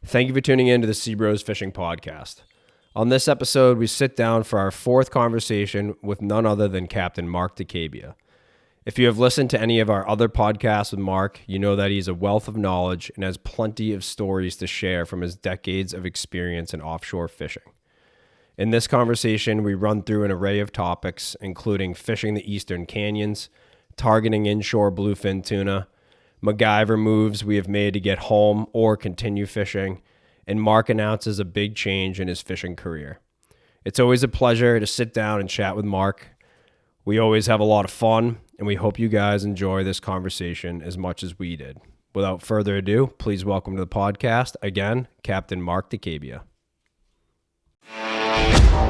Thank you for tuning in to the SeaBros Fishing Podcast. On this episode, we sit down for our fourth conversation with none other than Captain Mark DeCabia. If you have listened to any of our other podcasts with Mark, you know that he's a wealth of knowledge and has plenty of stories to share from his decades of experience in offshore fishing. In this conversation, we run through an array of topics, including fishing the eastern canyons, targeting inshore bluefin tuna, Magiver moves we have made to get home or continue fishing, and Mark announces a big change in his fishing career. It's always a pleasure to sit down and chat with Mark. We always have a lot of fun, and we hope you guys enjoy this conversation as much as we did. Without further ado, please welcome to the podcast, again, Captain Mark DeCabia.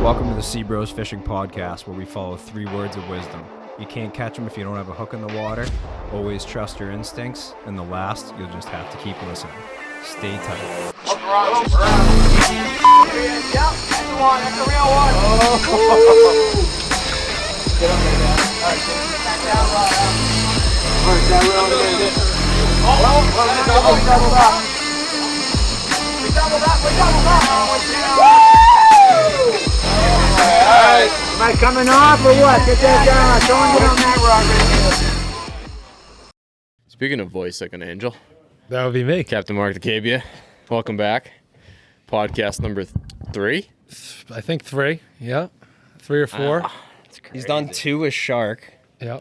Welcome to the SeaBros Fishing Podcast, where we follow 3 words of wisdom. You can't catch them if you don't have a hook in the water. Always trust your instincts. And the last, you'll just have to keep listening. Stay tight. Yep, that's the one. That's the real one. Oh. Get up there, man. All right, back down, All right, down real. Double up. We doubled up. Woo! All right. Am I coming off or what? Get that down. Don't get on that rock. Speaking of voice like an angel, That would be me. Captain Mark DeCabia, welcome back. Podcast number 3. I think 3. Yeah. 3 or 4. He's done 2 with Shark, Yeah.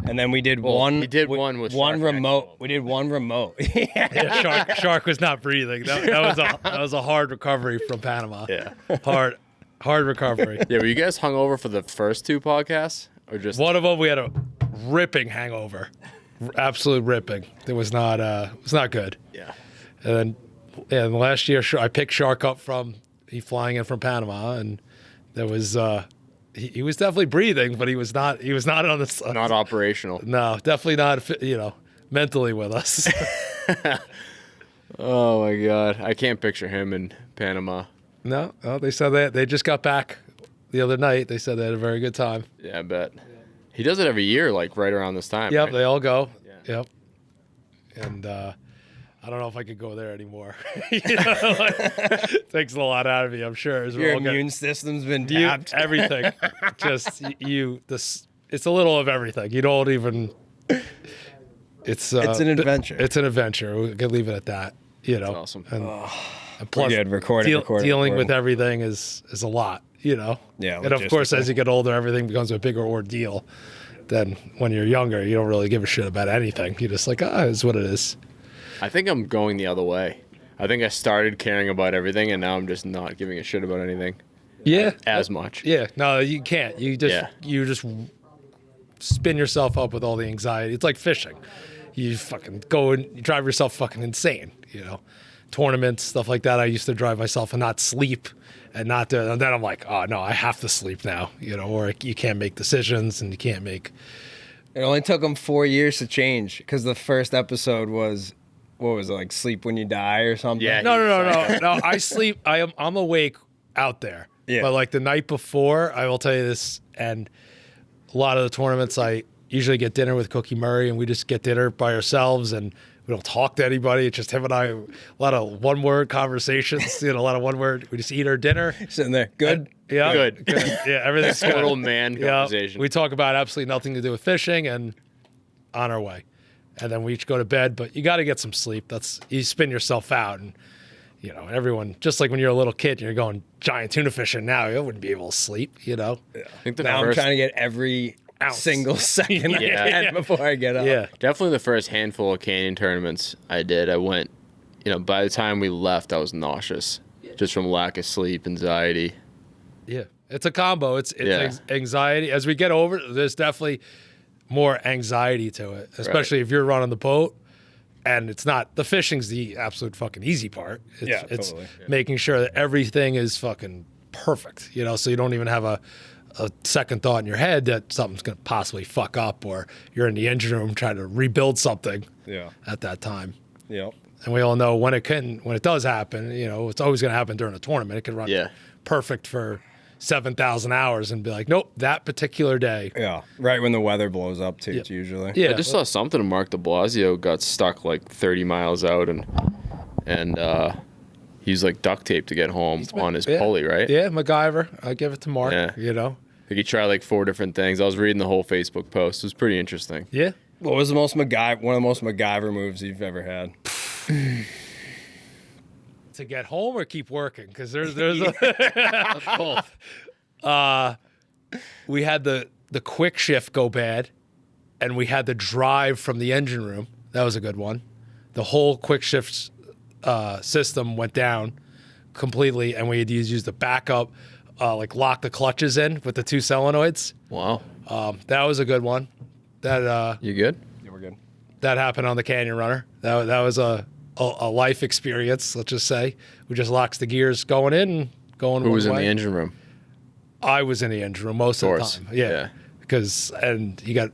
and then we did Well, one. he did one with one Shark, remote. actually. We did one remote. Yeah, Shark was not breathing. That was a hard recovery from Panama. Yeah. Hard recovery. Yeah, were you guys hungover for the first 2 podcasts? Or just One of them we had a ripping hangover. Absolute ripping. It was not good. Yeah. And then last year I picked Shark up he flying in from Panama, and there was he was definitely breathing, but he was not on the Not operational. No, definitely not, mentally with us. Oh my God. I can't picture him in Panama. No, they said they just got back the other night. They said they had a very good time. Yeah, I bet. He does it every year, like right around this time. Yep, right? they all go. Yeah. Yep. And I don't know if I could go there anymore. Takes a lot out of me, I'm sure. As Your well. immune system's been tapped. Everything. Just it's a little of everything. You don't even. It's an adventure. It's an adventure. We can leave it at that. That's awesome. And plus, Good. Recording. dealing with everything is a lot, Yeah. And of course, as you get older, everything becomes a bigger ordeal than when you're younger. You don't really give a shit about anything. You're just like, it's what it is. I think I'm going the other way. I think I started caring about everything, and now I'm just not giving a shit about anything Yeah. as much. Yeah. No, you can't. You just spin yourself up with all the anxiety. It's like fishing. You fucking go and you drive yourself fucking insane, Tournaments, stuff like that. I used to drive myself and not sleep and not do it. And then I'm like, oh no, I have to sleep now, or you can't make decisions and you can't make. It only took him 4 years to change because the first episode was, what was it, like Sleep When You Die or something? Yeah. No. I sleep. I'm awake out there. Yeah. But like the night before, I will tell you this, and a lot of the tournaments, I usually get dinner with Cookie Murray, and we just get dinner by ourselves, and we don't talk to anybody. It's just him and I. A lot of one-word conversations. A lot of one-word. We just eat our dinner. Sitting there. Good. Yeah. Good. Yeah. Everything's good. Total man conversation. We talk about absolutely nothing to do with fishing, and on our way. And then we each go to bed, but you got to get some sleep. You spin yourself out, and everyone, just like when you're a little kid and you're going giant tuna fishing now, you wouldn't be able to sleep. I think the Now I'm first, trying to get every single second I can before I get up. Yeah. definitely the first handful of canyon tournaments I did, I went, by the time we left, I was nauseous just from lack of sleep, anxiety. Yeah, it's a combo. It's Yeah. anxiety. As we get over, there's definitely more anxiety to it, especially if you're running the boat. And it's not, the fishing's the absolute fucking easy part. It's totally. making sure that everything is fucking perfect, so you don't even have a second thought in your head that something's going to possibly fuck up, or you're in the engine room trying to rebuild something at that time. Yep. And we all know when it does happen, it's always going to happen during a tournament. It can run perfect for 7,000 hours and be like, nope, that particular day. Yeah. Right when the weather blows up too, Yeah. it's usually. Yeah. I just saw something of Mark de Blasio got stuck like 30 miles out and he used like duct tape to get home on his pulley, right? Yeah, Magiver. I give it to Mark. Yeah. You know. Like he tried like 4 different things. I was reading the whole Facebook post. It was pretty interesting. Yeah. What was one of the most MacGyver moves you've ever had? To get home or keep working? Because there's both. We had the quick shift go bad, and we had the drive from the engine room. That was a good one. The whole quick shift system went down completely, and we had to use the backup, like lock the clutches in with the 2 solenoids. Wow. That was a good one. That You good? Yeah, we're good. that happened on the Canyon Runner. That was a life experience. Let's just say we just locks the gears going in, and going. Who was in way. the engine room? I was in the engine room most of the course. time. Yeah. Because and you got.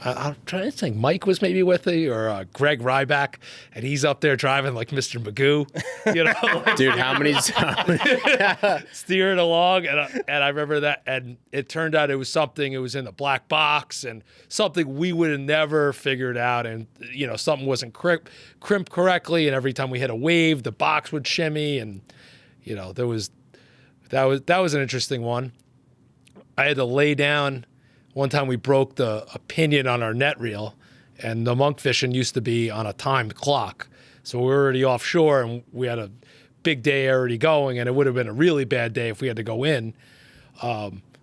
I'm trying to think. Mike was maybe with you, or Greg Ryback, and he's up there driving like Mr. Magoo, you know, Dude, how many times? steering along. And I remember that, and it turned out it was something. It was in the black box, and something we would have never figured out. And you know, something wasn't crimped correctly, and every time we hit a wave, the box would shimmy, and you know, that was an interesting one. I had to lay down. One time we broke a pinion on our net reel, and the monk fishing used to be on a timed clock. So we were already offshore, and we had a big day already going, and it would have been a really bad day if we had to go in.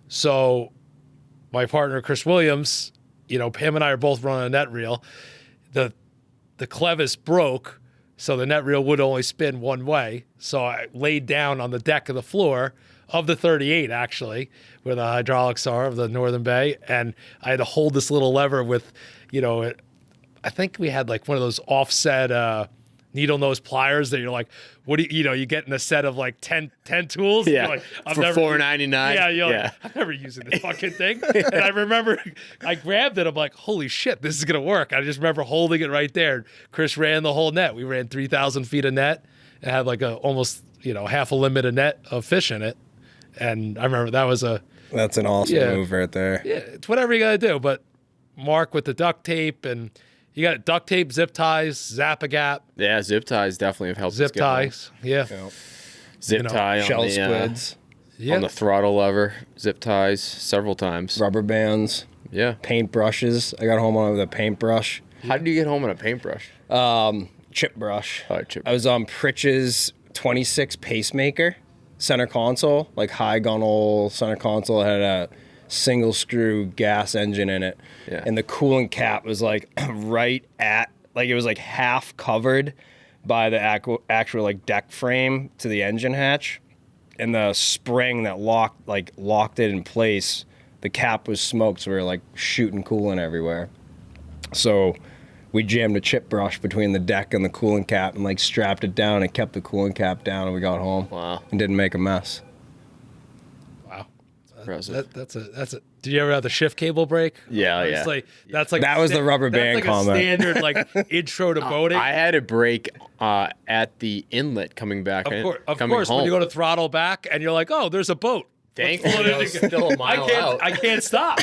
So my partner, Chris Williams, you know, him and I are both running a net reel. The clevis broke, so the net reel would only spin one way. So I laid down on the deck of the floor of the 38, actually, where the hydraulics are of the Northern Bay. And I had to hold this little lever with, you know, I think we had like one of those offset needle nose pliers that you're like, what do you get in a set of like 10 tools? Yeah, You're like, for $4.99. Yeah, you're like, I'm never using this fucking thing. And I remember I grabbed it. I'm like, holy shit, this is going to work. I just remember holding it right there. Chris ran the whole net. We ran 3,000 feet of net and had like almost, you know, half a limit of net of fish in it. And I remember That's an awesome move right there. Yeah, it's whatever you got to do. But Mark with the duct tape, and you got duct tape, zip ties, Zap-A-Gap. Yeah, zip ties definitely have helped. Zip us get home. ties, yeah. Zip tie Shell on the, squids, on the throttle lever, zip ties several times. rubber bands, Yeah. paint brushes. I got home on with a paintbrush. How did you get home on a paintbrush? Chip brush. Oh, chip. I was on Pritch's 26 pacemaker center console, like high gunnel center console. It had a single screw gas engine in it. Yeah. And the coolant cap was like right at, like it was like half covered by the actual like deck frame to the engine hatch. And the spring that locked it in place, the cap was smoked, so we were like shooting coolant everywhere. So we jammed a chip brush between the deck and the coolant cap and like strapped it down and kept the coolant cap down, and we got home. Wow. And didn't make a mess. Wow. Impressive. That's a. Did you ever have the shift cable break? Yeah, yeah. That was the rubber band comment. That's like a standard like intro to boating. I had a break at the inlet coming back. Of coming course, home. when you go to throttle back and you're like, oh, there's a boat. Thankfully, I was still a mile out. I can't stop.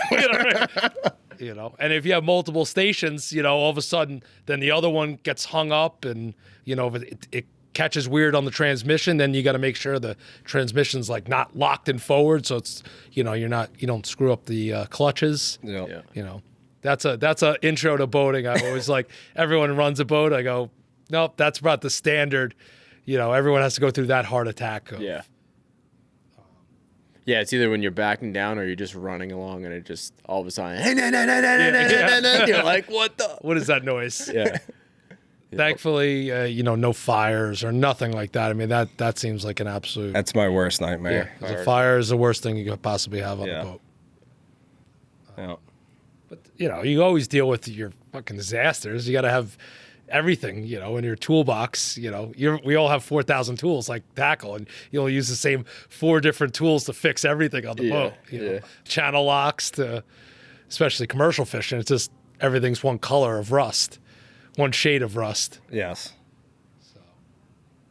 You know, and if you have multiple stations, you know, all of a sudden, then the other one gets hung up, and you know, if it catches weird on the transmission, then you got to make sure the transmission's like not locked in forward, so it's, you know, you don't screw up the clutches. Yeah. You know, that's a intro to boating. I always like, everyone runs a boat. I go, nope, that's about the standard. You know, everyone has to go through that heart attack. Yeah. Yeah, it's either when you're backing down or you're just running along and it just all of a sudden, you're like, what the? What is that noise? Yeah. Thankfully, you know, no fires or nothing like that. I mean, that seems like an absolute. That's my worst nightmare. Yeah, 'cause a fire is the worst thing you could possibly have on a boat. Yeah. But you know, you always deal with your fucking disasters. You got to have everything, you know, in your toolbox. You know, we all have 4,000 tools like tackle, and you'll use the same 4 different tools to fix everything on the boat. You know, channel locks to, especially commercial fishing. It's just everything's one color of rust, one shade of rust. Yes.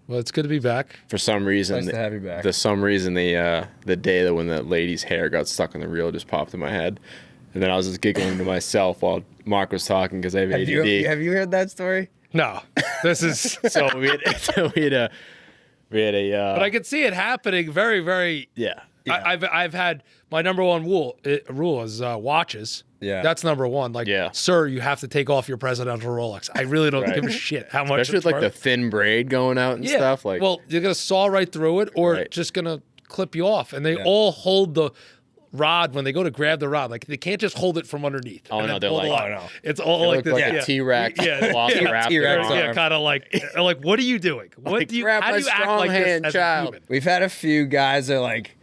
Well, it's good to be back. For some reason, Nice to have you back. the day that when the lady's hair got stuck in the reel just popped in my head. And then I was just giggling to myself while Mark was talking because I have ADD. Have you heard that story? No, this is So we had We had a. But I could see it happening very, very. Yeah. I've had my number one rule is watches. Yeah. That's number one. Like, sir, you have to take off your presidential Rolex. I really don't give a shit how much. Especially with like the thin braid going out and stuff. Like, well, you're gonna saw right through it, or just gonna clip you off. And they all hold the rod when they go to grab the rod. Like they can't just hold it from underneath. Oh no, they're like, oh no, it's all like this. Like a T-Rex. T-Rex. Yeah, kind of like, what are you doing? What do you? How do you act like this as a human? We've had a few guys that like,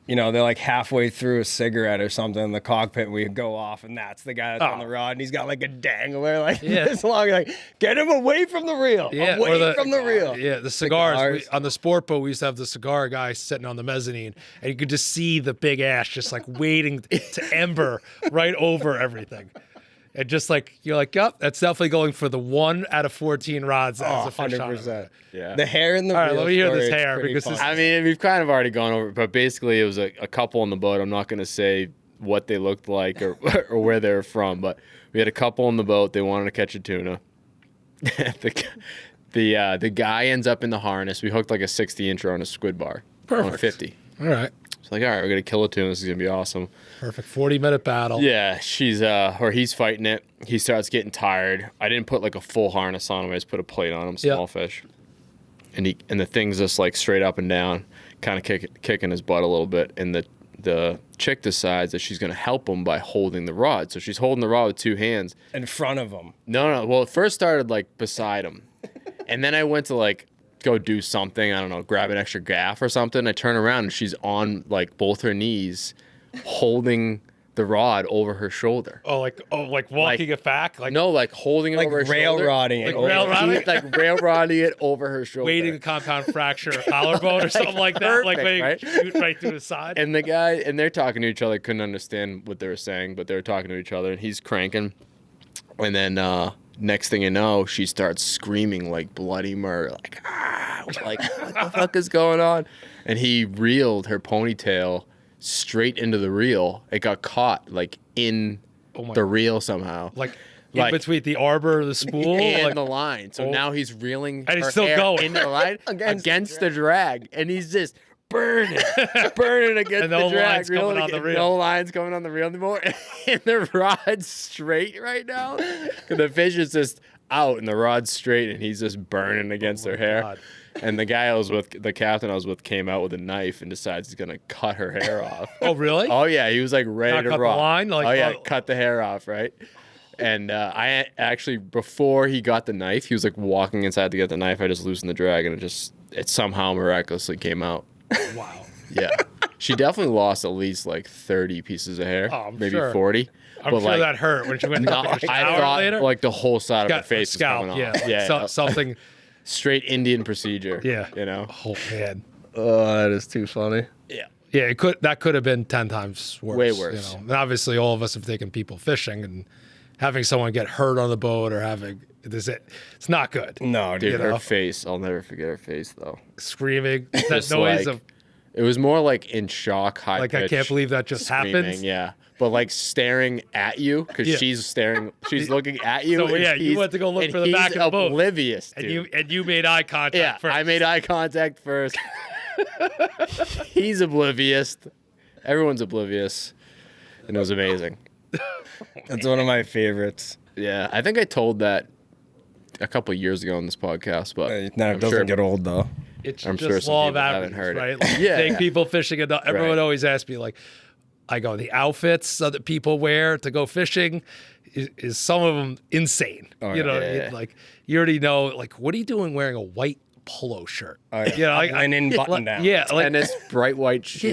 you know, they're like halfway through a cigarette or something in the cockpit. And we go off, and that's the guy that's on the rod, and he's got like a dangler like this long. Like, get him away from the reel. Yeah, away from the reel. Yeah, the cigars. On the sport boat, we used to have the cigar guy sitting on the mezzanine, and you could just see the big ash just like waiting to ember right over everything. And just like, you're like, yep, that's definitely going for the 1 out of 14 rods as a fish 100%. Yeah. The hair in the reel. All right, let me hear this story, hair because I mean, we've kind of already gone over it, but basically it was a couple on the boat. I'm not going to say what they looked like or where they were from, but we had a couple on the boat. They wanted to catch a tuna. The guy ends up in the harness. We hooked like a 60-incher on a squid bar. Perfect. On a 50. All right. It's like, all right, we're going to kill a tuna. This is going to be awesome. Perfect. 40-minute battle. Yeah, he's fighting it. He starts getting tired. I didn't put like a full harness on him. I just put a plate on him, small fish. And the thing's just like straight up and down, kind of kicking his butt a little bit. And the chick decides that she's going to help him by holding the rod. So she's holding the rod with 2 hands. in front of him. No. Well, it first started like beside him. And then I went to like go do something. I don't know, grab an extra gaff or something. I turn around and she's on like both her knees holding the rod over her shoulder. Like walking it back? Like no, like holding it Like over her shoulder. railrodding it. Like railrodding it over her shoulder. waiting to compound fracture a collarbone or something like that. Perfect, Like waiting right? to shoot right through the side. And the guy, and they're talking to each other, couldn't understand what they were saying, but they were talking to each other, and he's cranking. And then next thing you know, she starts screaming like bloody murder, like, like what the fuck is going on? And he reeled her ponytail straight into the reel. It got caught like in the reel somehow. Like in between the arbor, the spool, and the line. So now he's reeling and he's her still hair going into the line against the drag. And he's just burning against the drag. Coming on the reel. No lines coming on the reel anymore. And the rod's straight right now. And the fish is just out and the rod's straight and he's just burning against her hair. God. And the guy the captain I was with came out with a knife and decides he's gonna cut her hair off. Oh really? Oh yeah, he was like ready to cut rock. the line? Cut the hair off, right? And I actually, before he got the knife, he was like walking inside to get the knife. I just loosened the drag and it somehow miraculously came out. Wow. Yeah. She definitely lost at least like 30 pieces of hair, maybe sure. 40. I'm sure that hurt when she went I thought later. like the whole side of her face was scalp, coming off. Something. Straight Indian procedure. Yeah. You know? Oh man. Oh, that is too funny. Yeah. Yeah, that could have been 10 times worse. Way worse. You know? And obviously, all of us have taken people fishing, and having someone get hurt on the boat or it's not good. No, Dude, dude. her face. I'll never forget her face though. Screaming, that Just noise like, of it was more like in shock, high like pitch, I can't believe that just screaming, happened. Yeah, but like staring at you because she's looking at you. So, and you went to go look for the back of the boat. Oblivious, dude. And you made eye contact. Yeah, first. I made eye contact first. He's oblivious. Everyone's oblivious, and it was amazing. That's one of my favorites. Yeah, I think I told that a couple of years ago on this podcast, but It doesn't get old though. It's I'm just sure some law of people haven't averages, heard it. right? Like, Yeah. Think people fishing enough. Everyone always asks me, like, I go, the outfits that people wear to go fishing is some of them insane. You know, like you already know, like, what are you doing wearing a white polo shirt? You know, linen button down. Yeah, like tennis, bright white shoes.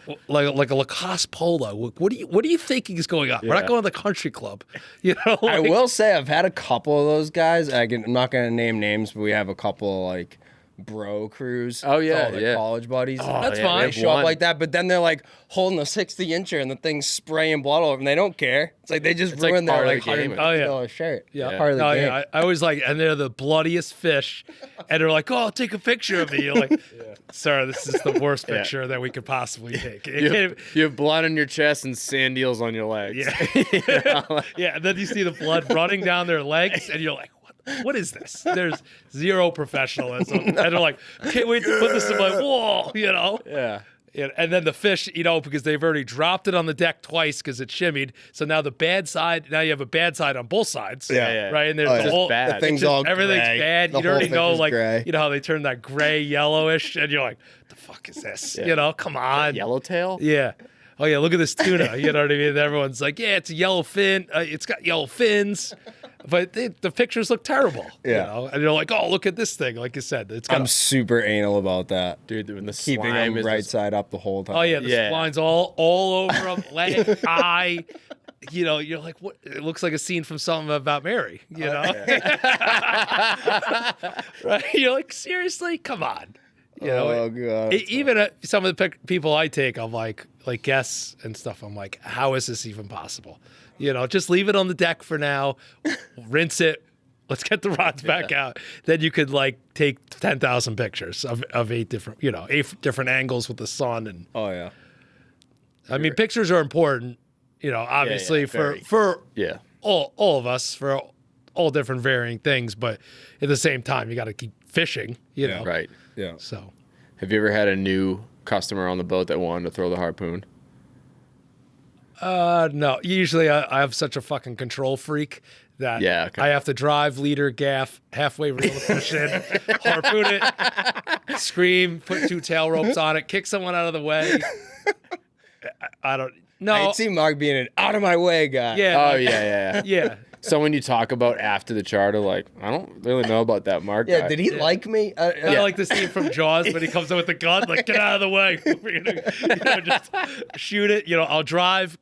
yeah, like a Lacoste polo. What do you think is going on? We're not going to the country club. You know, I will say I've had a couple of those guys. I'm not going to name names, but we have a couple of like bro crews. Oh, yeah, all their college buddies. That's yeah, fine. They show up like that, but then they're like holding a 60-incher and the thing's spraying blood over them. They don't care. It's like they just like ruined their part of like the game. $150 shirt. Yeah. Part of the game. I always like, and they're the bloodiest fish, and they're like, "Oh, take a picture of me." You're like, "Sir, this is the worst picture that we could possibly take." You have blood on your chest and sand eels on your legs. Yeah. Yeah, and then you see the blood running down their legs, and you're like, what is this? There's zero professionalism. And they're like, can't wait to put this in my wall, you know? Yeah. And then the fish, you know, because they've already dropped it on the deck twice because it shimmied. So now the bad side, now you have a bad side on both sides. Yeah. Right? And there's the whole, bad. The thing's all everything's gray. bad. The You whole already thing know, is like, gray. you know how they turn that gray, yellowish, and you're like, the fuck is this? You know, come on. Yellowtail? Yeah. Oh, yeah, look at this tuna. You know what I mean? Everyone's like, yeah, it's a yellow fin. It's got yellow fins. But the pictures look terrible. Yeah. You know? And you're like, oh, look at this thing. Like you said, it's got I'm super anal about that. Dude, when the Keeping slime them is right side up the whole time. oh, yeah, the Yeah. splines all over them, leg, eye. You know, you're like, what? It looks like a scene from something about Mary, you know? Right? You're like, seriously? Come on. You know, Oh, God. even some of the people I take, I'm like guests and stuff. I'm like, how is this even possible? You know, just leave it on the deck for now, rinse it. Let's get the rods back out. Then you could like take 10,000 pictures of 8 different angles with the sun. And Oh, yeah. I mean, pictures are important, you know, obviously very. for Yeah. all of us, for all different varying things. But at the same time, you got to keep fishing, you know. Right. Yeah. So. Have you ever had a new customer on the boat that wanted to throw the harpoon? No. Usually I have such a fucking control freak that Yeah, okay. I have to drive, leader, gaff, halfway reel the fish in, harpoon it, scream, put 2 tail ropes on it, kick someone out of the way. I don't know. I see Mark being an out of my way guy. Yeah. Oh, yeah. Yeah. So when you talk about after the charter, like, I don't really know about that Mark Yeah, guy. did he like me? I like the scene from Jaws when he comes in with the gun, like, get out of the way. You know, just shoot it. You know, I'll drive.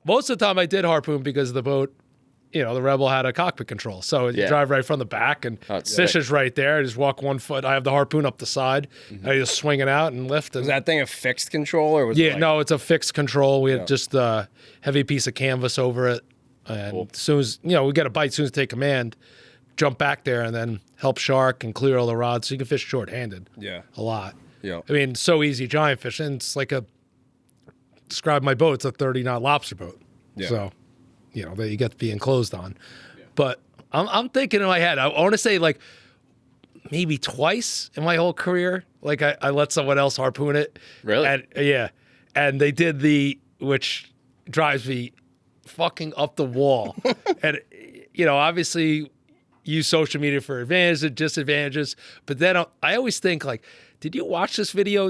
Most of the time I did harpoon because the boat, you know, the Rebel had a cockpit control. So you Yeah. drive right from the back and it's fish sick. is right there. I just walk 1 foot. I have the harpoon up the side. I just swing it out and lift. And, Was that thing a fixed control or was yeah, it like, no, it's a fixed control. We had just a heavy piece of canvas over it. And as soon as, you know, we get a bite, as soon as we take command, jump back there and then help shark and clear all the rods. So you can fish short-handed. Yeah. A lot. Yeah. I mean, so easy giant fishing. It's like describe my boat. It's a 30-knot lobster boat. Yeah. So, you know, that you get to be enclosed on. But I'm thinking in my head, I want to say like maybe twice in my whole career, like I let someone else harpoon it. Really? And, yeah. And they did which drives me fucking up the wall. And, you know, obviously use social media for advantages and disadvantages. But then I always think like, did you watch this video?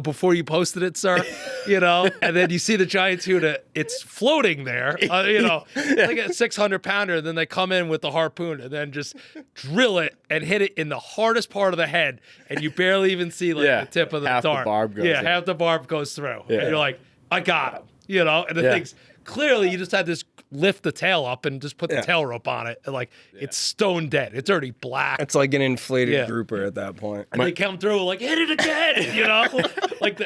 Before you posted it, sir? You know, and then you see the giant tuna, it's floating there, you know, like a 600-pounder. And then they come in with the harpoon and then just drill it and hit it in the hardest part of the head. And you barely even see like the tip of the half the dart. barb goes in. half the barb goes through. Yeah. And you're like, I got him, you know, and the thing's clearly you just had this lift the tail up and just put the tail rope on it. And like, it's stone dead. It's already black. It's like an inflated Yeah. grouper at that point. And they come through like, hit it again, you know?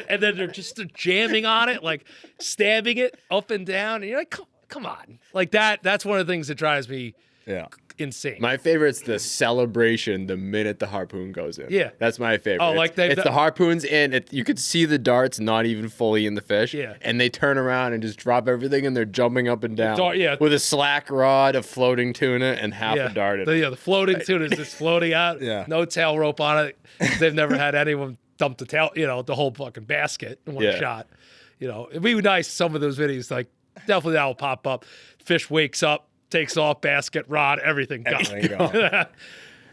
And then they're just jamming on it, like stabbing it up and down. And you're like, come on. Like that's one of the things that drives me Yeah. insane. My favorite's the celebration the minute the harpoon goes in. Yeah. That's my favorite. Oh, like it's the harpoon's in. You could see the darts not even fully in the fish. Yeah. And they turn around and just drop everything and they're jumping up and down. With a slack rod, a floating tuna, and half a dart. in it. The floating tuna is just floating out. Yeah. No tail rope on it. They've never had anyone dump the tail, you know, the whole fucking basket in one shot. You know, it'd be nice. Some of those videos, like definitely that will pop up. Fish wakes up, takes off, basket, rod, everything gone.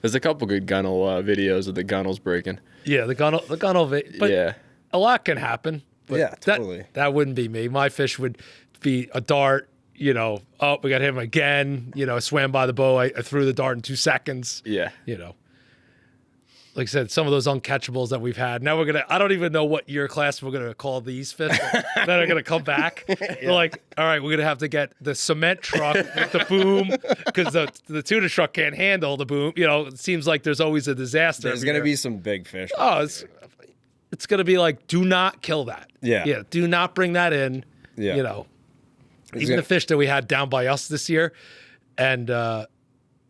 There's a couple good gunnel videos of the gunnels breaking. Yeah, the gunnel, but yeah. a lot can happen. But Yeah, totally. That wouldn't be me. My fish would be a dart, you know, oh, we got him again, you know, swam by the bow. I threw the dart in 2 seconds. Yeah. You know, like I said, some of those uncatchables that we've had. Now I don't even know what year class we're going to call these fish that are going to come back. We're like, all right, we're going to have to get the cement truck with the boom because the tuna truck can't handle the boom. You know, it seems like there's always a disaster. There's going to be some big fish. Oh, it's going to be like, do not kill that. Yeah. Yeah. Do not bring that in. Yeah. You know, even the fish that we had down by us this year. And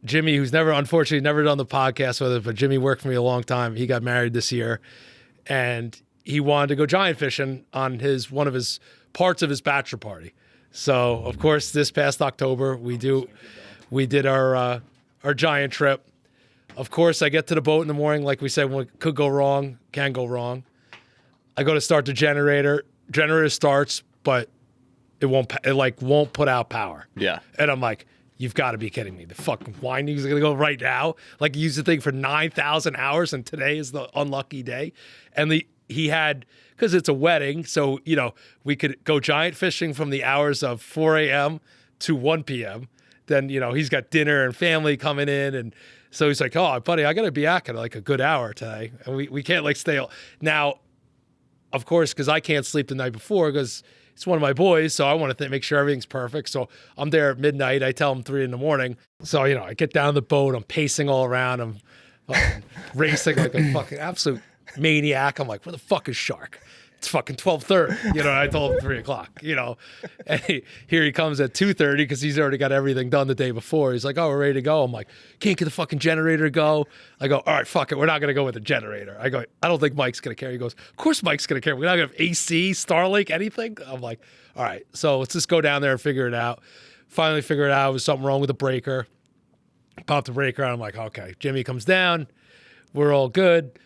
Jimmy, who's unfortunately never done the podcast with us, but Jimmy worked for me a long time. He got married this year and he wanted to go giant fishing on one of his parts of his bachelor party. So of course, this past October, we did our our giant trip. Of course, I get to the boat in the morning, like we said, what could go wrong, can go wrong. I go to start the generator. Generator starts, but it won't put out power. Yeah. And I'm like, you've got to be kidding me. The fucking winding's going to go right now. Like, use the thing for 9,000 hours, and today is the unlucky day. And he had, because it's a wedding, so, you know, we could go giant fishing from the hours of 4 a.m. to 1 p.m. Then, you know, he's got dinner and family coming in. And so he's like, oh, buddy, I got to be back in like a good hour today. And we can't like stay. Now, of course, because I can't sleep the night before because it's one of my boys, so I want to make sure everything's perfect. So I'm there at midnight. I tell him 3 a.m. So, you know, I get down the boat. I'm pacing all around. I'm fucking racing like a fucking absolute maniac. I'm like, where the fuck is Shark? It's fucking 12:30. You know, I told him 3 o'clock, you know. And here he comes at 2:30 because he's already got everything done the day before. He's like, oh, we're ready to go. I'm like, can't get the fucking generator to go. I go, all right, fuck it. We're not going to go with the generator. I go, I don't think Mike's going to care. He goes, of course Mike's going to care. We're not going to have AC, Starlink, anything. I'm like, all right, so let's just go down there and figure it out. Finally figure it out. There was something wrong with the breaker. Pop the breaker. I'm like, okay. Jimmy comes down. We're all good.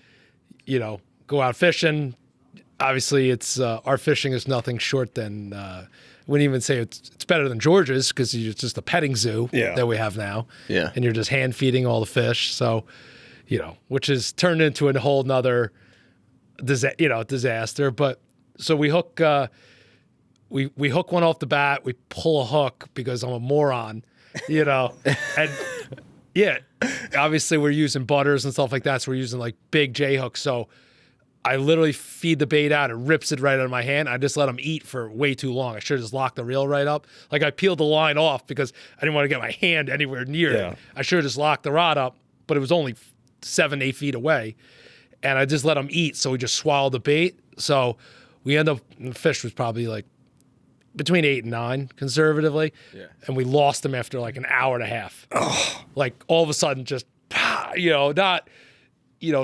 You know, go out fishing. Obviously, it's our fishing is nothing short than I wouldn't even say it's better than George's because it's just a petting zoo that we have now. Yeah, and you're just hand feeding all the fish. So, you know, which has turned into a whole nother, disaster. But so we hook we hook one off the bat. We pull a hook because I'm a moron, you know, and yeah, obviously we're using butters and stuff like that. So we're using like big J hooks. So I literally feed the bait out. It rips it right out of my hand. I just let him eat for way too long. I should have just locked the reel right up. Like I peeled the line off because I didn't want to get my hand anywhere near it. I should have just locked the rod up, but it was only 7-8 feet away. And I just let him eat. So we just swallowed the bait. So we end up, the fish was probably like between 8 and 9 conservatively. Yeah. And we lost him after like an hour and a half. Oh. Like all of a sudden just, you know,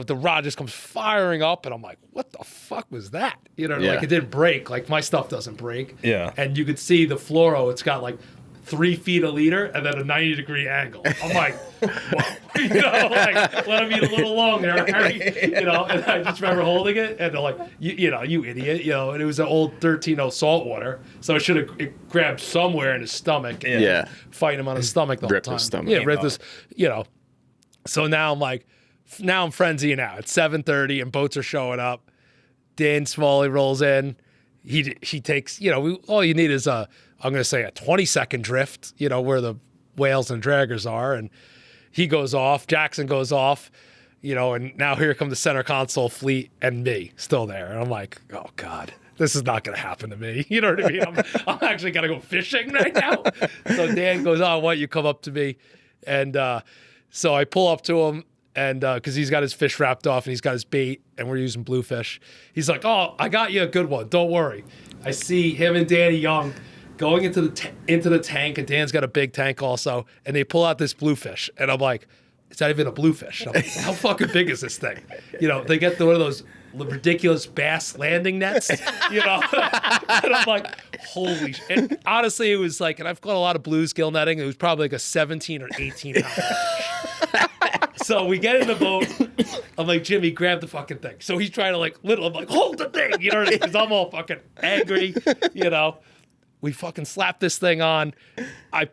the rod just comes firing up, and I'm like, what the fuck was that? You know, like it didn't break. Like my stuff doesn't break. Yeah. And you could see the fluoro, it's got like 3 feet a leader and then a 90-degree angle. I'm like, whoa. You know, like, let him eat a little longer. You know, and I just remember holding it, and they're like, you idiot. You know, and it was an old 13-0 saltwater, so it should have grabbed somewhere in his stomach. And fighting him on his stomach the whole time. His stomach. Yeah, ripped his, you know. So now I'm like, now I'm frenzying out. It's 7:30 and boats are showing up. Dan Smalley rolls in. He takes, you know, all you need is I'm going to say a 20-second drift, you know, where the whales and draggers are. And he goes off. Jackson goes off, you know, and now here come the center console fleet and me still there. And I'm like, oh, God, this is not going to happen to me. You know what I mean? I'm actually going to go fishing right now. So Dan goes, oh, why don't you come up to me? And so I pull up to him. And because he's got his fish wrapped off and he's got his bait and we're using bluefish. He's like, oh, I got you a good one. Don't worry. I see him and Danny Young going into the tank, and Dan's got a big tank also. And they pull out this bluefish. And I'm like, it's not even a bluefish. I'm like, how fucking big is this thing? You know, they get one of those ridiculous bass landing nets, you know? And I'm like, holy shit. And honestly, it was like, and I've caught a lot of blues gill netting. It was probably like a 17 or 18 pound fish. So we get in the boat. I'm like, Jimmy, grab the fucking thing. So he's trying to I'm like, hold the thing, you know what I mean? Because I'm all fucking angry, you know. We fucking slap this thing on. I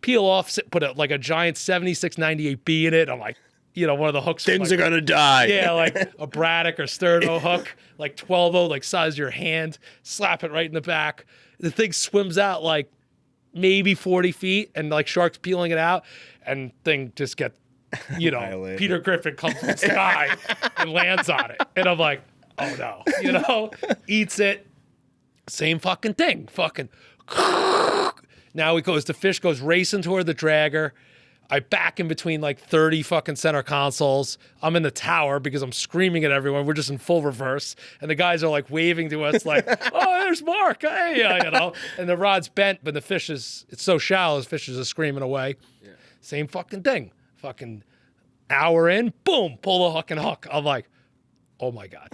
peel off, put a giant 7698B in it. I'm like, you know, one of the hooks. Things are going to die. Yeah, like a Braddock or Sterno hook, like 12-0, like size of your hand. Slap it right in the back. The thing swims out like maybe 40 feet, and like shark's peeling it out, and thing just gets, you know, Peter Griffin comes from the sky and lands on it. And I'm like, oh no, you know, eats it. Same fucking thing. Fucking. Now the fish goes racing toward the dragger. I back in between like 30 fucking center consoles. I'm in the tower because I'm screaming at everyone. We're just in full reverse. And the guys are like waving to us like, oh, there's Mark. Hey, you know. And the rod's bent, but it's so shallow, the fish is screaming away. Yeah. Same fucking thing. Fucking hour in, boom, pull the hook and hook. I'm like, oh my God.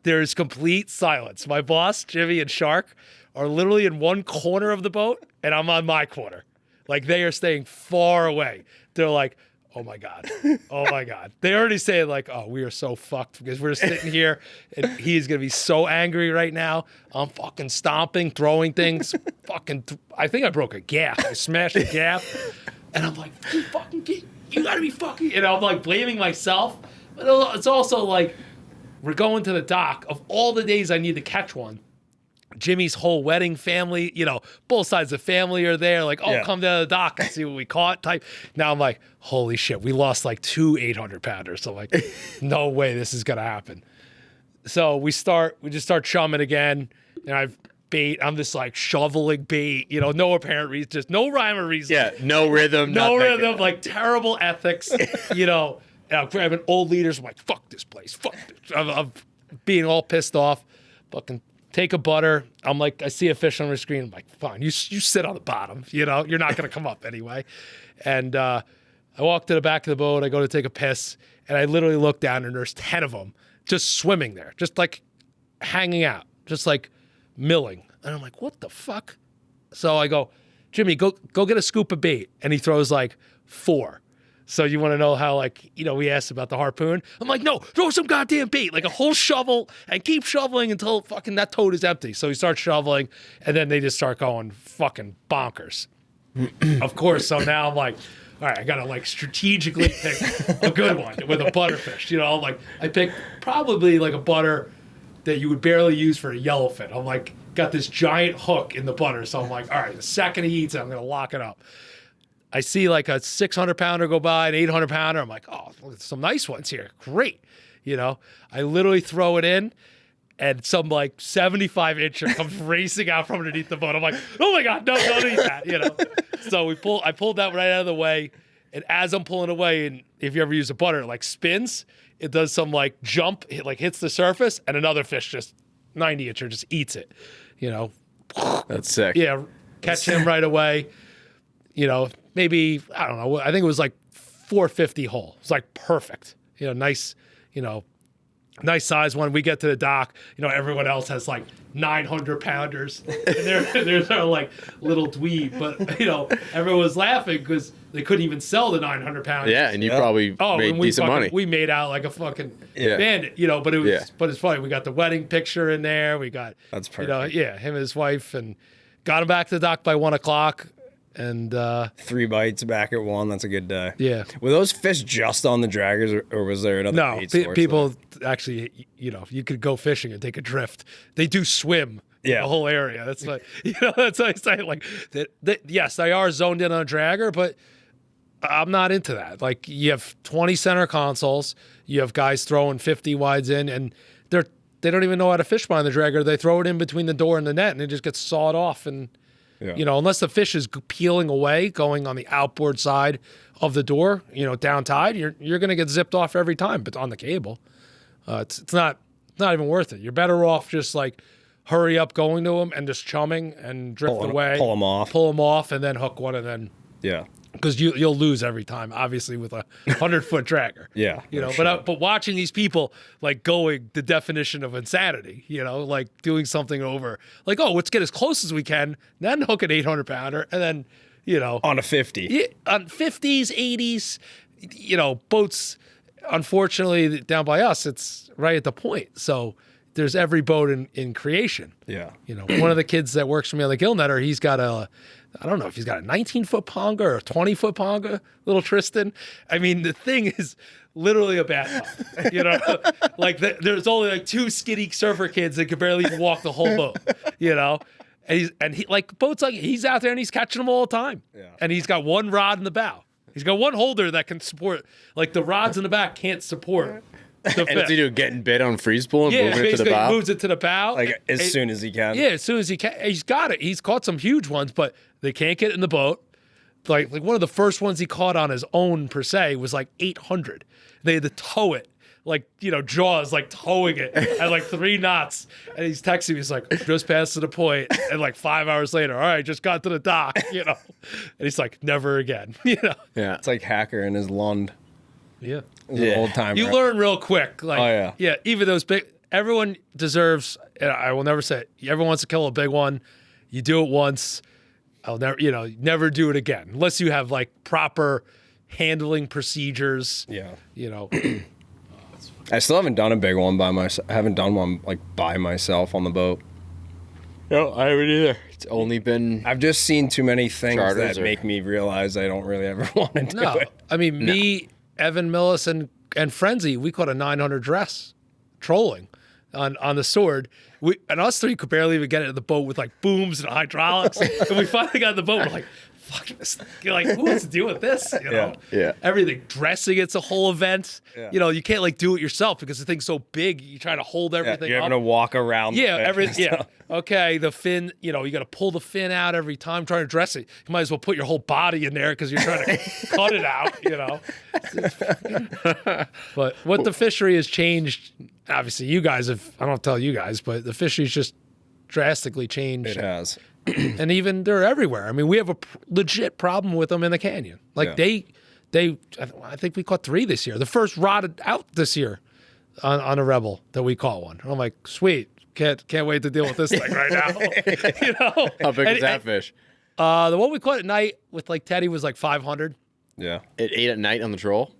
There's complete silence. My boss, Jimmy and Shark, are literally in one corner of the boat, and I'm on my corner. Like they are staying far away. They're like, oh my God. Oh my God. They already say like, oh, we are so fucked because we're sitting here and he's going to be so angry right now. I'm fucking stomping, throwing things. I think I broke a gaff. I smashed a gaff. And I'm like, you got to be fucking. And I'm like blaming myself. But it's also like, we're going to the dock. Of all the days I need to catch one, Jimmy's whole wedding family, both sides of the family are there. Like, come down to the dock and see what we caught type. Now I'm like, holy shit, we lost like 2 800-pounders. So like, no way this is going to happen. So we just start chumming again. And I've bait. I'm just like shoveling bait, no apparent reason, just no rhyme or reason. Yeah, no rhythm. No rhythm, like terrible ethics, And I'm grabbing old leaders. I'm like, fuck this place. Fuck this. I'm being all pissed off. Fucking take a butter. I'm like, I see a fish on the screen. I'm like, fine, you sit on the bottom. You're not going to come up anyway. And I walk to the back of the boat. I go to take a piss. And I literally look down and there's 10 of them just swimming there, just like hanging out, just like milling. And I'm like, what the fuck? So I go, Jimmy, go get a scoop of bait. And he throws like 4. So you want to know how, we asked about the harpoon? I'm like, no, throw some goddamn bait, like a whole shovel, and keep shoveling until fucking that toad is empty. So he starts shoveling, and then they just start going fucking bonkers. Of course, so now I'm like, all right, I got to, strategically pick a good one with a butterfish. I picked probably, a butter that you would barely use for a yellowfin. I'm like, got this giant hook in the butter. So I'm like, all right, the second he eats it, I'm going to lock it up. I see a 600-pounder go by, an 800-pounder. I'm like, oh, look at some nice ones here. Great. I literally throw it in, and some 75-incher comes racing out from underneath the boat. I'm like, oh my God, no, don't eat that. So I pulled that right out of the way, and as I'm pulling away, and if you ever use a butter, it spins. It does some jump, it hits the surface, and another fish just 90-incher just eats it. That's sick. Yeah, catch him right away. Maybe, I don't know, I think it was 450 hole. It's perfect. Nice, nice size one. We get to the dock, everyone else has 900-pounders. And they're little dweeb. But, everyone was laughing because they couldn't even sell the 900-pounders. Yeah, and you probably made decent money. We made out like a fucking bandit, but it was, but it's funny. We got the wedding picture in there. We got, that's perfect. Him and his wife, and got him back to the dock by 1 o'clock. And 3 bites back at 1. That's a good day. Yeah. Were those fish just on the draggers, or was there another? No, people actually, you could go fishing and take a drift. They do swim. Yeah. The whole area. That's that's what I say. Yes, they are zoned in on a dragger, but I'm not into that. You have 20 center consoles. You have guys throwing 50 wides in, and they don't even know how to fish behind the dragger. They throw it in between the door and the net, and it just gets sawed off. And unless the fish is peeling away, going on the outboard side of the door, down tide, you're going to get zipped off every time. But on the cable, it's not even worth it. You're better off just hurry up going to them and just chumming and drift away, pull them off, and then hook one, and then because you'll lose every time, obviously, with a 100-foot dragger. Yeah, but watching these people going the definition of insanity, doing something over, let's get as close as we can, then hook an 800-pounder, and then on a 50, on 50s, 80s, boats. Unfortunately, down by us, it's right at the point. So there's every boat in creation. Yeah, one of the kids that works for me on the gill netter, he's got I don't know if he's got a 19-foot ponga or a 20-foot ponga, little Tristan. I mean, the thing is literally a bathtub. There's only 2 skinny surfer kids that could barely even walk the whole boat. And he boats he's out there and he's catching them all the time. Yeah. And he's got 1 rod in the bow. He's got 1 holder that can support. The rods in the back can't support. And what's he do? Getting bit on freeze pool and moving it to the bow? He moves it to the bow. As soon as he can. Yeah, as soon as he can. He's got it. He's caught some huge ones, but they can't get in the boat. Like one of the first ones he caught on his own, per se, was 800. They had to tow it. Jaws, towing it at 3 knots. And he's texting me, he's like, just passed to the point. And 5 hours later, all right, just got to the dock, And he's like, never again, Yeah. It's like Hacker and his Lund. Yeah. Old timer. You learn real quick. Yeah, even those big, everyone deserves, and I will never say it, everyone wants to kill a big one. You do it once. I'll never, never do it again unless you have like proper handling procedures. Yeah. I still haven't done a big one by myself. I haven't done one like by myself on the boat. No, I haven't either. It's only been. I've just seen too many things Charters that make me realize I don't really ever want to do it. I mean, me, Evan Millis, and Frenzy, we caught a 900 dress trolling on the Sword. And us three could barely even get it in the boat with like booms and hydraulics. And we finally got in the boat. We're like, fuck this. You're like, who wants to deal with this? Yeah. Everything. Dressing, it's a whole event. Yeah. You can't like do it yourself because the thing's so big. You try to hold everything you're up. having to walk around. Yeah, okay, the fin, you got to pull the fin out every time trying to dress it. You might as well put your whole body in there because you're trying to cut it out, But what the fishery has changed, obviously you guys have, I don't tell you guys, but the fishery's just drastically changed. It has. And even they're everywhere. I mean, we have a legit problem with them in the canyon. Like I think we caught 3 this year. The first rotted out this year on a Rebel that we caught one. And I'm like, sweet. Can't wait to deal with this thing right now. How big is that fish? The one we caught at night with like Teddy was like 500. Yeah. It ate at night on the troll?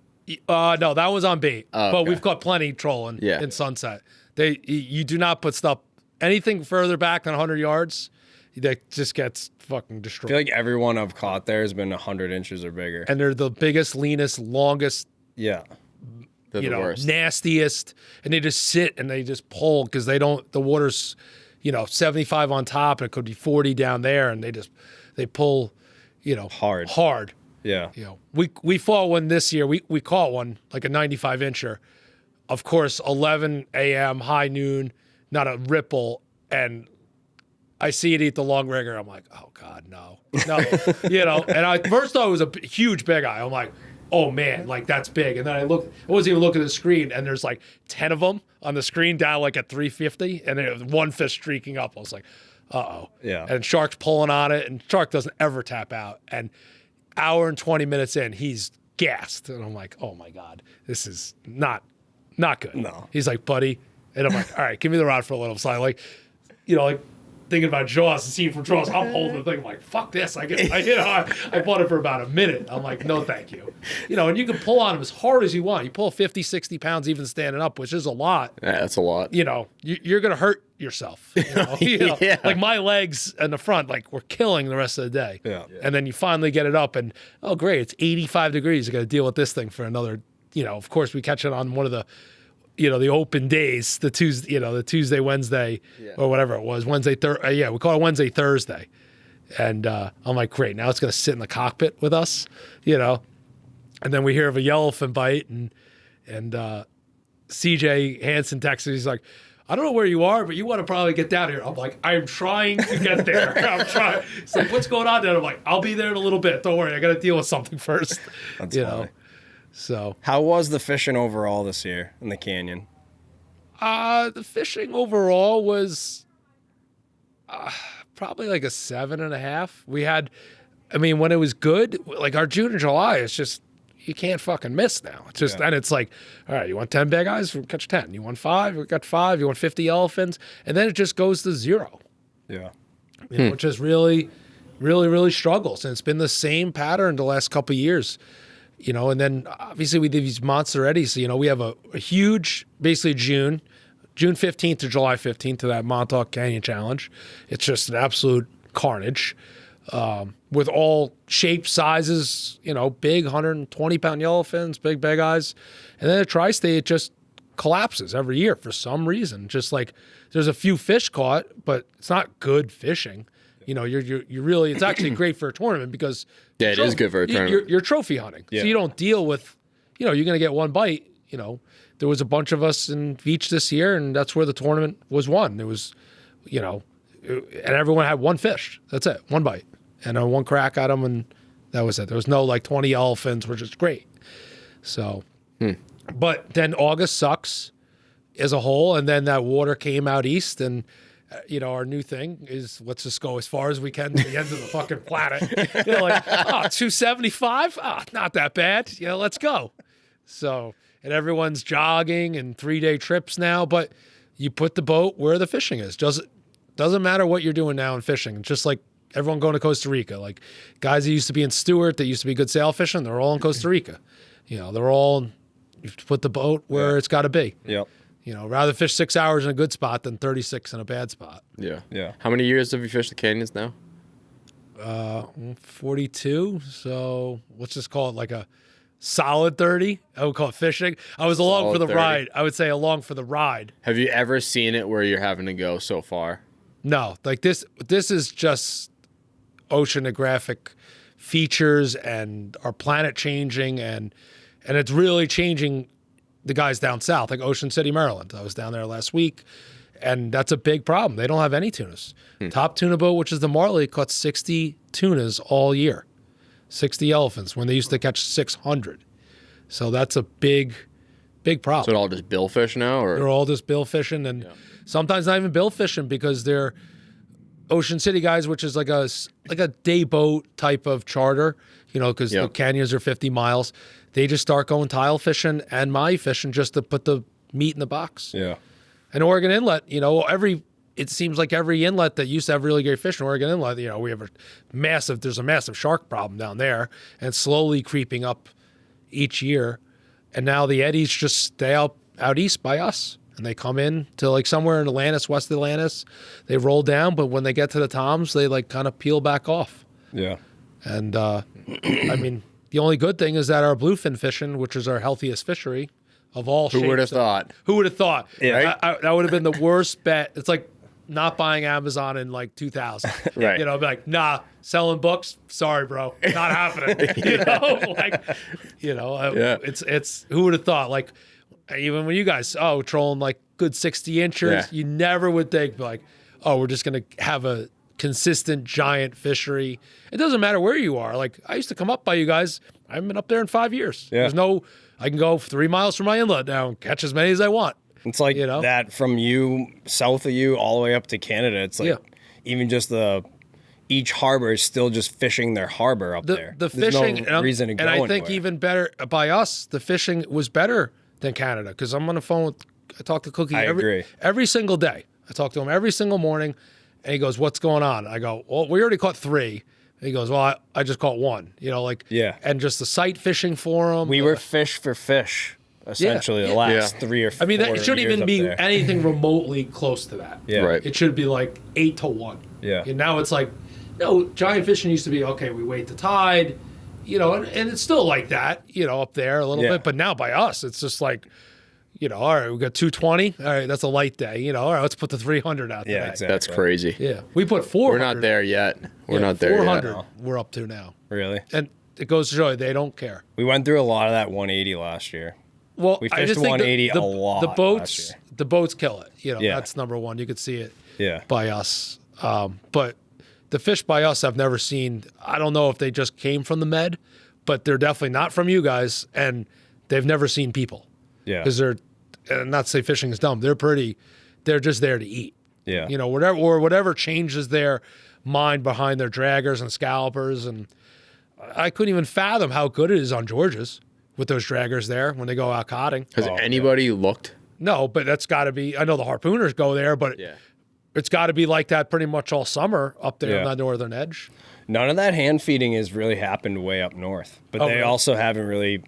No, that was on bait. Oh, but okay. we've caught plenty trolling in Sunset. You do not put stuff anything further back than 100 yards. That just gets fucking destroyed. I feel like everyone I've caught there has been 100 inches or bigger. And they're the biggest, leanest, longest. Yeah. They're the worst. Nastiest. And they just sit and they just pull because the water's, 75 on top and it could be 40 down there. And they pull, hard. Yeah. We fought one this year. We caught one, like a 95 incher. Of course, 11 a.m., high noon, not a ripple. And I see it eat the long rigger. I'm like, oh God, no. And I first thought it was a huge big eye. I'm like, oh man, like that's big. And then I wasn't even looking at the screen and there's like 10 of them on the screen down like at 350 and there was one fish streaking up. I was like, uh-oh. Yeah. And Shark's pulling on it and Shark doesn't ever tap out. And hour and 20 minutes in, he's gassed. And I'm like, oh my God, this is not good. No. He's like, buddy. And I'm like, all right, give me the rod for a little. So I like thinking about Jaws, the scene from Jaws, I'm holding the thing. I'm like, fuck this. I bought it for about a minute. I'm like, no, thank you. And you can pull on them as hard as you want. You pull 50, 60 pounds even standing up, which is a lot. Yeah, that's a lot. You're going to hurt yourself. Yeah. Like my legs in the front, like we're killing the rest of the day. Yeah. And then you finally get it up and, oh, great. It's 85 degrees. You got to deal with this thing for another, of course we catch it on one of the, the open days, the Tuesday, Wednesday, or whatever it was, Wednesday, we call it Wednesday, Thursday. And I'm like, great, now it's going to sit in the cockpit with us, and then we hear of a yellowfin bite and CJ Hansen texts me, he's like, I don't know where you are, but you want to probably get down here. I'm like, I'm trying to get there. I'm trying. It's like, what's going on there? I'm like, I'll be there in a little bit. Don't worry. I got to deal with something first. That's funny. So how was the fishing overall this year in the canyon? The fishing overall was probably like a 7.5. We had, when it was good, like our June and July, it's just, you can't fucking miss now. It's just, and it's like, all right, you want 10 big eyes? We'll catch 10. You want 5? We got 5. You want 50 elephants? And then it just goes to 0. Yeah. Which is really, really, really struggles. And it's been the same pattern the last couple of years. And then obviously we did these monster eddies. So, we have a huge, basically June 15th to July 15th to that Montauk Canyon Challenge. It's just an absolute carnage with all shapes, sizes, big 120-pound yellowfins, big eyes. And then at Tri-State, it just collapses every year for some reason. Just like there's a few fish caught, but it's not good fishing. You're really, it's actually great for a tournament because it is good for a tournament. You're trophy hunting. Yeah. So you don't deal with, you're going to get one bite. There was a bunch of us in Beach this year and that's where the tournament was won. It was, and everyone had one fish. That's it. One bite and one crack at them. And that was it. There was no like 20 elephants, which is great. So, but then August sucks as a whole. And then that water came out east and, our new thing is let's just go as far as we can to the ends of the fucking planet. 275? Not that bad. Let's go. So, and everyone's jogging and 3-day trips now, but you put the boat where the fishing is. Doesn't matter what you're doing now in fishing. It's just like everyone going to Costa Rica. Like guys that used to be in Stewart, that used to be good sail fishing, they're all in Costa Rica. They're all, you put the boat where it's got to be. Yep. Rather fish 6 hours in a good spot than 36 in a bad spot. Yeah. Yeah. How many years have you fished the canyons now? 42. So let's just call it like a solid 30. I would call it fishing. I was along Solid for the 30. ride. I would say along for the ride. Have you ever seen it where you're having to go so far? No, like this is just oceanographic features and our planet changing and it's really changing the guys down south, like Ocean City, Maryland. I was down there last week, and that's a big problem. They don't have any tunas. Top tuna boat, which is the Marley, caught 60 tunas all year, 60 elephants, when they used to catch 600. So that's a big problem. So it all just billfish now, or They're all just bill fishing, and sometimes not even bill fishing because they're Ocean City guys, which is like a day boat type of charter, because the canyons are 50 miles. They just start going tile fishing and mahi fishing just to put the meat in the box. Yeah. And Oregon Inlet, it seems like every inlet that used to have really great fish in Oregon Inlet, we have there's a massive shark problem down there, and it's slowly creeping up each year. And now the eddies just stay out east by us. And they come in to like somewhere in Atlantis, West Atlantis. They roll down, but when they get to the toms, they like kind of peel back off. Yeah. And the only good thing is that our bluefin fishing, which is our healthiest fishery of all shapes. who would have thought? Who would have thought? Yeah. Right? That would have been the worst bet. It's like not buying Amazon in like 2000. Right. Be like, nah, selling books. Sorry, bro, not happening. It's who would have thought? Like, even when you guys trolling like good 60 inchers, you never would think like, we're just gonna have a consistent giant fishery. It doesn't matter where you are. Like I used to come up by you guys. I haven't been up there in 5 years. Yeah. I can go 3 miles from my inlet now and catch as many as I want. It's like that from you, south of you, all the way up to Canada. It's like even just each harbor is still just fishing their harbor up there. The There's fishing, no reason to go and I think anywhere. even better by us, the fishing was better than Canada because I'm on the phone I talk to Cookie every single day. I talk to him every single morning, and he goes, "What's going on?" I go, "Well, we already caught 3." And he goes, "Well, I just caught 1." And just the sight fishing for them. We were fish for fish, essentially, the last 3 or 4 it shouldn't years even up be there. anything remotely close to that. Yeah. Right. It should be like 8-1. Yeah. And now it's like, no, giant fishing used to be, okay, we wait the tide, and it's still like that, up there a little bit. But now by us, it's just like, all right, we got 220. All right, that's a light day. All right, let's put the 300 out there. Yeah, exactly. That's crazy. Yeah, we put 400. We're not there yet. We're not there 400 yet. we're up to now. Really? And it goes to show you they don't care. We went through a lot of that 180 last year. Well, We I fished just think 180 the a lot The last boats, year. the boats kill it. That's number one. You could see it by us. But the fish by us, I've never seen. I don't know if they just came from the Med, but they're definitely not from you guys, and they've never seen people. Yeah. Because and not to say fishing is dumb. They're just there to eat. Yeah. Whatever changes their mind behind their draggers and scalpers, and I couldn't even fathom how good it is on George's with those draggers there when they go out cotting. Has anybody looked? No, but that's got to be. I know the harpooners go there, but it's got to be like that pretty much all summer up there on the northern edge. None of that hand feeding has really happened way up north, but they also haven't really.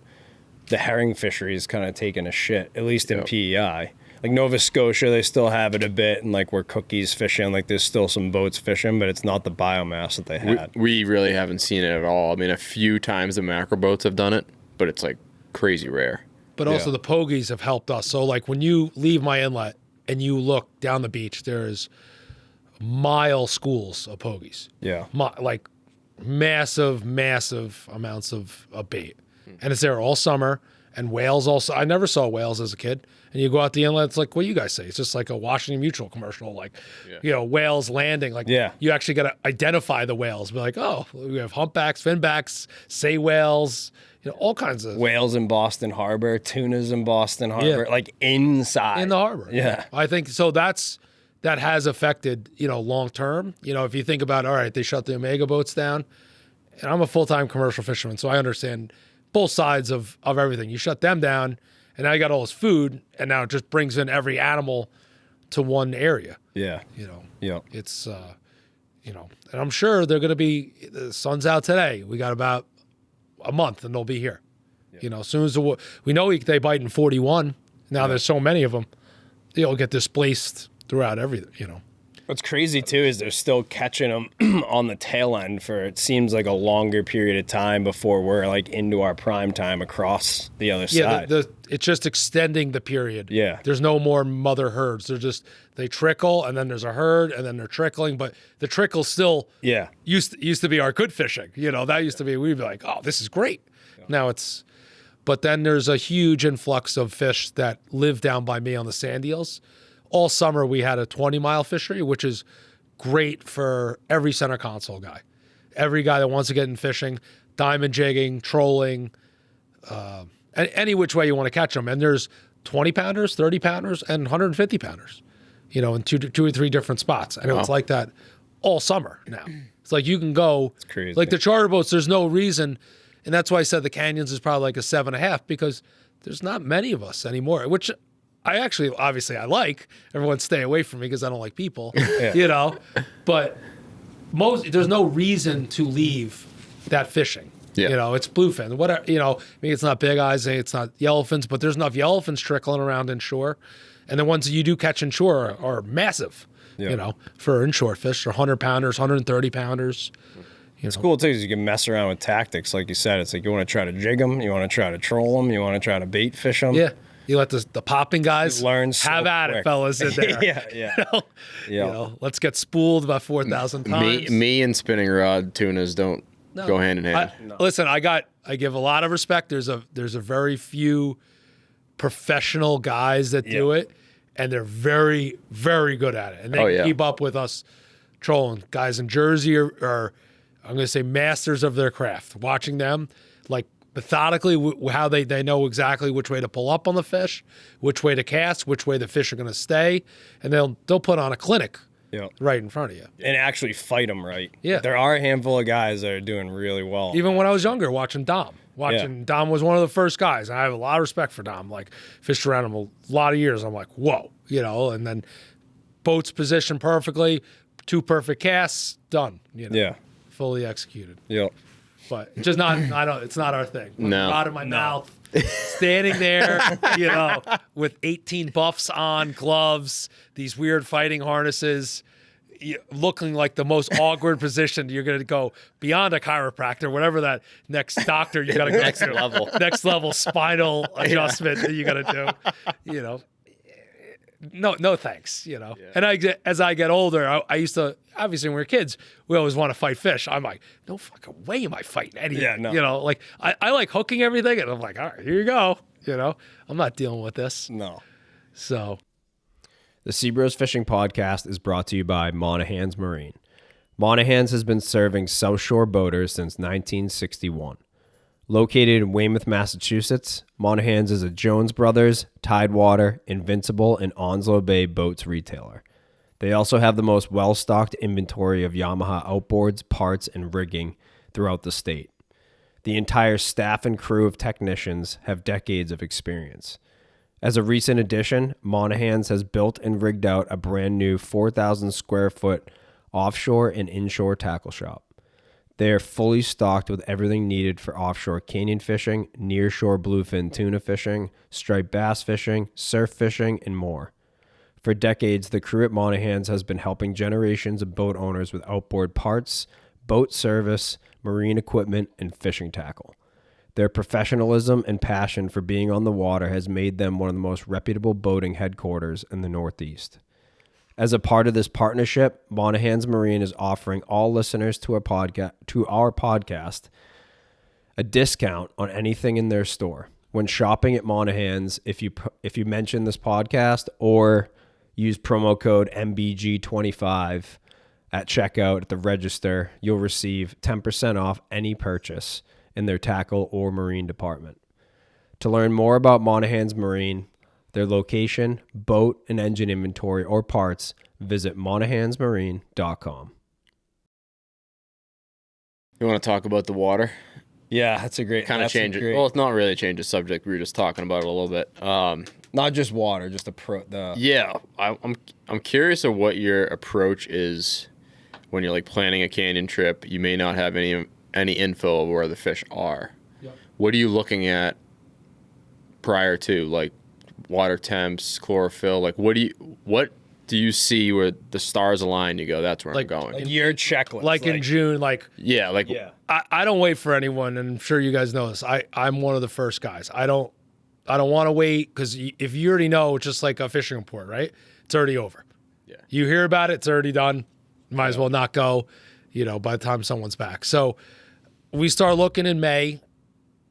The herring fishery is kind of taking a shit, at least in PEI. Like Nova Scotia, they still have it a bit, and like where Cookie's fishing, like there's still some boats fishing, but it's not the biomass that they had. We really haven't seen it at all. I mean, a few times the mackerel boats have done it, but it's like crazy rare. But also the pogies have helped us. So like when you leave my inlet and you look down the beach, there's mile schools of pogies. Yeah. Like massive amounts of bait. And it's there all summer. And whales also. I never saw whales as a kid. And you go out the inlet, it's like what you guys say. It's just like a Washington Mutual commercial, like, whales landing. Like, you actually got to identify the whales. Be like, oh, we have humpbacks, finbacks, sei whales, all kinds of. Whales in Boston Harbor, tunas in Boston Harbor, like inside. In the harbor. Yeah. I think so. That has affected, long term. If you think about, all right, they shut the Omega boats down. And I'm a full-time commercial fisherman, so I understand both sides of everything. You shut them down, and now you got all this food, and now it just brings in every animal to one area. Yeah. It's you know, and I'm sure they're going to be, the sun's out today. We got about a month and they'll be here. Yeah. You know, as soon as we know they bite in 41. Now there's so many of them, they'll get displaced throughout everything, you know. What's crazy too is they're still catching them on the tail end for, it seems like, a longer period of time before we're like into our prime time across the other side. Yeah, it's just extending the period. Yeah. There's no more mother herds. They trickle and then there's a herd and then they're trickling, but the trickle still used to be our good fishing. You know, that used to be, we'd be like, oh, this is great. Yeah. Now but then there's a huge influx of fish that live down by me on the sand eels. All summer we had a 20-mile fishery, which is great for every center console guy. Every guy that wants to get in fishing, diamond jigging, trolling, any which way you want to catch them. And there's 20-pounders, 30-pounders, and 150-pounders, you know, in two or three different spots. And it's like that all summer now. It's like you can go, it's crazy. Like the charter boats, there's no reason. And that's why I said the Canyons is probably like a 7.5 because there's not many of us anymore, which I actually, obviously, I like. Everyone stay away from me because I don't like people, you know. But there's no reason to leave that fishing. Yeah. You know, it's bluefin, whatever. You know, maybe it's not big eyes, it's not yellowfins, but there's enough yellowfins trickling around inshore, and the ones that you do catch inshore are massive. Yeah. You know, for inshore fish, or 100-pounders, 130-pounders. It's cool too because you can mess around with tactics, like you said. It's like you want to try to jig them, you want to try to troll them, you want to try to bait fish them. Yeah. You let the popping guys learn so have at it, fellas, in there. Yeah. You know, let's get spooled about 4,000 times. Me and spinning rod tunas don't go hand in hand. Listen, I give a lot of respect. There's a very few professional guys that do it, and they're very, very good at it. And they keep up with us trolling. Guys in Jersey are I'm going to say masters of their craft. Watching them, like, methodically, how they know exactly which way to pull up on the fish, which way to cast, which way the fish are going to stay, and they'll put on a clinic right in front of you and actually fight them right. Yeah, there are a handful of guys that are doing really well. Even when I was younger, watching Dom. Dom was one of the first guys, and I have a lot of respect for Dom. Like, fished around him a lot of years. I'm like, whoa, you know. And then boats positioned perfectly, 2 perfect casts, done. You know, fully executed. Yep. But just not, it's not our thing. No. Out of my mouth, standing there, you know, with 18 buffs on, gloves, these weird fighting harnesses, looking like the most awkward position. You're going to go beyond a chiropractor, whatever that next doctor you got to go to. Next level spinal adjustment that you got to do, you know. No thanks, you know. Yeah. And as I get older, I used to, obviously when we were kids, we always want to fight fish. I'm like, no fucking way am I fighting anything. Yeah, no. You know, like I like hooking everything, and I'm like, all right, here you go. You know, I'm not dealing with this. No. So. The SeaBros Fishing Podcast is brought to you by Monahan's Marine. Monahan's has been serving South Shore boaters since 1961. Located in Weymouth, Massachusetts, Monahan's is a Jones Brothers, Tidewater, Invincible, and Onslow Bay boats retailer. They also have the most well-stocked inventory of Yamaha outboards, parts, and rigging throughout the state. The entire staff and crew of technicians have decades of experience. As a recent addition, Monahan's has built and rigged out a brand new 4,000 square foot offshore and inshore tackle shop. They are fully stocked with everything needed for offshore canyon fishing, nearshore bluefin tuna fishing, striped bass fishing, surf fishing, and more. For decades, the crew at Monahan's has been helping generations of boat owners with outboard parts, boat service, marine equipment, and fishing tackle. Their professionalism and passion for being on the water has made them one of the most reputable boating headquarters in the Northeast. As a part of this partnership, Monahan's Marine is offering all listeners to our podcast a discount on anything in their store. When shopping at Monahan's, if you mention this podcast or use promo code MBG25 at checkout at the register, you'll receive 10% off any purchase in their tackle or marine department. To learn more about Monahan's Marine, their location, boat and engine inventory, or parts, visit monahansmarine.com. You want to talk about the water? Yeah, that's a great... Kind of change it. Well, it's not really a change of subject. We were just talking about it a little bit. Not just water, just Yeah, I'm curious of what your approach is when you're like planning a canyon trip, you may not have any info of where the fish are. Yep. What are you looking at prior to, like water temps, chlorophyll? Like what do you see where the stars align? You go, that's where I'm going. Like your checklist. Like in June, like yeah. I don't wait for anyone, and I'm sure you guys know this. I'm one of the first guys. I don't want to wait, because if you already know, it's just like a fishing report, right? It's already over. Yeah. You hear about it, it's already done. Might as well not go, by the time someone's back. So we start looking in May,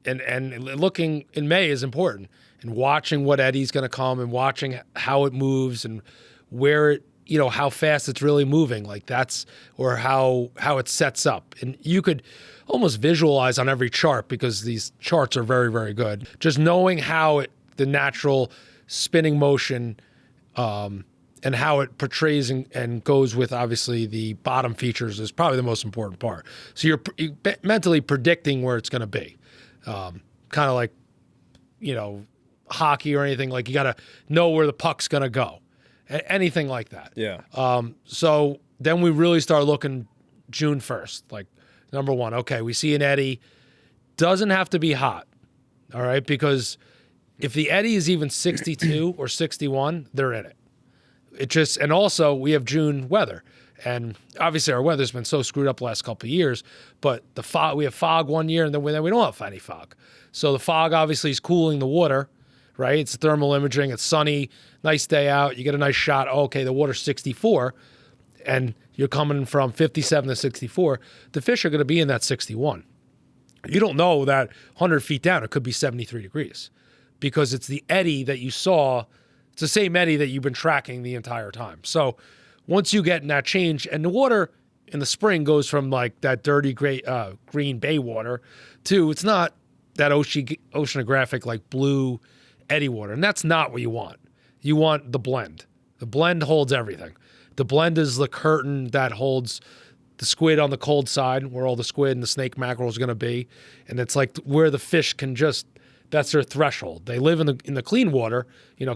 and looking in May is important, and watching what eddy's going to come, and watching how it moves, and where it, how fast it's really moving, like that's, or how it sets up. And you could almost visualize on every chart, because these charts are very, very good. Just knowing how the natural spinning motion, and how it portrays and goes with, obviously, the bottom features is probably the most important part. So you're mentally predicting where it's going to be. Kind of like, hockey or anything, like you got to know where the puck's going to go. Anything like that. Yeah. So then we really start looking June 1st. Like, number one, okay, we see an eddy. Doesn't have to be hot, all right? Because if the eddy is even 62 or 61, they're in it. And also we have June weather. And obviously our weather's been so screwed up the last couple of years, but we have fog one year, and then we don't have any fog. So the fog obviously is cooling the water, right? It's thermal imaging. It's sunny, nice day out. You get a nice shot. Oh, okay, the water's 64, and you're coming from 57 to 64. The fish are going to be in that 61. You don't know that 100 feet down, it could be 73 degrees, because it's the eddy that you saw. It's the same eddy that you've been tracking the entire time. So once you get in that change, and the water in the spring goes from like that dirty green bay water to, it's not that oceanographic, like blue eddy water. And that's not what you want. You want the blend. The blend holds everything. The blend is the curtain that holds the squid on the cold side, where all the squid and the snake mackerel is going to be. And it's like where the fish can just, that's their threshold. They live in the clean water,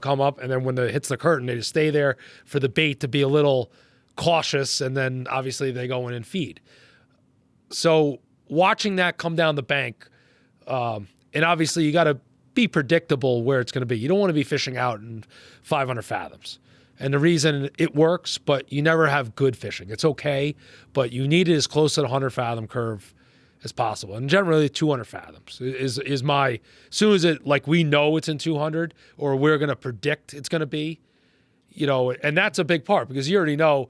come up, and then when it hits the curtain, they just stay there for the bait to be a little cautious, and then obviously they go in and feed. So watching that come down the bank, and obviously you got to be predictable where it's going to be. You don't want to be fishing out in 500 fathoms. And the reason it works, but you never have good fishing. It's okay, but you need it as close to the 100 fathom curve as possible. And generally 200 fathoms is my, as soon as it, like we know it's in 200, or we're going to predict it's going to be, and that's a big part, because you already know,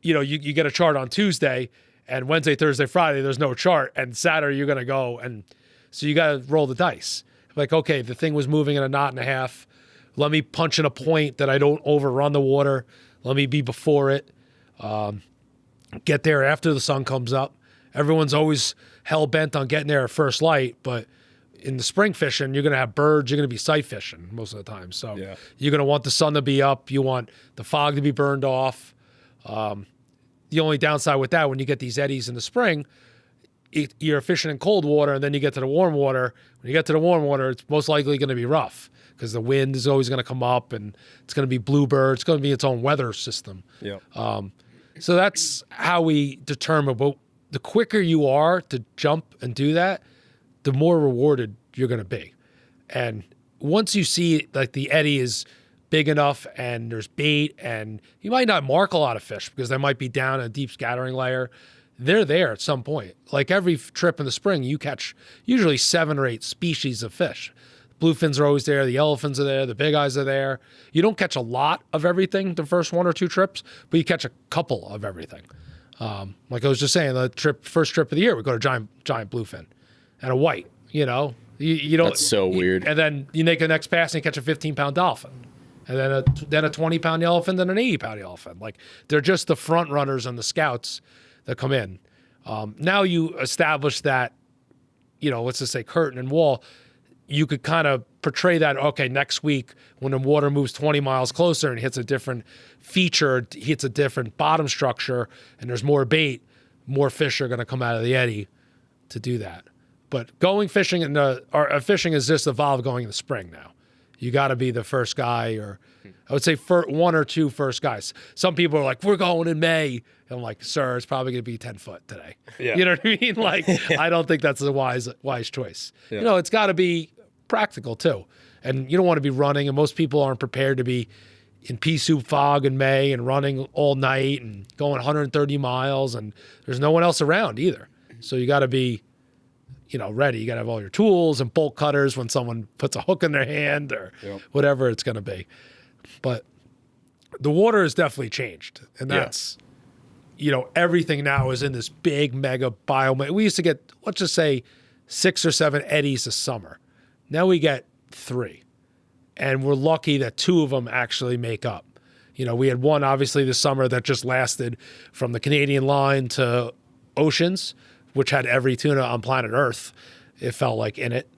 you get a chart on Tuesday, and Wednesday, Thursday, Friday, there's no chart, and Saturday you're going to go. And so you got to roll the dice. Like, okay, the thing was moving in a knot and a half. Let me punch in a point that I don't overrun the water. Let me be before it. Get there after the sun comes up. Everyone's always hell-bent on getting there at first light, but in the spring fishing, you're going to have birds. You're going to be sight fishing most of the time. So You're going to want the sun to be up. You want the fog to be burned off. The only downside with that, when you get these eddies in the spring, you're fishing in cold water, and then you get to the warm water. When you get to the warm water, it's most likely going to be rough, because the wind is always going to come up, and it's going to be bluebird. It's going to be its own weather system. So that's how we determine. But the quicker you are to jump and do that, the more rewarded you're going to be. And once you see like the eddy is big enough and there's bait, and you might not mark a lot of fish because they might be down a deep scattering layer, they're there at some point. Like every trip in the spring, you catch usually 7 or 8 species of fish. Bluefins are always there. The elephants are there. The big eyes are there. You don't catch a lot of everything the first 1 or 2 trips, but you catch a couple of everything. Like I was just saying, the first trip of the year, we go to giant bluefin and a white. You don't. That's so weird. And then you make the next pass and you catch a 15-pound dolphin, and then a 20-pound yellowfin, then an 80-pound yellowfin. Like they're just the front runners and the scouts that come in. Now you establish that, let's just say curtain and wall. You could kind of portray that, okay, next week when the water moves 20 miles closer and hits a different feature, hits a different bottom structure, and there's more bait, more fish are going to come out of the eddy to do that. But going fishing fishing is just evolved going in the spring now. You got to be the first guy, or I would say one or two first guys. Some people are like, we're going in May. And I'm like, sir, it's probably going to be 10 foot today. Yeah. You know what I mean? Like, I don't think that's a wise choice. Yeah. You know, it's got to be practical too. And you don't want to be running, and most people aren't prepared to be in pea soup fog in May and running all night and going 130 miles, and there's no one else around either. So you got to be, ready. You got to have all your tools and bolt cutters when someone puts a hook in their hand or whatever it's going to be. But the water has definitely changed, and that's, everything now is in this big mega biome. We used to get, let's just say, 6 or 7 eddies a summer. Now we get 3, and we're lucky that 2 of them actually make up. We had one obviously this summer that just lasted from the Canadian line to Oceans, which had every tuna on planet Earth, it felt like, in it.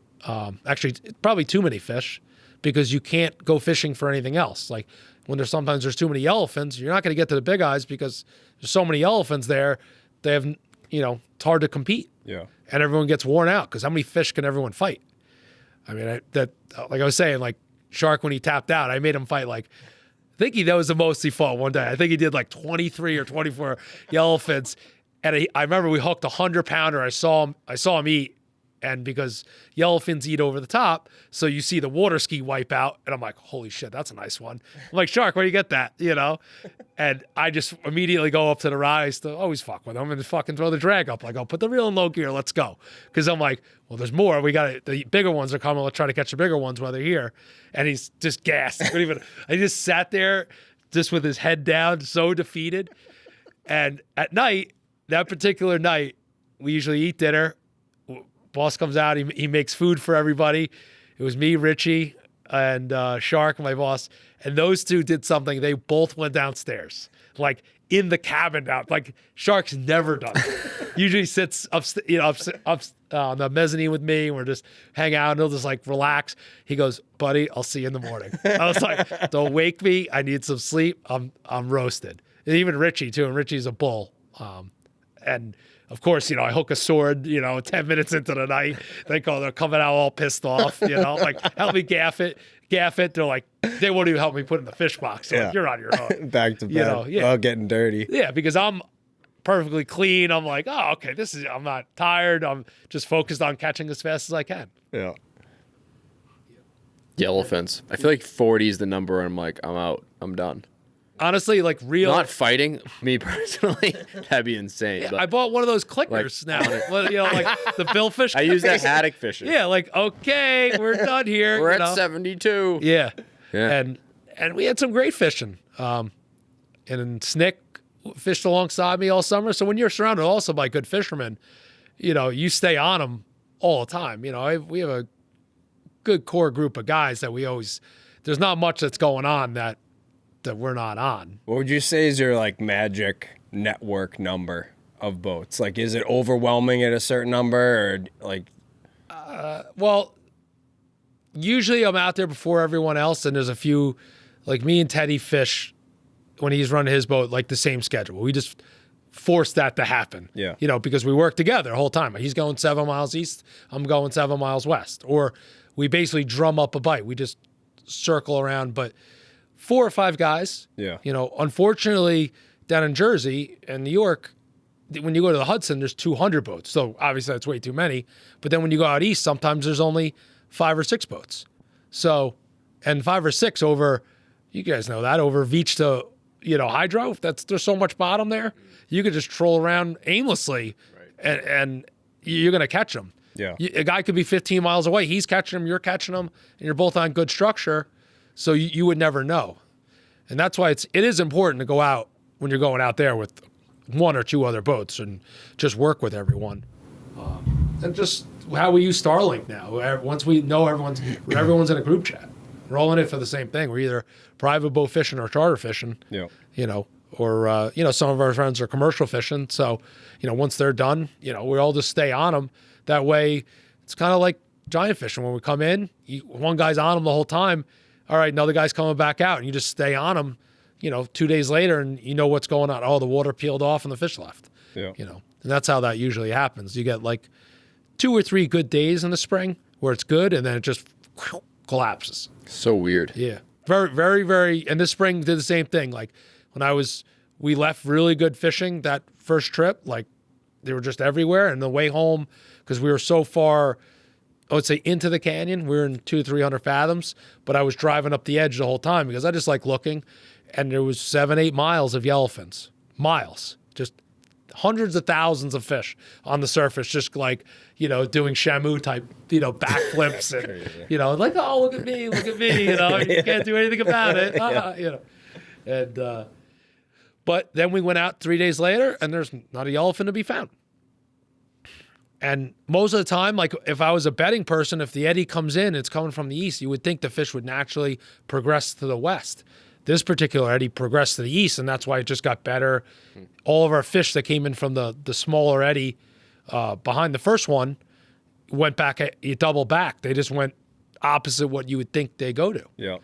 Actually, probably too many fish, because you can't go fishing for anything else. Like when sometimes there's too many yellowfins, you're not going to get to the big eyes because there's so many yellowfins there. They have, it's hard to compete. Yeah. And everyone gets worn out because how many fish can everyone fight? I mean, like I was saying, like Shark, when he tapped out, I made him fight I think that was the most he fought one day. I think he did 23 or 24 yellowfins. And I remember we hooked a 100-pounder. I saw him eat. And because yellowfins eat over the top, so you see the water ski wipe out. And I'm like, holy shit, that's a nice one. I'm like, Shark, where do you get that? And I just immediately go up to the rod. I used to always fuck with him and fucking throw the drag up. Like, put the reel in low gear, let's go. Because I'm like, well, there's more. The bigger ones are coming. Let's try to catch the bigger ones while they're here. And he's just gassed. I just sat there just with his head down, so defeated. And at night, that particular night, we usually eat dinner. Boss comes out, he makes food for everybody. It was me, Richie, and Shark, my boss. And those two did something. They both went downstairs, in the cabin down. Shark's never done it. Usually sits up on the mezzanine with me, and we're just hang out, and he'll just relax. He goes, buddy, I'll see you in the morning. I was like, don't wake me. I need some sleep. I'm roasted. And even Richie too, and Richie's a bull. And of course, I hook a sword, 10 minutes into the night. They're coming out all pissed off, help me gaff it. They're like, they won't even help me put it in the fish box. So you're on your own. Back to bed, getting dirty. Yeah, because I'm perfectly clean. I'm like, oh, okay, I'm not tired. I'm just focused on catching as fast as I can. Yeah. Yellowfins. I feel like 40 is the number, and I'm like, I'm out. I'm done. Honestly, real. Not fighting, me personally, that'd be insane. Yeah, I bought one of those clickers now. The billfish. I use that haddock fishing. Yeah, okay, we're done here. We're at 72. Yeah. And we had some great fishing. And Snick fished alongside me all summer. So when you're surrounded also by good fishermen, you stay on them all the time. We have a good core group of guys that there's not much that's going on that we're not on. What would you say is your magic network number of boats? Is it overwhelming at a certain number, or well, usually I'm out there before everyone else, and there's a few, me and Teddy fish when he's running his boat, the same schedule. We just force that to happen. Yeah. Because we work together the whole time. He's going 7 miles east, I'm going 7 miles west. Or we basically drum up a bite. We just circle around, but 4 or 5 guys. Yeah. Unfortunately, down in Jersey and New York, when you go to the Hudson, there's 200 boats. So obviously that's way too many. But then when you go out east, sometimes there's only 5 or 6 boats. So, and 5 or 6 over, you guys know that, over Beach to, Hydro, there's so much bottom there. You could just troll around aimlessly, and you're going to catch them. Yeah. A guy could be 15 miles away. He's catching them, you're catching them, and you're both on good structure. So you would never know. And that's why it is important to go out when you're going out there with 1 or 2 other boats and just work with everyone. And just how we use Starlink now. Once we know everyone's in a group chat. We're all in it for the same thing. We're either private boat fishing or charter fishing. Yeah. Or some of our friends are commercial fishing. So, once they're done, we all just stay on them. That way, it's kind of like giant fishing. When we come in, one guy's on them the whole time. All right, another guy's coming back out, and you just stay on them, 2 days later, and you know what's going on. Oh, the water peeled off and the fish left. Yeah. And that's how that usually happens. You get 2 or 3 good days in the spring where it's good, and then it just collapses. So weird. Yeah. Very, very, very. And this spring did the same thing. Like when we left really good fishing that first trip. Like they were just everywhere. And the way home, because we were so far, I would say into the canyon, we were in 200-300 fathoms, but I was driving up the edge the whole time because I just like looking, and there was 7-8 miles of yellowfins, miles, just hundreds of thousands of fish on the surface, just like, doing Shamu type, backflips and, like, oh, look at me, you can't do anything about it, And, but then we went out 3 days later and there's not a yellowfin to be found. And most of the time, like if I was a betting person, if the eddy comes in, it's coming from the east, you would think the fish would naturally progress to the west. This particular eddy progressed to the east, and that's why it just got better. All of our fish that came in from the smaller eddy behind the first one went back, you double back. They just went opposite what you would think they go to. Yeah.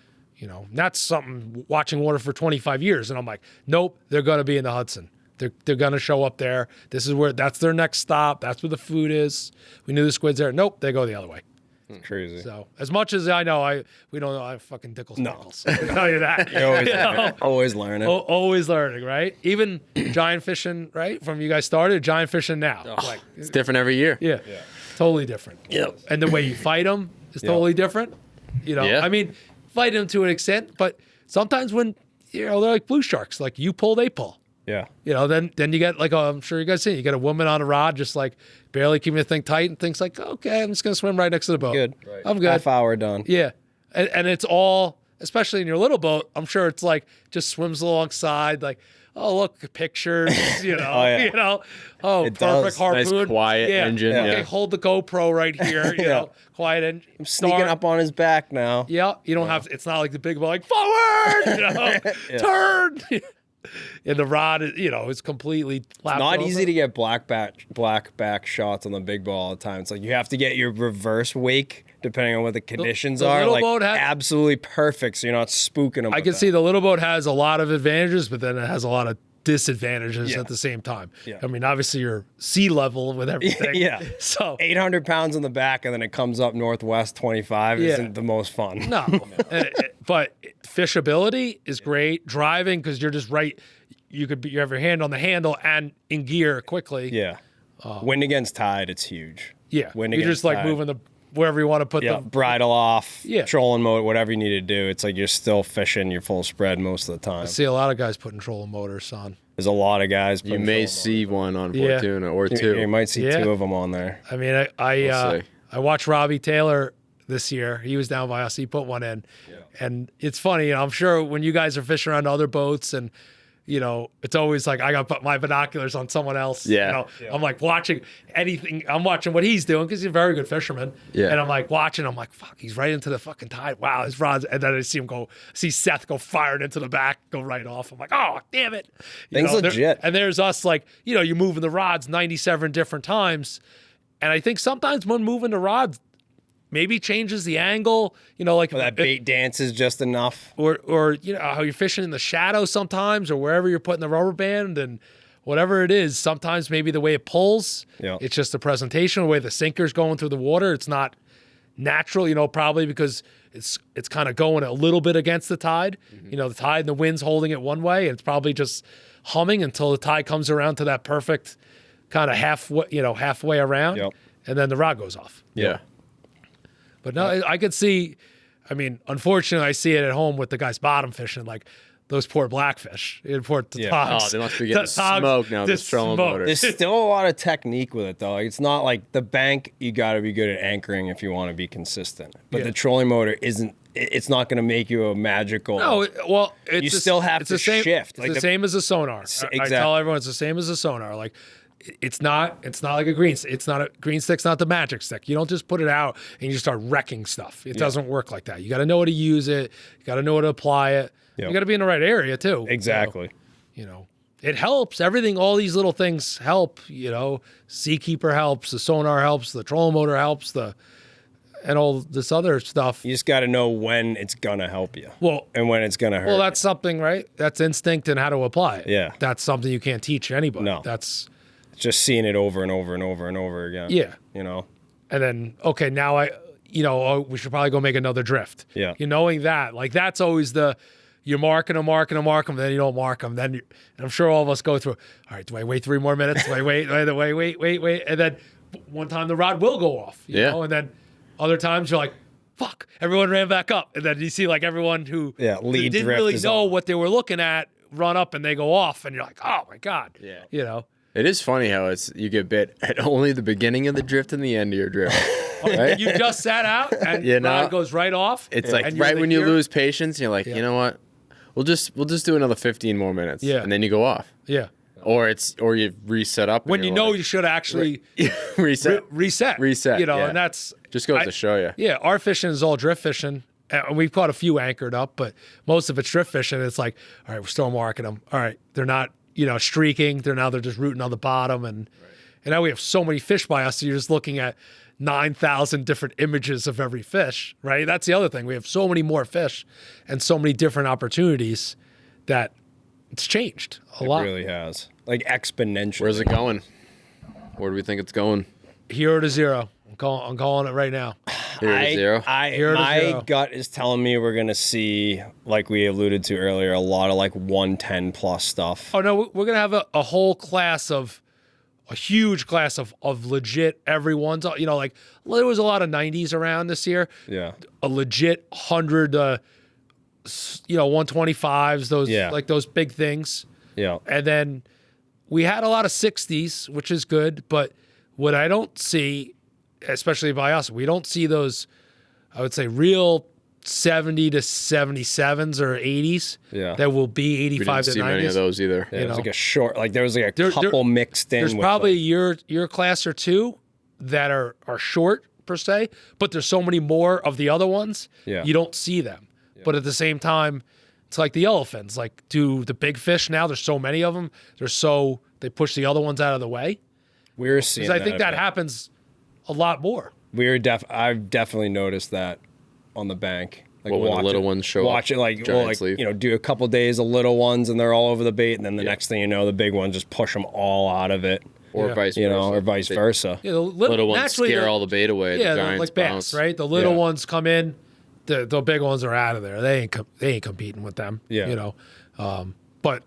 That's something, watching water for 25 years, and I'm like, nope, they're going to be in the Hudson. They're going to show up there. That's their next stop. That's where the food is. We knew the squid's there. Nope, they go the other way. Crazy. So as much as I know, we don't know. I fucking tickles pickles. I can tell you that. You're always learning. Always learning, right? Even giant fishing, right? From you guys started, giant fishing now. Like it's different every year. Yeah. Totally different. Yep. And the way you fight them is totally different. Yeah. I mean, fight them to an extent, but sometimes when they're like blue sharks, like you pull, they pull. Yeah. Then you get like, I'm sure you guys see, you get a woman on a rod, just like barely keeping the thing tight and things like, okay, I'm just going to swim right next to the boat. Good. Right. I'm good. Half hour done. Yeah. And it's all, especially in your little boat, I'm sure it's like, just swims alongside, like, oh, look, pictures, oh, It perfect does. harpoon. Nice quiet engine. Yeah. Okay, hold the GoPro right here, quiet engine. I'm sneaking up on his back now. Yeah, you don't have to, it's not like the big boat, like, forward, turn. And the rod, is completely flat. Not easy to get black back shots on the big ball all the time. It's like you have to get your reverse wake depending on what the conditions are. little Like boat absolutely perfect, so you're not spooking them. I can see the little boat has a lot of advantages, but then it has a lot of disadvantages at the same time. Yeah. I mean, obviously you're sea level with everything. Yeah. So 800 pounds on the back, and then it comes up northwest 25 isn't the most fun. No, but fishability is great. Driving, because you're just right. You have your hand on the handle and in gear quickly. Yeah. Wind against tide, it's huge. Yeah. Wind you're against just like tide. moving wherever you want to put the bridle off, Yeah. trolling mode, whatever you need to do. It's like you're still fishing your full spread most of the time. I see a lot of guys putting trolling motors on. There's a lot of guys. You may see one on Fortuna or two. You might see two of them on there. I mean, I watched Robbie Taylor this year. He was down by us. He put one in. Yeah. And it's funny. I'm sure when you guys are fishing around other boats and, it's always like I got to put my binoculars on someone else. Yeah. I'm like watching anything. I'm watching what he's doing because he's a very good fisherman. Yeah. And I'm like watching. I'm like, fuck, he's right into the fucking tide. Wow, his rod's. And then I see Seth go firing into the back, go right off. I'm like, oh, damn it. Things legit. And there's us like, you're moving the rods 97 different times. And I think sometimes when moving the rods, maybe changes the angle, like that bait dances just enough. Or how you're fishing in the shadow sometimes, or wherever you're putting the rubber band and whatever it is. Sometimes maybe the way it pulls, it's just the presentation, the way the sinker's going through the water. It's not natural, probably because it's kind of going a little bit against the tide. Mm-hmm. The tide and the wind's holding it one way, and it's probably just humming until the tide comes around to that perfect kind of halfway around, and then the rod goes off. Yeah. But no, I could see, unfortunately, I see it at home with the guys bottom fishing, like those poor blackfish. Togs. Oh, they must be getting smoked now, the trolling motor. There's still a lot of technique with it, though. Like, it's not like the bank, you got to be good at anchoring if you want to be consistent. But the trolling motor it's not going to make you a magical. No, well, you still have to shift. It's the same as a sonar. Exactly. I tell everyone it's the same as a sonar. Like, it's not like a green stick. It's not a green stick's not the magic stick. You don't just put it out and you start wrecking stuff. It doesn't work like that. You got to know how to use it. You got to know how to apply it. You got to be in the right area too. Exactly. It helps. Everything, all these little things help. Seakeeper helps. The sonar helps. The trolling motor helps. And all this other stuff. You just got to know when it's gonna help you. Well, and when it's gonna hurt. Well, that's something, right? That's instinct and how to apply it. Yeah. That's something you can't teach anybody. No. That's just seeing it over and over and over and over again. Yeah. And then, okay, now oh, we should probably go make another drift. Yeah. Knowing that, like, that's always you're marking them, then you don't mark them. And I'm sure all of us go through, all right, do I wait 3 more minutes? Do I wait? Wait. And then one time the rod will go off, you know? And then other times you're like, fuck, everyone ran back up. And then you see like everyone who lead didn't drift really know what they were looking at run up and they go off. And you're like, oh my God. Yeah. It is funny how you get bit at only the beginning of the drift and the end of your drift. Right? You just sat out and rod goes right off. It's like right when you lose patience, you're like, you know what? We'll just do another 15 more minutes. Yeah. And then you go off. Yeah. Or you reset up. When you know you should actually reset. Reset. And that's just goes to show you. Yeah. Our fishing is all drift fishing. And we've caught a few anchored up, but most of it's drift fishing. It's like, all right, we're still marking them. All right. They're not, streaking. They're just rooting on the bottom. And now we have so many fish by us. So you're just looking at 9,000 different images of every fish, right? That's the other thing. We have so many more fish and so many different opportunities that it's changed a lot. It really has. Like exponentially. Where's it going? Where do we think it's going? 0 to 0. I'm calling it right now. 0 to 0? My gut is telling me we're going to see, like we alluded to earlier, a lot of like 110 plus stuff. Oh, no, we're going to have a whole class of a huge class of legit everyone's, like there was a lot of 90s around this year. Yeah. A legit 100, 125s, those big things. Yeah. And then we had a lot of 60s, which is good. But what I don't see, especially by us, we don't see those, I would say, real 70 to 77s or 80s that will be 85 to 90s. We didn't see many of those either. Yeah, it was like a short, like there was like a couple mixed in. There's probably your class or two that are short per se, but there's so many more of the other ones, you don't see them. Yeah. But at the same time, it's like the elephants. Like, do the big fish now, there's so many of them, they push the other ones out of the way. We're seeing I think that happens a lot more. I've definitely noticed that on the bank. Like when the little ones show watch up. Watch it like, do a couple days of little ones and they're all over the bait, and then the next thing you know, the big ones just push them all out of it. Or vice versa. Or vice versa. Yeah, the little ones scare all the bait away. Yeah, the giants like bass, bounce. right? The little ones come in, the big ones are out of there. They ain't competing with them. Yeah. But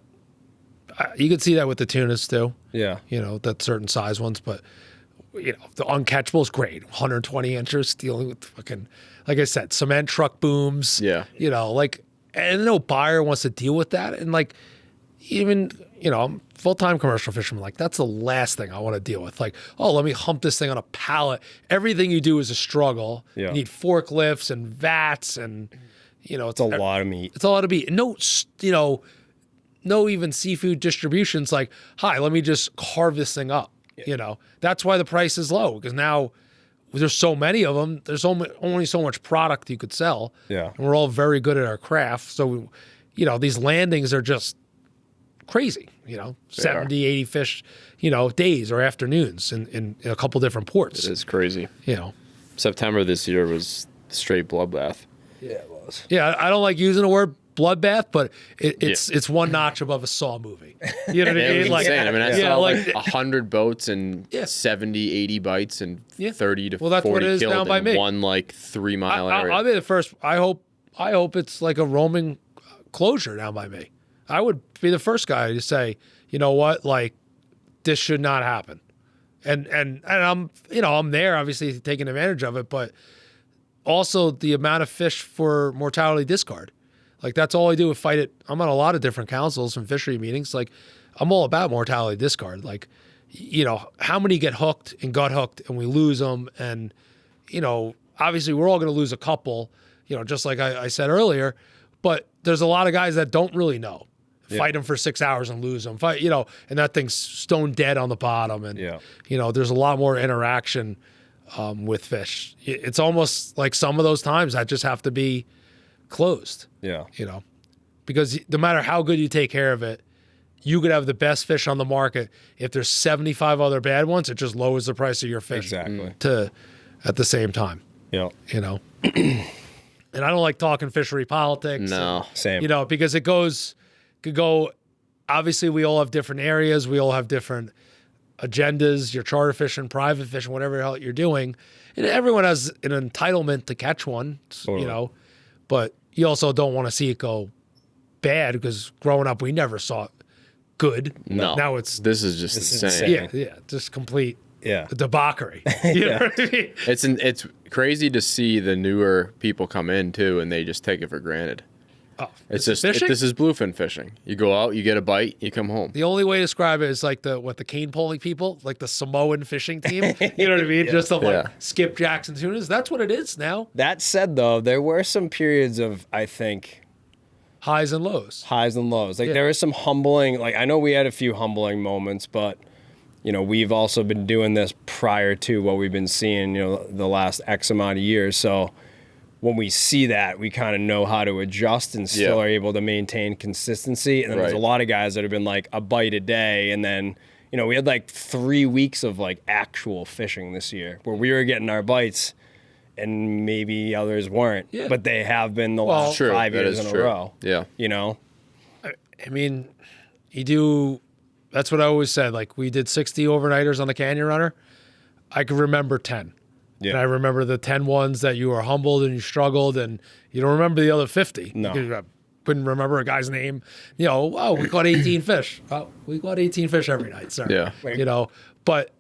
you can see that with the tunas too. Yeah. That certain size ones, but the uncatchable is great. 120 inches dealing with fucking, like I said, cement truck booms. Yeah. And no buyer wants to deal with that. And like, even, I'm full-time commercial fisherman. Like, that's the last thing I want to deal with. Like, oh, let me hump this thing on a pallet. Everything you do is a struggle. Yeah. You need forklifts and vats and, it's a lot of meat. It's a lot of meat. And no even seafood distribution's like, hi, let me just carve this thing up. Yeah. That's why the price is low, because now there's so many of them. There's only so much product you could sell. Yeah. And we're all very good at our craft. So, these landings are just crazy, 70, 80 fish, days or afternoons in a couple different ports. It is crazy. September this year was straight bloodbath. Yeah, it was. Yeah, I don't like using the word bloodbath, but it's one notch above a Saw movie. You know what I mean? Like, insane. I saw like 100 boats and 70, 80 bites and 30 to 40 that's what it is killed down by in me. one 3 mile area. I'll be the first. I hope it's like a roaming closure down by me. I would be the first guy to say, you know what, like, this should not happen. And I'm I'm there obviously taking advantage of it, but also the amount of fish for mortality discard. Like, that's all I do is fight it. I'm on a lot of different councils and fishery meetings. Like, I'm all about mortality discard. Like, how many get hooked and got hooked and we lose them? And, obviously we're all going to lose a couple, just like I said earlier. But there's a lot of guys that don't really know. Fight them for 6 hours and lose them. And that thing's stone dead on the bottom. And, there's a lot more interaction with fish. It's almost like some of those times that just have to be closed. Yeah. Because no matter how good you take care of it, you could have the best fish on the market. If there's 75 other bad ones, it just lowers the price of your fish. Exactly. At the same time. Yeah. And I don't like talking fishery politics. No. Same. Because could go, obviously we all have different areas. We all have different agendas, you're charter fishing, private fishing, whatever the hell you're doing. And everyone has an entitlement to catch one, you know, but you also don't want to see it go bad because growing up, we never saw it good. No. Now this is just insane. Yeah, just complete Yeah. debauchery. You know what I mean? It's crazy to see the newer people come in too, and they just take it for granted. Oh, It's this is just fishing? this is bluefin fishing. You go out, you get a bite, you come home. The only way to describe it is like the cane pulling people, like the Samoan fishing team. You know what I mean? Just of like skipjacks and tunas. That's what it is now. That said, though, there were some periods of, I think, Highs and lows. highs and lows. Like there was some humbling. Like I know we had a few humbling moments, but you know we've also been doing this prior to what we've been seeing. You know, the last X amount of years. So when we see that, we kind of know how to adjust and still are able to maintain consistency. And then there's a lot of guys that have been like a bite a day, and then you know we had like 3 weeks of like actual fishing this year where we were getting our bites. And maybe others weren't, but they have been the last 5 years in a row. Yeah. You know? I mean, that's what I always said. Like we did 60 overnighters on the Canyon Runner. I could remember 10. Yeah. And I remember the 10 ones that you were humbled and you struggled and you don't remember the other 50. No. Because I couldn't remember a guy's name. You know, oh, we caught 18 fish. Oh, we caught 18 fish every night. Sorry. Yeah. You know, but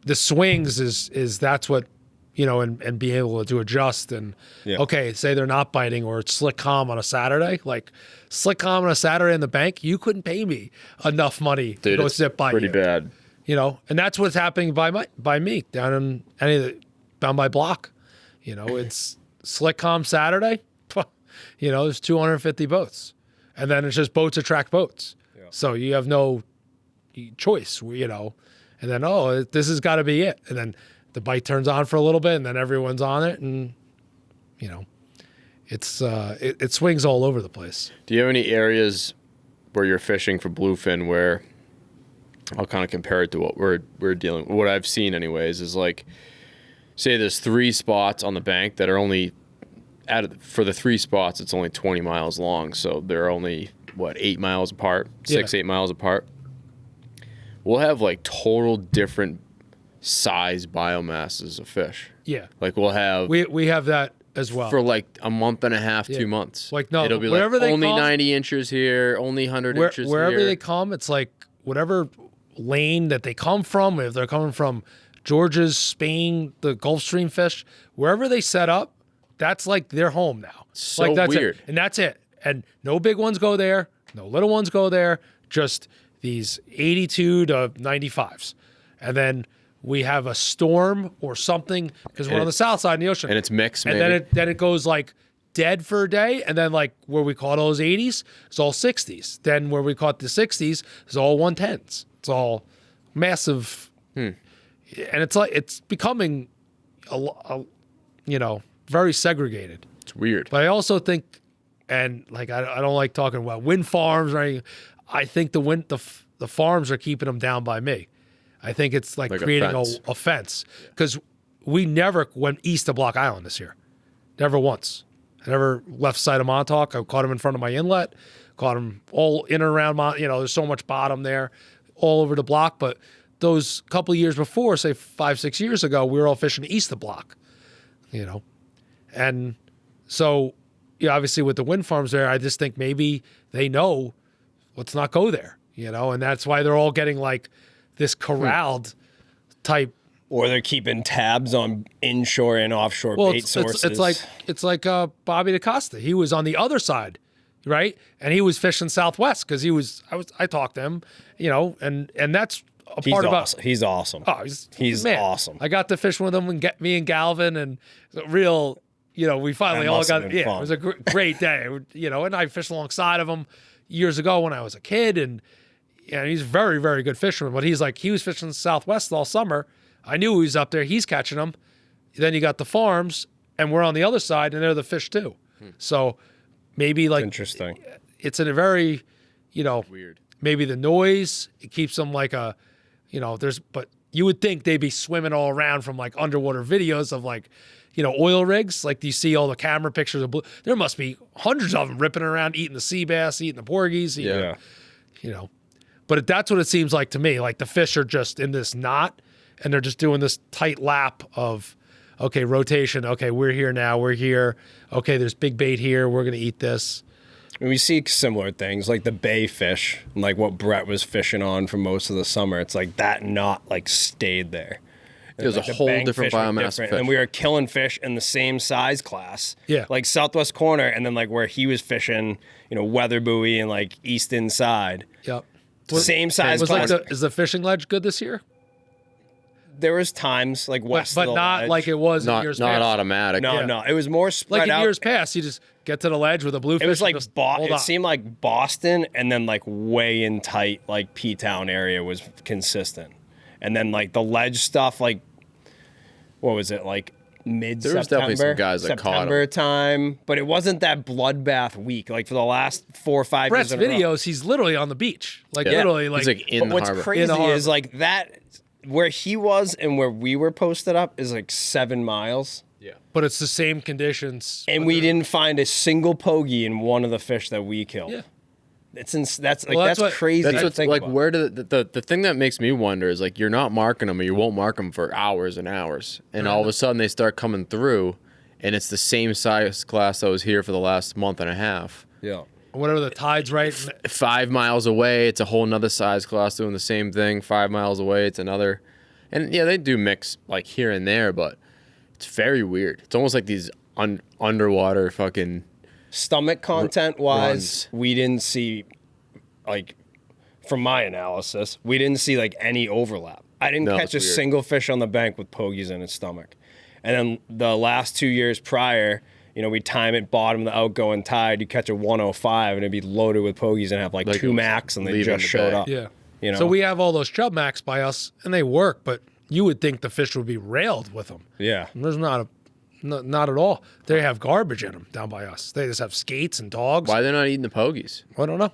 the swings is that's what, you know, and be able to adjust and okay, say they're not biting or it's slick calm on a Saturday. Like slick calm on a Saturday in the bank, you couldn't pay me enough money to go sit by pretty you. bad. You know, and that's what's happening by me down in down by block. You know, it's slick calm Saturday. You know, there's 250 boats, and then it's just boats attract boats. Yeah. So you have no choice. You know, and then this has got to be it, and then the bite turns on for a little bit, and then everyone's on it, and you know, it's it swings all over the place. Do you have any areas where you're fishing for bluefin where I'll kind of compare it to what we're dealing with? What I've seen, anyways, is like, say there's 3 spots on the bank that are only for the 3 spots, it's only 20 miles long, so they're only 8 miles apart, 8 miles apart. We'll have like total different size biomasses of fish. Yeah. Like we'll have we have that as well. For like a month and a half, 2 months. Like no, it'll be wherever like they only come, 90 inches here, only 100 inches wherever here. they come, it's like whatever lane that they come from. If they're coming from Georgia's, Spain, the Gulf Stream fish, wherever they set up, that's like their home now. So like that's weird. it. And that's it. And no big ones go there, no little ones go there, just these 82 to 95s. And then we have a storm or something because we're on the south side of the ocean. And it's mixed, and maybe. then it goes like dead for a day, and then like where we caught those 80s, it's all 60s. Then where we caught the 60s, it's all 110s. It's all massive, and it's becoming very segregated. It's weird. But I also think, and like I don't like talking about wind farms or anything. I think the farms are keeping them down by me. I think it's like creating a fence because we never went east of Block Island this year. Never once. I never left side of Montauk. I caught him in front of my inlet, caught him all in and around, there's so much bottom there all over the block. But those couple of years before, say 5-6 years ago, we were all fishing east of Block, And so, obviously with the wind farms there, I just think maybe they know let's not go there, and that's why they're all getting like this corralled type. Or they're keeping tabs on inshore and offshore bait sources. It's like Bobby DeCosta. He was on the other side, right? And he was fishing Southwest because I talked to him, and that's a part about. He's awesome. Oh, he's man. Awesome. I got to fish with him and get me and Galvin and real, we finally all got. It was a great day, and I fished alongside of him years ago when I was a kid, and he's a very, very good fisherman. But he was fishing Southwest all summer. I knew he was up there. He's catching them. Then you got the farms, and we're on the other side, and they're the fish too. So maybe like interesting. It's in a very, weird. Maybe the noise it keeps them like a, but you would think they'd be swimming all around from like underwater videos of like, oil rigs. Like, do you see all the camera pictures of blue? There must be hundreds of them ripping around, eating the sea bass, eating the porgies. But that's what it seems like to me. Like the fish are just in this knot, and they're just doing this tight lap of, okay, rotation. Okay, we're here now. We're here. Okay, there's big bait here. We're going to eat this. And we see similar things like the bay fish, like what Brett was fishing on for most of the summer. It's like that knot like stayed there. It was like a whole different biomass of fish. And we were killing fish in the same size class. Yeah. Like Southwest Corner, and then like where he was fishing, Weather Buoy and like East Inside. Yep. Same size class. Is the fishing ledge good this year? There was times like west but of the not ledge. like it was in years Not past. automatic. No, it was more spread Like in out. years past, you just get to the ledge with a bluefish. It was like and just hold it on. seemed like Boston, and then like way in tight like P-Town area was consistent, and then like the ledge stuff, like what was it, like mid-September? There was definitely some guys that caught 'em. September time, but it wasn't that bloodbath week. Like for the last 4 or 5 Brett's years in a row. videos, he's literally on the beach. Like Yeah. literally, He's like in But the what's harbor. In crazy the harbor. is like that where he was and where we were posted up is like 7 miles. but it's the same conditions. And we didn't find a single pogie in one of the fish that we killed. Yeah. That's what- crazy. That's to what's think like. about. Where the thing that makes me wonder is like you're not marking them, or you won't mark them for hours and hours, and all of a sudden they start coming through, and it's the same size class that was here for the last month and a half. Yeah. Whatever the tide's right. 5 miles away, it's a whole nother size class doing the same thing. 5 miles away, it's another. And yeah, they do mix like here and there, but it's very weird. It's almost like these underwater fucking. Stomach content wise, runs. we didn't see, like, from my analysis, we didn't see like any overlap. I didn't No, catch a it's weird. single fish on the bank with pogies in its stomach. And then the last 2 years prior, we time it bottom of the outgoing tide. You catch a 105 and it'd be loaded with pogies and have like Like it 2 was max, and they leaving just the showed bay. up. Yeah. So we have all those chub max by us, and they work, but you would think the fish would be railed with them. Yeah. And there's not at all. They have garbage in them down by us. They just have skates and dogs. Why they're not eating the pogies? I don't know.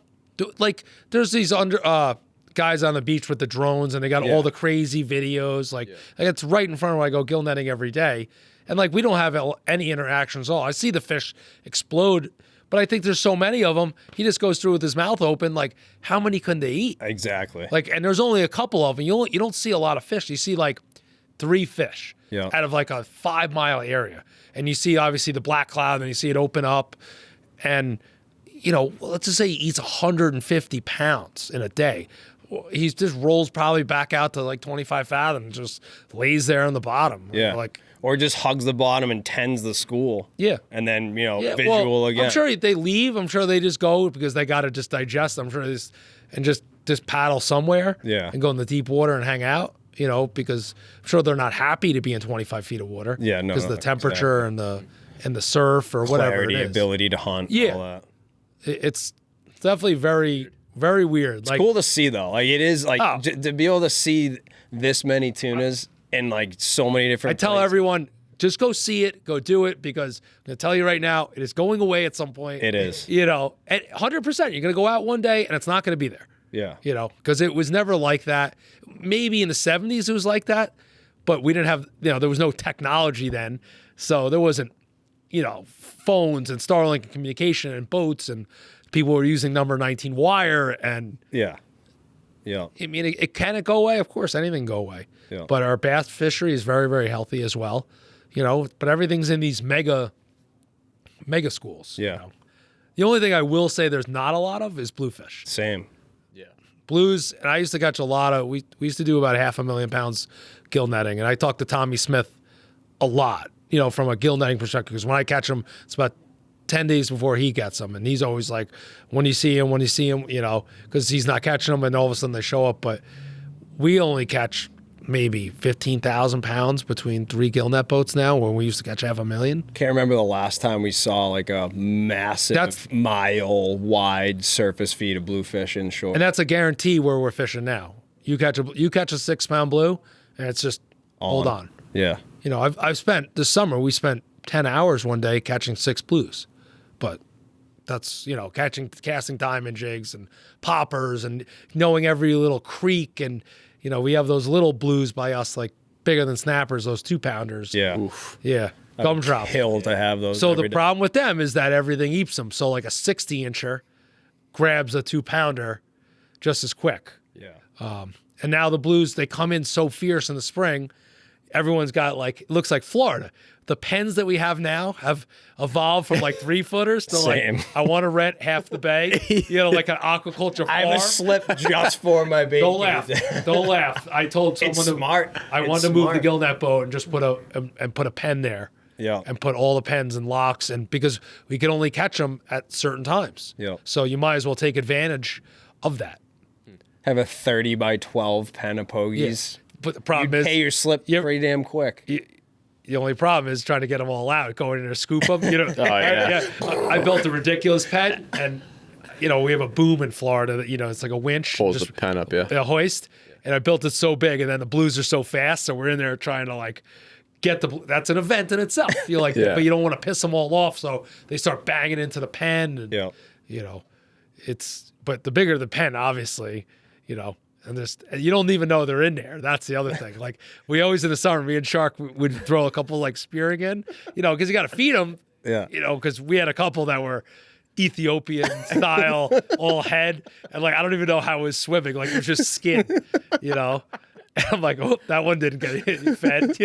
Like there's these guys on the beach with the drones, and they got all the crazy videos. Like it's right in front of where I go gill netting every day, and like we don't have any interactions at all. I see the fish explode, but I think there's so many of them. He just goes through with his mouth open. Like how many can they eat? Exactly. Like, and there's only a couple of them. You don't see a lot of fish. You see like 3 fish out of like a 5 mile area, and you see obviously the black cloud, and you see it open up, and let's just say he eats 150 pounds in a day. He just rolls probably back out to like 25 fathoms, and just lays there on the bottom. Yeah. Like, or just hugs the bottom and tends the school. Yeah. And then, yeah, visual well, again. I'm sure they leave. I'm sure they just go because they got to just digest. I'm sure they just paddle somewhere. Yeah. And go in the deep water and hang out. Because I'm sure they're not happy to be in 25 feet of water. Yeah, no, because the temperature and the surf or whatever Clarity, it is. ability to hunt. Yeah. All that. It's definitely very, very weird. It's cool to see though. Like it is like Oh. to be able to see this many tunas in like so many different. I tell places. everyone, just go see it, go do it, because I'm going to tell you right now, it is going away at some point. It is. And 100%. You're going to go out one day and it's not going to be there. Yeah. Because it was never like that. Maybe in the 70s it was like that, but we didn't have, there was no technology then. So there wasn't, phones and Starlink and communication and boats, and people were using number 19 wire. And Yeah. Yeah. I mean, it can go away? Of course, anything can go away. Yeah. But our bass fishery is very, very healthy as well. But everything's in these mega schools. Yeah. The only thing I will say there's not a lot of is bluefish. Same. Yeah. Blues, and I used to catch a lot of, we used to do about 500,000 pounds gill netting, and I talked to Tommy Smith a lot, from a gill netting perspective, because when I catch them, it's about 10 days before he gets them, and he's always like, when you see him, because he's not catching them, and all of a sudden they show up, but we only catch maybe 15,000 pounds between 3 gill net boats now, when we used to catch 500,000. Can't remember the last time we saw like a massive mile wide surface feed of bluefish inshore. And that's a guarantee where we're fishing now. You catch a 6-pound blue, and it's just hold on. Yeah. I've spent this summer. We spent 10 hours one day catching 6 blues, but that's casting diamond jigs and poppers and knowing every little creek, and we have those little blues by us, like bigger than snappers, those 2-pounders. Yeah. Oof. Yeah. Gumdrop. Hill to have those. So every the day. problem with them is that everything eats them. So like a 60-incher grabs a 2-pounder just as quick. Yeah. And now the blues, they come in so fierce in the spring. Everyone's got like, it looks like Florida. The pens that we have now have evolved from like 3-footers to Same. like, I want to rent half the bay, like an aquaculture farm. I have a slip just for my baby. Don't laugh. Don't laugh. I told someone It's smart. I wanted to move the gillnet boat and just put a pen there. Yeah. And put all the pens and locks, and because we can only catch them at certain times. Yeah. So you might as well take advantage of that. Have a 30 by 12 pen of pogies. But the problem You is pay your slip pretty damn quick. the only problem is trying to get them all out, going in there, scoop them. yeah. I built a ridiculous pen, and we have a boom in Florida that it's like a winch, Pulls the pen up, a hoist, and I built it so big, and then the blues are so fast, so we're in there trying to like get that's an event in itself. You're like, Yeah. but you don't want to piss them all off, so they start banging into the pen, and but the bigger the pen, obviously, and you don't even know they're in there. That's the other thing. Like we always in the summer, me and Shark would throw a couple like spearing in, because you got to feed them. Yeah. Because we had a couple that were Ethiopian style, all head, and like I don't even know how it was swimming. Like it was just skin, And I'm like, oh, that one didn't get fed,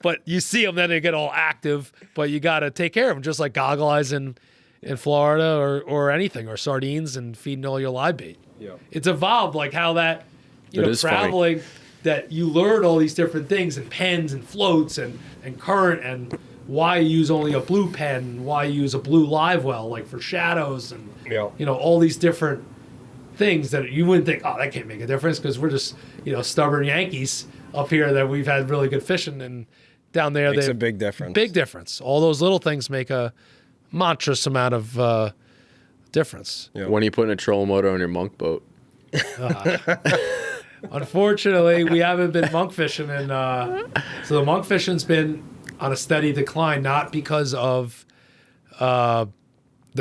But you see them, then they get all active. But you got to take care of them, just like goggle eyes in Florida or anything, or sardines and feeding all your live bait. Yeah. It's evolved like how that, is traveling, that you learn all these different things and pens and floats and current and why you use only a blue pen, why you use a blue live well, like for shadows and, all these different things that you wouldn't think, oh, that can't make a difference because we're just, stubborn Yankees up here that we've had really good fishing, and down there Makes a big difference. Big difference. All those little things make a monstrous amount of difference. Yeah. When are you putting a trolling motor on your monk boat? Unfortunately, we haven't been monk fishing, and so the monk fishing's been on a steady decline, not because of the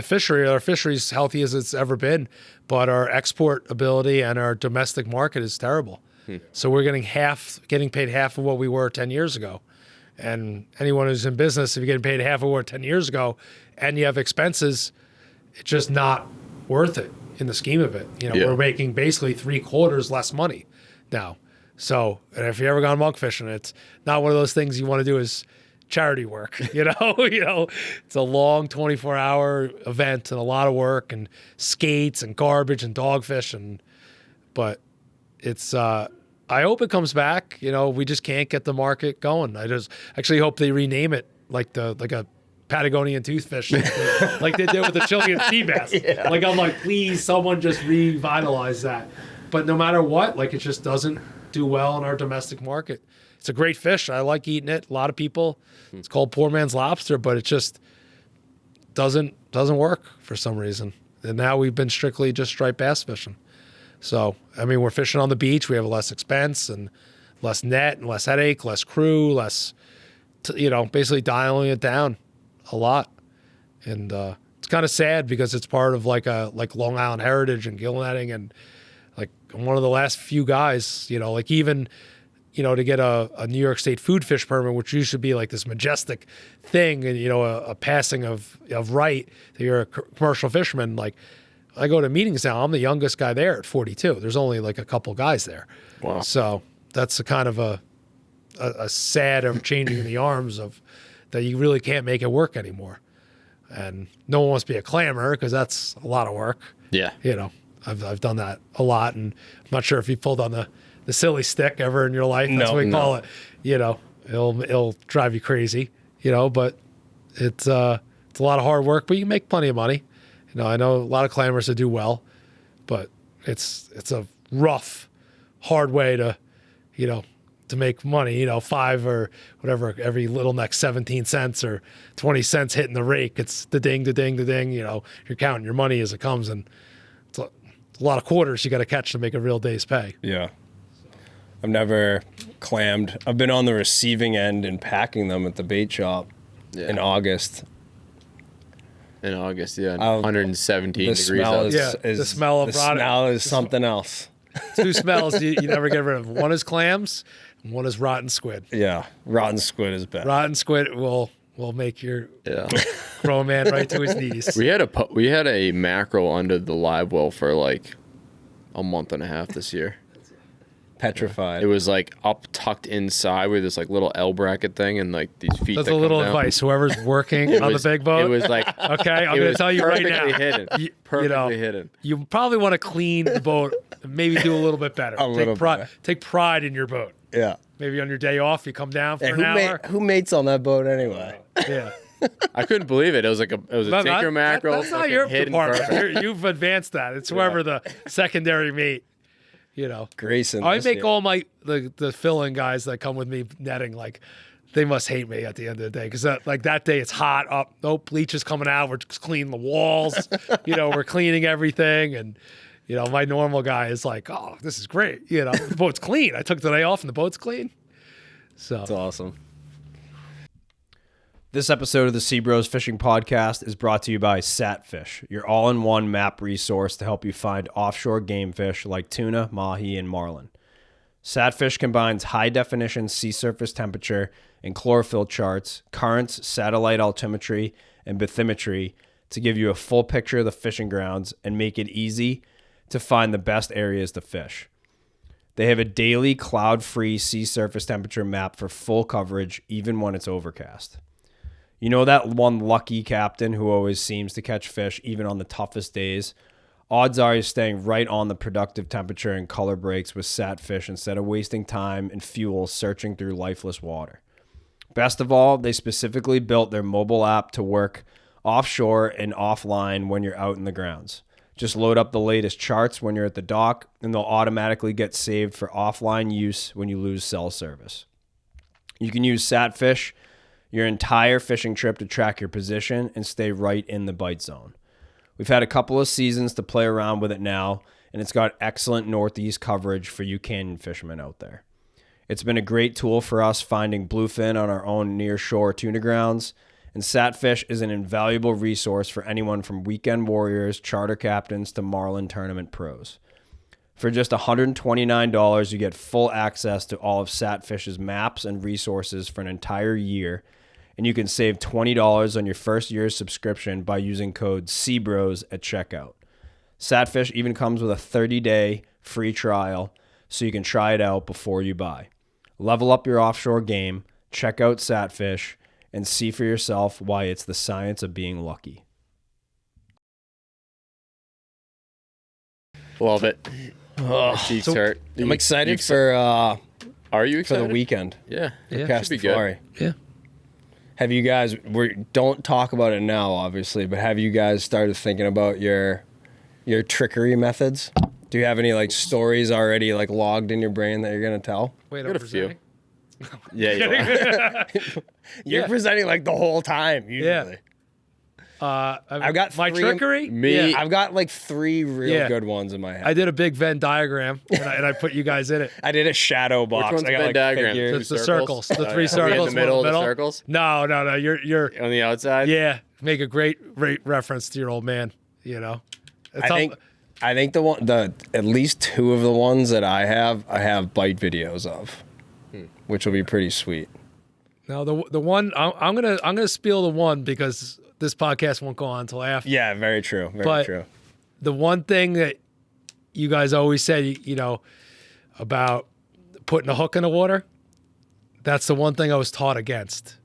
fishery. Our fishery's healthy as it's ever been, but our export ability and our domestic market is terrible. So we're getting paid half of what we were 10 years ago. And anyone who's in business, if you're getting paid half of what we were 10 years ago and you have expenses, it's just not worth it in the scheme of it. We're making basically 3/4 less money now. So, and if you ever gone monk fishing, it's not one of those things you want to do as charity work. It's a long 24-hour event and a lot of work and skates and garbage and dogfish, but it's I hope it comes back. We just can't get the market going. I just actually hope they rename it like a Patagonian toothfish, like they did with the Chilean sea bass. Yeah. Like I'm like, please, someone just revitalize that. But no matter what, like it just doesn't do well in our domestic market. It's a great fish. I like eating it. A lot of people. It's called poor man's lobster, but it just doesn't work for some reason. And now we've been strictly just striped bass fishing. So, I mean, we're fishing on the beach. We have less expense and less net and less headache, less crew, less, basically dialing it down a lot. And it's kind of sad because it's part of like Long Island heritage and gill netting. And like I'm one of the last few guys, like even, to get a New York State food fish permit, which used to be like this majestic thing and, a passing of right that you're a commercial fisherman, like, I go to meetings now. I'm the youngest guy there at 42. There's only like a couple guys there. Wow. So that's a kind of a sad of changing the arms of that you really can't make it work anymore. And no one wants to be a clamor because that's a lot of work. Yeah. I've done that a lot, and I'm not sure if you pulled on the silly stick ever in your life. That's what we call it. It'll drive you crazy. But it's a lot of hard work, but you can make plenty of money. I know a lot of clammers that do well, but it's a rough, hard way to make money. 5 or whatever every little next 17 cents or 20 cents hitting the rake. It's the ding, the ding, the ding. You're counting your money as it comes, and it's a lot of quarters you got to catch to make a real day's pay. Yeah. I've never clammed. I've been on the receiving end and packing them at the bait shop in August. In August, 117 degrees out. The smell of rotting. The smell is something else. 2 smells you never get rid of. One is clams, and one is rotten squid. Yeah, rotten squid is bad. Rotten squid will make your grown man right to his knees. We had a mackerel under the live well for like a month and a half this year. Petrified. It was like up tucked inside with this like little L bracket thing and like these feet. That's that a little come down. advice. Whoever's working on the big boat. It was like okay, I'm going to tell you right now. hidden. Perfectly hidden. You probably want to clean the boat, maybe do a little bit better. Take pride in your boat. Yeah. Maybe on your day off, you come down for an hour. Who mates on that boat anyway? Yeah. I couldn't believe it. It was a tinker mackerel. That's not your department. You've advanced that. It's whoever the secondary mate. You know, Grayson. I make all the fill-in guys that come with me netting, like, they must hate me at the end of the day because that day it's hot up. No bleach is coming out. We're just cleaning the walls. We're cleaning everything, and my normal guy is like, oh, this is great. The boat's clean. I took the day off and the boat's clean. So that's awesome. This episode of the SeaBros Fishing Podcast is brought to you by Satfish, your all-in-one map resource to help you find offshore game fish like tuna, mahi, and marlin. Satfish combines high-definition sea surface temperature and chlorophyll charts, currents, satellite altimetry, and bathymetry to give you a full picture of the fishing grounds and make it easy to find the best areas to fish. They have a daily cloud-free sea surface temperature map for full coverage, even when it's overcast. You know that one lucky captain who always seems to catch fish even on the toughest days? Odds are he's staying right on the productive temperature and color breaks with Satfish instead of wasting time and fuel searching through lifeless water. Best of all, they specifically built their mobile app to work offshore and offline when you're out in the grounds. Just load up the latest charts when you're at the dock, and they'll automatically get saved for offline use when you lose cell service. You can use Satfish your entire fishing trip to track your position and stay right in the bite zone. We've had a couple of seasons to play around with it now, and it's got excellent northeast coverage for you canyon fishermen out there. It's been a great tool for us finding bluefin on our own nearshore tuna grounds, and Satfish is an invaluable resource for anyone from weekend warriors, charter captains, to marlin tournament pros. For just $129, you get full access to all of Satfish's maps and resources for an entire year, and you can save $20 on your first year's subscription by using code SeaBros at checkout. Satfish even comes with a 30-day free trial, so you can try it out before you buy. Level up your offshore game, check out Satfish, and see for yourself why it's the science of being lucky. Love it. My cheeks hurt. I'm excited for Are you excited? for the weekend. Yeah. Cast should be Safari. good. yeah. Have you guys, don't talk about it now, obviously, but have you guys started thinking about your trickery methods? Do you have any stories already logged in your brain that you're going to tell? Wait, Got I'm a few. presenting? Yeah, you are. You're presenting the whole time, usually. I've got my three- trickery. Me- I've got 3 real Yeah. good ones in my head. I did a big Venn diagram and I put you guys in it. I did a shadow box. one's I got Venn diagram? figures. It's the circles, the 3 Are we circles. in the middle of the middle. circles? No. You're On the outside? yeah. Make a great reference to your old man. It's I think at least 2 of the ones that I have bite videos of, which will be pretty sweet. now the one I'm gonna spiel the one because this podcast won't go on until after. Yeah, very true. Very true. The one thing that you guys always say, about putting a hook in the water, that's the one thing I was taught against.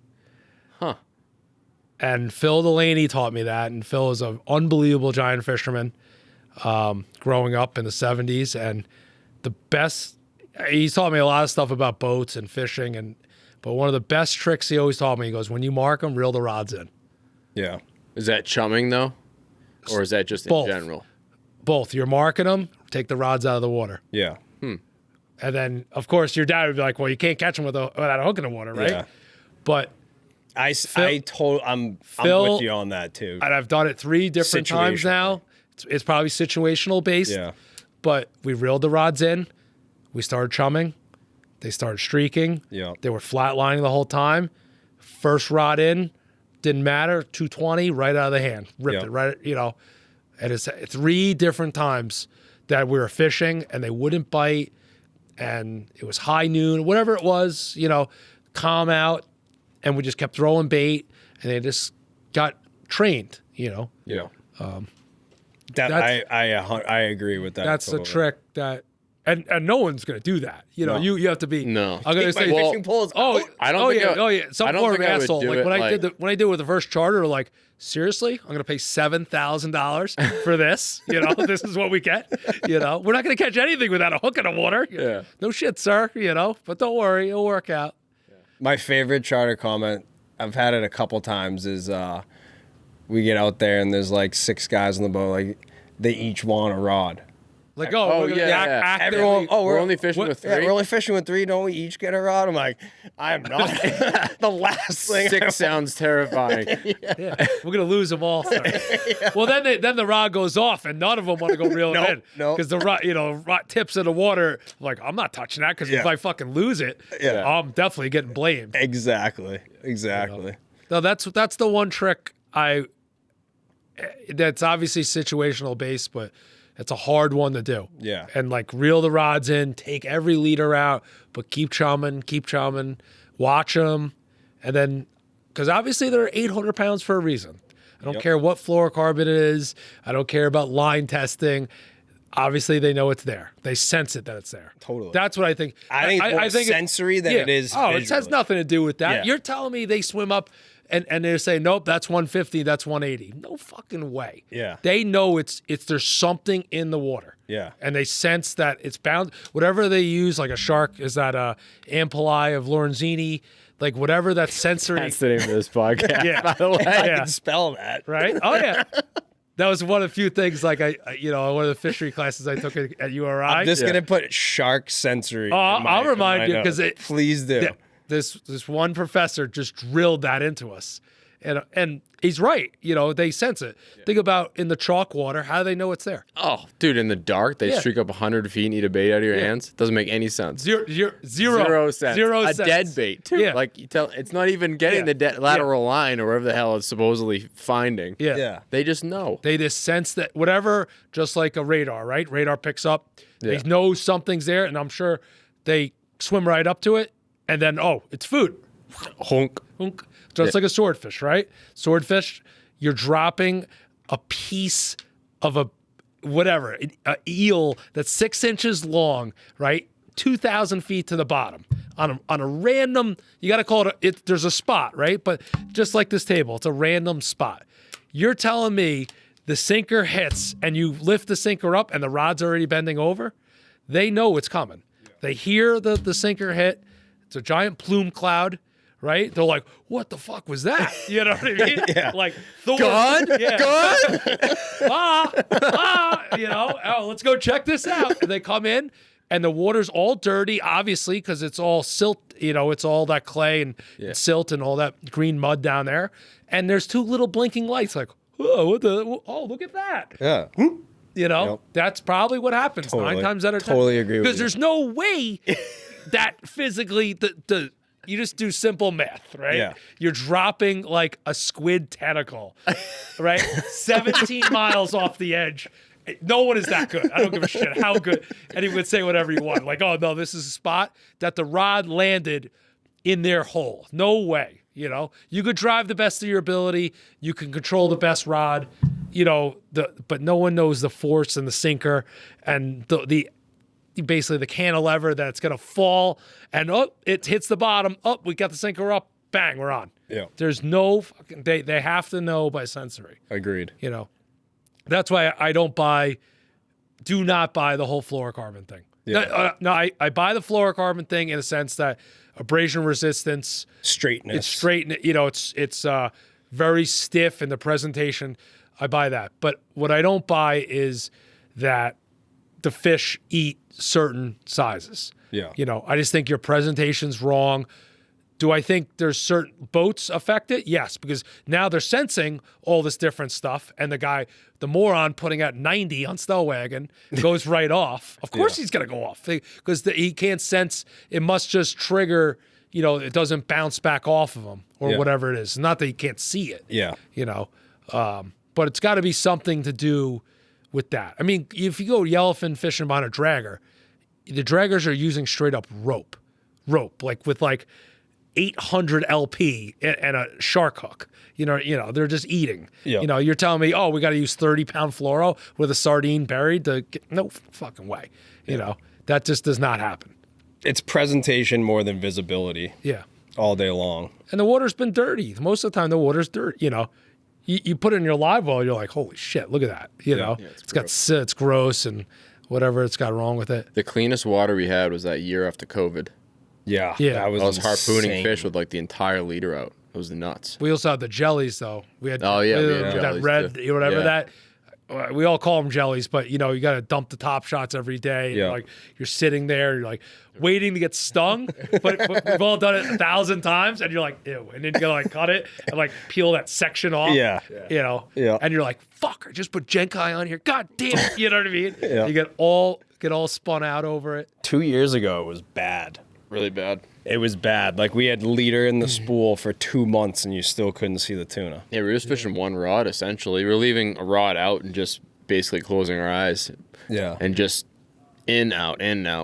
Huh. And Phil Delaney taught me that, and Phil is an unbelievable giant fisherman growing up in the 70s, and he's taught me a lot of stuff about boats and fishing, but one of the best tricks he always taught me, he goes, when you mark them, reel the rods in. Yeah. Is that chumming, though? Or is that just Both. in general? Both. You're marking them, take the rods out of the water. Yeah. And then, of course, your dad would be like, well, you can't catch them without a hook in the water, right? Yeah. But I'm Phil- with you on that too. and I've done it 3 different times now. It's probably situational based. Yeah. But we reeled the rods in. We started chumming. They started streaking. Yeah. They were flatlining the whole time. First rod in, didn't matter. 220 right out of the hand. Ripped Yeah. it right, And it's 3 different times that we were fishing and they wouldn't bite. And it was high noon, whatever it was, calm out. And we just kept throwing bait and they just got trained, Yeah. I agree with that. That's totally. the trick that. And no one's gonna do that. You know, you have to be. No. I'm gonna say fishing poles. I don't think some I don't form of think I would asshole. do Like it, when I did it with the first charter, like seriously, I'm gonna pay $7,000 for this. You know, this is what we get. You know, we're not gonna catch anything without a hook in the water. Yeah. No shit, sir. You know, but don't worry, it'll work out. My favorite charter comment, I've had it a couple times, is we get out there and there's like 6 guys on the boat, like they each want a rod. Like, oh, we're gonna yeah. Everyone, we're only fishing with 3. Yeah, we're only fishing with 3. Don't we each get a rod? I'm like, I am not. The last thing. 6 sounds terrifying. Yeah, we're gonna lose them all. Well, then the rod goes off, and none of them want to go reel it in. No, because the rod, rod tips in the water. I'm like, I'm not touching that because if I fucking lose it, I'm definitely getting blamed. Exactly. No, that's the one trick that's obviously situational based, but it's a hard one to do. Yeah. And like reel the rods in, take every leader out, but keep chumming, watch them. And then, because obviously they're 800 pounds for a reason. I don't care what fluorocarbon it is. I don't care about line testing. Obviously, they know it's there. They sense it that it's there. Totally. That's what I think. I think it's more sensory than it is Oh, it visually. has nothing to do with that. Yeah. You're telling me they swim up and they say, nope, that's 150, that's 180. No fucking way. Yeah. They know it's there's something in the water. Yeah. And they sense that it's bound. Whatever they use, like a shark, is that Ampullae of Lorenzini, like whatever that sensory. That's the name of this podcast, Yeah. by the way. I Yeah. can spell that. Right? Oh, yeah. That was one of the few things, like one of the fishery classes I took at URI. I'm just going to put shark sensory. I'll remind you, because please do. This one professor just drilled that into us, and he's right. They sense it. Think about in the chalk water. How do they know it's there? Oh, dude, in the dark, they streak up 100 feet and eat a bait out of your hands. Doesn't make any sense. Zero Cents. Zero a cents. dead bait, too. Yeah. Like, you tell, it's not even getting the lateral line or wherever the hell it's supposedly finding. Yeah. They just know. They just sense that whatever, just like a radar, right? Radar picks up. They know something's there, and I'm sure they swim right up to it, and then, it's food. Honk. Hunk. Just like a swordfish, right? Swordfish, you're dropping a piece of a eel that's 6 inches long, right? 2,000 feet to the bottom on a random. You got to call it. There's a spot, right? But just like this table, it's a random spot. You're telling me the sinker hits and you lift the sinker up and the rod's already bending over? They know it's coming. They hear the sinker hit. It's a giant plume cloud. Right? They're like, what the fuck was that? You know what I mean? Like, Thor. God? God? Let's go check this out. And they come in, and the water's all dirty, obviously, because it's all silt, it's all that clay and silt and all that green mud down there. And there's 2 little blinking lights, like, look at that. Yeah. That's probably what happens Totally. 9 times out of 10. Totally agree with you. Because there's no way that physically you just do simple math, right? Yeah. You're dropping like a squid tentacle, right? 17 miles off the edge. No one is that good. I don't give a shit how good. Anyone would say whatever you want. Like, oh, no, this is a spot that the rod landed in their hole. No way. You could drive the best of your ability. You can control the best rod, but no one knows the force and the sinker and basically the cantilever that's going to fall and it hits the bottom. We got the sinker up. Bang, we're on. Yeah. There's no fucking, they have to know by sensory. Agreed. That's why I do not buy the whole fluorocarbon thing. Yeah. I buy the fluorocarbon thing in a sense that abrasion resistance, Straightness. it's straight, it's very stiff in the presentation. I buy that. But what I don't buy is that the fish eat certain sizes. Yeah. I just think your presentation's wrong. Do I think there's certain boats affect it? Yes, because now they're sensing all this different stuff, and the moron putting out 90 on Stellwagen goes right off. Of course he's going to go off because he can't sense. It must just trigger, it doesn't bounce back off of him or whatever it is. Not that he can't see it. Yeah. But it's got to be something to do with that. I mean, if you go yellowfin fishing on a dragger, the draggers are using straight up rope, like with like 800 LP and a shark hook. You know, they're just eating. Yeah. You know, you're telling me, oh, we got to use 30-pound fluoro with a sardine buried to get, no fucking way. You know, that just does not happen. It's presentation more than visibility. Yeah. All day long. And the water's been dirty. Most of the time, the water's dirty. You know, you put it in your live well, you're like, holy shit, look at that. You know, it's gross and whatever it's got wrong with it. The cleanest water we had was that year after COVID. Yeah. Yeah. I was harpooning insane. fish with like the entire liter out. It was nuts. We also had the jellies, though. We had, we had that jellies, red, too. whatever Yeah. that. We all call them jellies, but you know, you got to dump the top shots every day. Yeah. Like you're sitting there, you're like waiting to get stung, but we've all done it 1,000 times, and you're like, ew, and then you gotta like cut it and like peel that section off. Yeah. You know. Yeah. And you're like, fuck, I just put Genkai on here. God damn it. You know what I mean? Yeah. You get all spun out over it. 2 years ago, it was bad. Really bad. It was bad. Like we had leader in the spool for 2 months, and you still couldn't see the tuna. Yeah, we were just fishing one rod essentially. We were leaving a rod out and just basically closing our eyes. Yeah. And just in, out,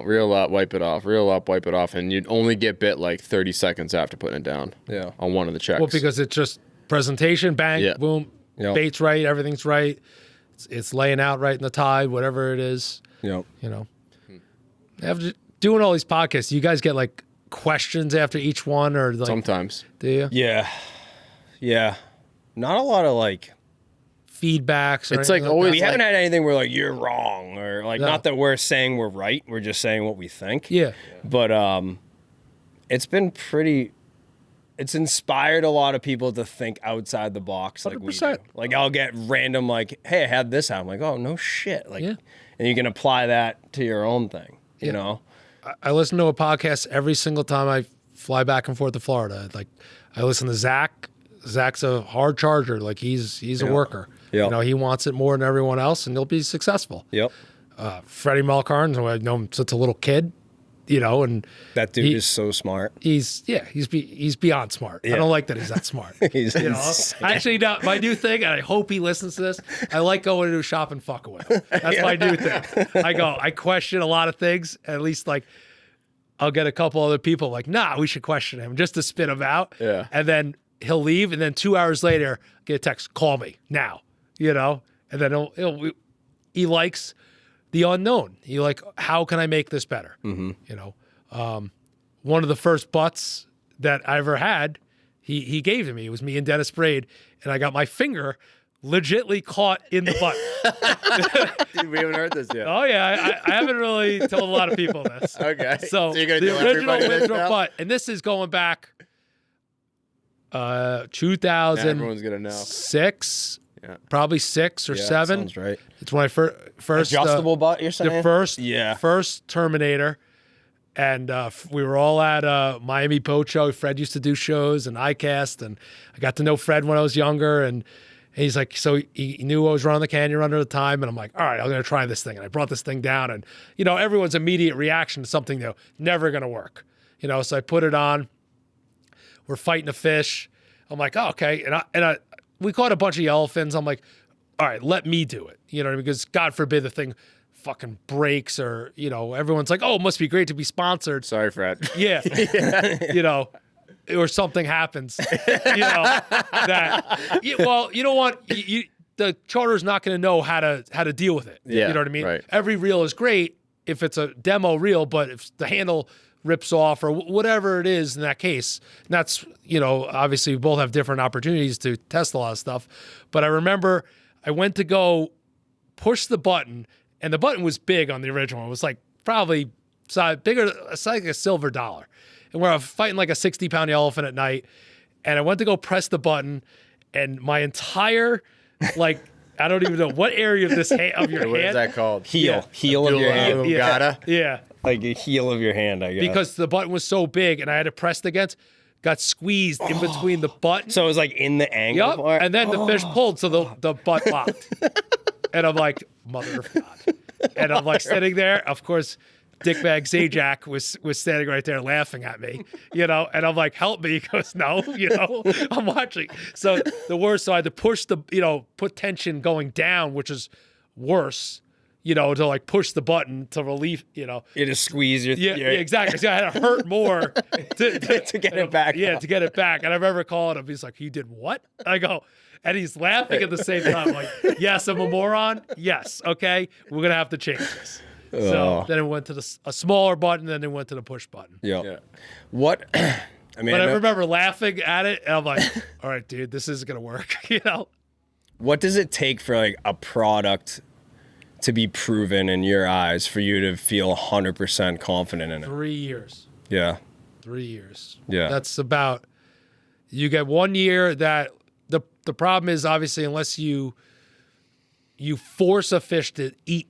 reel up, wipe it off, reel up, wipe it off, and you'd only get bit like 30 seconds after putting it down. Yeah. On one of the checks. Well, because it's just presentation, bang, Yeah. boom, Yep. bait's right, everything's right. It's laying out right in the tide, whatever it is. Yep. You know, after doing all these podcasts, you guys get like questions after each one, or like, Sometimes. do you? Yeah. Yeah. Not a lot of like. Feedbacks. Or It's like anything always- that? We haven't had anything where like you're wrong or like No. not that we're saying we're right. We're just saying what we think. Yeah. But it's been pretty. It's inspired a lot of people to think outside the box, like we do. 100%. Like I'll get random, like, "Hey, I had this out." I'm like, "Oh no shit!" Like, Yeah. and you can apply that to your own thing. You know? I listen to a podcast every single time I fly back and forth to Florida. Like I listen to Zach. Zach's a hard charger. Like he's a worker. Yep. You know, he wants it more than everyone else, and he'll be successful. Yep. Freddie Malkarn, who I've known since a little kid. You know, and That dude is so smart. he's beyond smart. I don't like that he's that smart. He's You know, insane. actually, no, my new thing, and I hope he listens to this. I like going to shop and fucking with him. That's my new thing. I question a lot of things. At least like, I'll get a couple other people like, nah, we should question him just to spit him out. Yeah. And then he'll leave, and then 2 hours later, get a text, call me now. You know, and then he likes the unknown. He like, how can I make this better? Mm-hmm. You know, one of the first butts that I ever had, he gave to me. It was me and Dennis Braid, and I got my finger legitly caught in the butt. Dude, we haven't heard this yet. Oh yeah, I haven't really told a lot of people this. Okay. So you're gonna the tell original everybody this Winthrop now? butt, and this is going back Now 2006, everyone's gonna know. Yeah. probably 6 or Yeah, 7. sounds right. It's when I first Adjustable butt, you're saying? the first Yeah. first Terminator, and we were all at Miami Boat Show. Fred used to do shows and iCast, and I got to know Fred when I was younger, and he's like, so he knew I was running the Canyon Runner at the time, and I'm like, all right, I'm gonna try this thing, and I brought this thing down, and you know, everyone's immediate reaction to something new, never gonna work, you know, so I put it on. We're fighting a fish. I'm like, oh, okay, and we caught a bunch of yellowfins. I'm like, all right, let me do it. You know, because God forbid the thing fucking breaks, or, you know, everyone's like, oh, it must be great to be sponsored. Sorry, Fred. Yeah. You know, or something happens, you know, that, well, you don't want, the charter's not going to know how to deal with it. Yeah, You know what I mean? right. Every reel is great if it's a demo reel, but if the handle rips off or whatever it is in that case, and that's, you know, obviously we both have different opportunities to test a lot of stuff. But I remember I went to go push the button, and the button was big on the original. It was like probably bigger, it's like a silver dollar. And we're fighting like a 60-pound elephant at night. And I went to go press the button, and my entire, like, I don't even know what area of this of your What is hand. that called? Heel of your hand. Gotta. Yeah. Like a heel of your hand, I guess. Because the button was so big and I had to press it against, got squeezed in between the button. so it was like in the angle. Yep. part? And then the fish pulled, so the butt locked. And I'm like, mother of God. And I'm like sitting there. Of course, Dickbag Zajac was standing right there laughing at me, you know, and I'm like, help me. He goes, no, you know, I'm watching. So the worst, so I had to push put tension going down, which is worse, to like push the button to relieve, You just squeeze your. Yeah, exactly. So I had to hurt more to get it back. Yeah, to get it back. And I remember calling him. He's like, "You did what?" I go, and he's laughing at the same time. Like, yes, I'm a moron. Yes, okay, we're gonna have to change this. So then it went to a smaller button, then it went to the push button. Yeah. What? I mean, But I remember laughing at it, and I'm like, "All right, dude, this isn't gonna work." What does it take for like a product to be proven in your eyes for you to feel 100% confident in it? 3 years. Yeah. 3 years. Yeah. That's about. You get 1 year that the problem is obviously unless you force a fish to eat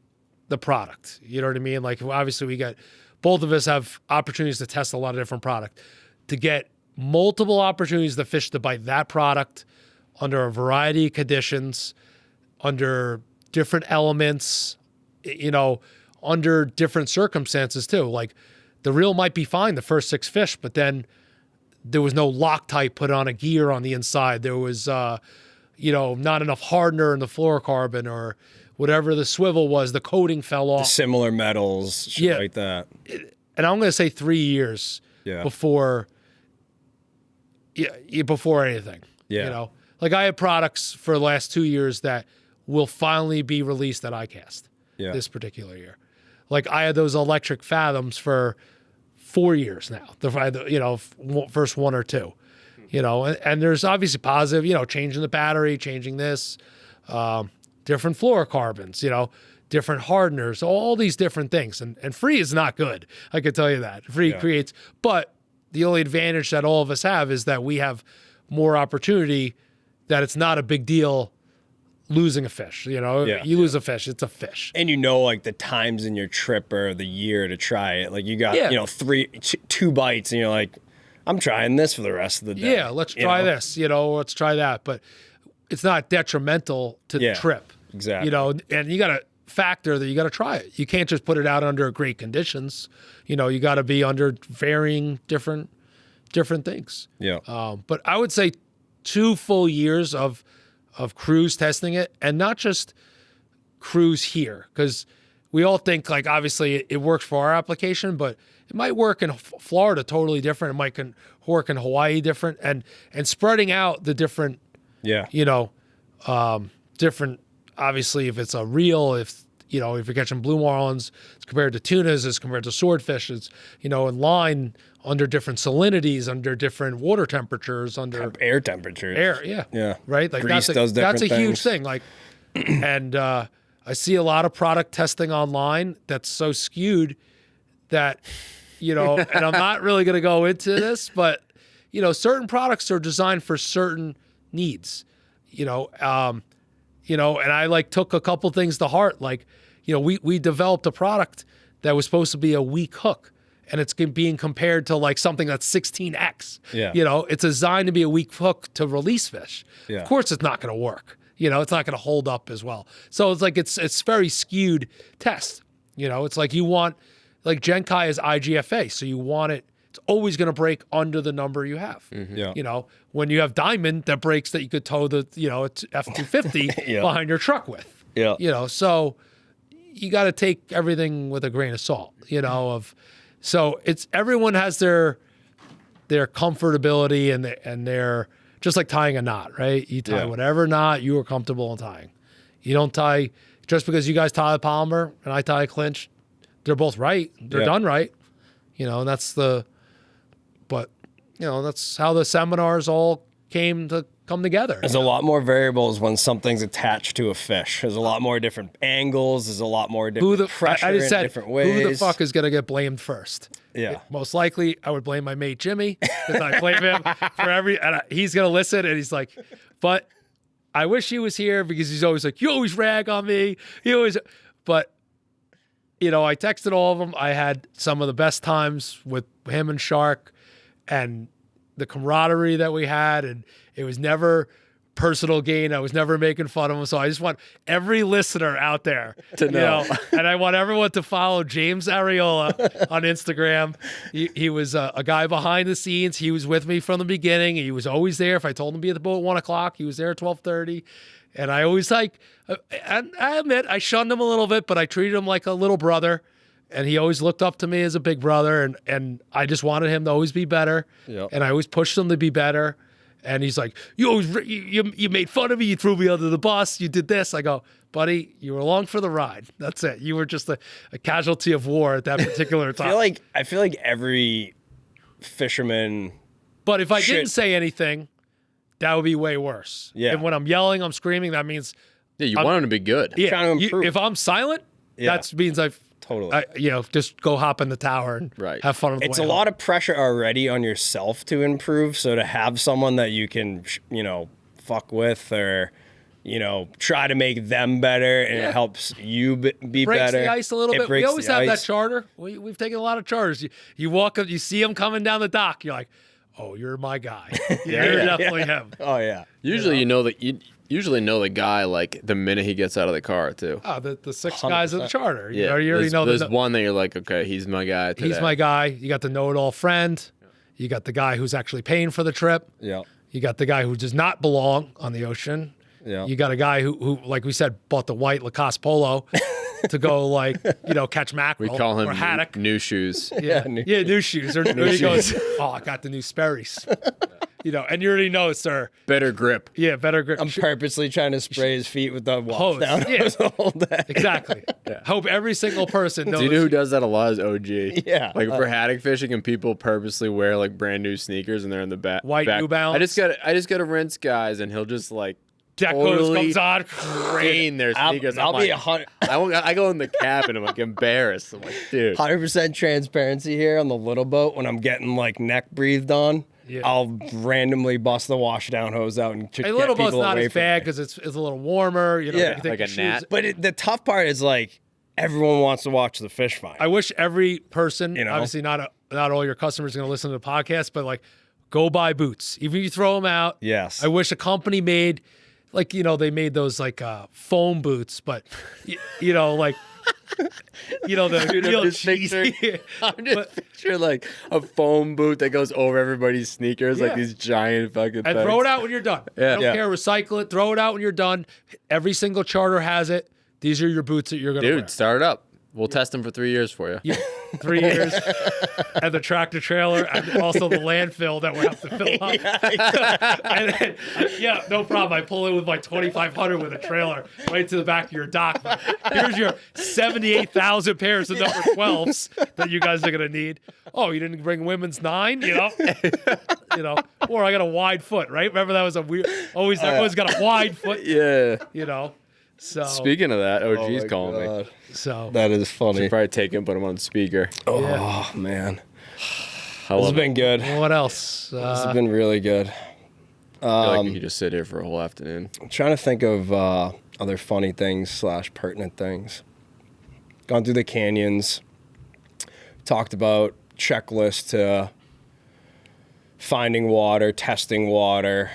the product. You know what I mean? Like obviously both of us have opportunities to test a lot of different product. To get multiple opportunities to fish to bite that product under a variety of conditions, under different elements, under different circumstances too. Like the reel might be fine the first 6 fish, but then there was no Loctite put on a gear on the inside. There was, not enough hardener in the fluorocarbon or whatever the swivel was. The coating fell off. Similar metals, shit like that. And I'm going to say 3 years before anything. Yeah. Like I have products for the last 2 years that will finally be released at ICAST this particular year. Like I had those electric fathoms for 4 years now. First 1 or 2, and there's obviously positive, changing the battery, changing this, different fluorocarbons, different hardeners, all these different things. And free is not good. I can tell you that. Free creates, but the only advantage that all of us have is that we have more opportunity, that it's not a big deal losing a fish. You lose a fish, it's a fish. And like the times in your trip or the year to try it. Like you got, 2 bites and you're like, I'm trying this for the rest of the day. Yeah, let's try this, let's try that. But it's not detrimental to the trip. Exactly. And you got to factor that you got to try it. You can't just put it out under great conditions. You got to be under varying different things. Yeah. But I would say 2 full years of cruise testing it, and not just cruise here, because we all think like obviously it works for our application, but it might work in Florida totally different. It might work in Hawaii different, and spreading out the different, different. Obviously, if it's a reel, if you're catching blue marlins, it's compared to tunas, it's compared to swordfish, it's in line under different salinities, under different water temperatures, under air temperatures. Yeah. Right? Like Grease does that's a different huge thing. Like, and I see a lot of product testing online that's so skewed that, and I'm not really going to go into this, but, certain products are designed for certain needs, and I like took a couple things to heart. Like, we developed a product that was supposed to be a weak hook, and it's being compared to like something that's 16x. Yeah. It's designed to be a weak hook to release fish. Yeah. Of course, it's not going to work. It's not going to hold up as well. So it's like it's very skewed test. It's like you want, like Genkai is IGFA, so you want it. It's always going to break under the number you have. Mm-hmm. Yeah. When you have diamond that breaks that you could tow the F-250 behind your truck with. Yeah. So you got to take everything with a grain of salt. So it's everyone has their comfortability and their, just like tying a knot, right? You tie whatever knot you are comfortable in tying. You don't tie just because you guys tie a polymer and I tie a clinch. They're both right. They're done right. And that's that's how the seminars all came together. There's a lot more variables when something's attached to a fish. There's a lot more different angles. There's a lot more different pressure in different ways. Who the fuck is going to get blamed first? Yeah. Most likely, I would blame my mate Jimmy, because I blame him for he's going to listen, and he's like, but I wish he was here, because he's always like, you always rag on me. But I texted all of them. I had some of the best times with him and Shark, and the camaraderie that we had, and it was never personal gain. I was never making fun of him. So I just want every listener out there to know. And I want everyone to follow James Areola on Instagram. He was a guy behind the scenes. He was with me from the beginning. He was always there. If I told him to be at the boat at 1 o'clock, he was there at 12:30. And I always and I admit I shunned him a little bit, but I treated him like a little brother. And he always looked up to me as a big brother. And I just wanted him to always be better. Yep. And I always pushed him to be better. And he's like, you made fun of me. You threw me under the bus. You did this. I go, buddy, you were along for the ride. That's it. You were just a casualty of war at that particular time. I feel like every fisherman. But if I didn't say anything, that would be way worse. Yeah. And when I'm yelling, I'm screaming, that means Yeah, you want him to be good. yeah. Trying to improve. If I'm silent, that means I've Totally. just go hop in the tower and have fun on the It's way a home. lot of pressure already on yourself to improve. So to have someone that you can, fuck with or, try to make them better and it helps you be breaks better. the ice a little It bit. We breaks always the have that ice. charter. We've taken a lot of charters. You walk up, you see him coming down the dock. You're like, oh, you're my guy. You're definitely him. Oh, yeah. Usually, you usually know the guy like the minute he gets out of the car too. Oh, the 6 guys of the charter. Yeah, You already know there's one that you're like, okay, he's my guy today. he's my guy. You got the know-it-all friend. You got the guy who's actually paying for the trip. Yeah. You got the guy who does not belong on the ocean. Yeah. You got a guy who, like we said, bought the white Lacoste polo to go catch mackerel. We call him or haddock. new shoes. Yeah, new shoes. Or he goes, oh, I got the new Sperry's. And you already know, sir. Better grip. Yeah, better grip. I'm purposely trying to spray his feet with the hose. down hose the whole day. Exactly. Hope every single person knows. Do you know who does that a lot is OG. Yeah. Like for haddock fishing and people purposely wear like brand new sneakers and they're in the back. White New Balance. I just got to rinse guys and he'll just like Deck hose totally comes on. train their sneakers. I'll I'm be like, I go in the cap and I'm like embarrassed. I'm like, dude. 100% transparency here on the little boat when I'm getting like neck breathed on. Yeah. I'll randomly bust the wash down hose out and A get little boat's people not away as from bad me. because it's a little warmer. Yeah. You can take Like your a shoes- gnat. But the tough part is like everyone wants to watch the fish find. I wish every person, know? obviously not all your customers are going to listen to the podcast, but like go buy boots. Even if you throw them out. Yes. I wish a company made, they made those foam boots, but the real just cheesy. I'm just picturing like a foam boot that goes over everybody's sneakers, like Yeah. these giant fucking And things. throw it out when you're done. Yeah. I don't care. Recycle it. Throw it out when you're done. Every single charter has it. These are your boots that you're going to wear. Dude, start it up. We'll test them for 3 years for you. Yeah, 3 years. And the tractor trailer and also the landfill that we have to fill up. And then, no problem. I pull in with my 2,500 with a trailer right to the back of your dock. Here's your 78,000 pairs of number 12s that you guys are going to need. Oh, you didn't bring women's 9? Or I got a wide foot, right? Remember that was a weird, everyone's got a wide foot, Yeah. So Speaking of that, OG's calling me. So That is funny. Should probably take him, put him on speaker. Oh, man. I This has love it. been good. what else? This has been really good. I feel like we could just sit here for a whole afternoon. I'm trying to think of other funny things / pertinent things. Gone through the canyons. Talked about checklist to finding water, testing water.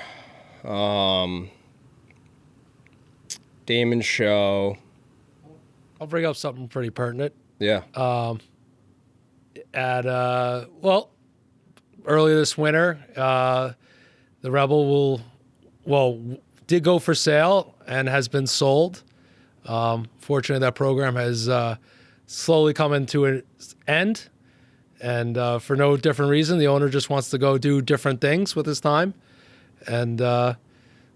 Damon show. I'll bring up something pretty pertinent. Yeah. Earlier this winter, the Rebel did go for sale and has been sold. Fortunately, that program has slowly come into an end, and for no different reason, the owner just wants to go do different things with his time, and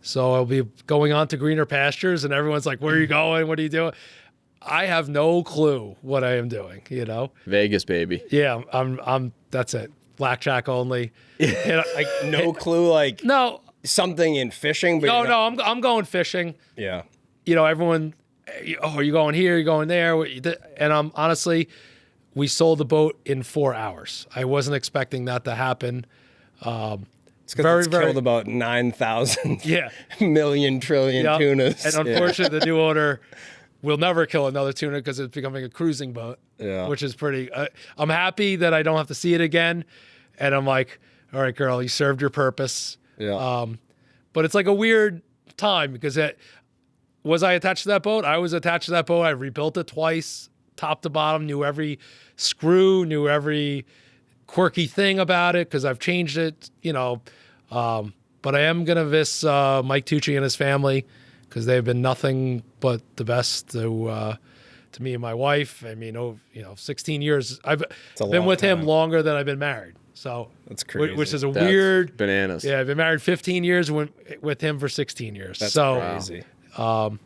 so I'll be going on to greener pastures, and everyone's like, "Where are you going? What are you doing?" I have no clue what I am doing. Vegas, baby. Yeah, I'm. That's it. Blackjack only. Like no clue, like No, something in fishing, but I'm going fishing. yeah. Everyone. Oh, are you going here? Are you going there? And I'm honestly, we sold the boat in 4 hours. I wasn't expecting that to happen. It's because it's killed about 9,000 Yeah. million trillion Yep. tunas. And unfortunately, the new owner will never kill another tuna because it's becoming a cruising boat. Yeah. Which is pretty. I'm happy that I don't have to see it again. And I'm like, all right, girl, you served your purpose. Yeah. But it's like a weird time because was I attached to that boat? I was attached to that boat. I rebuilt it twice, top to bottom, knew every screw, knew every quirky thing about it because I've changed it, but I am going to miss Mike Tucci and his family because they've been nothing but the best to me and my wife. I mean, 16 years. I've been with him longer than I've been married. So that's crazy. Which is That's weird bananas. Yeah, I've been married 15 years, went with him for 16 years. That's so crazy. Hell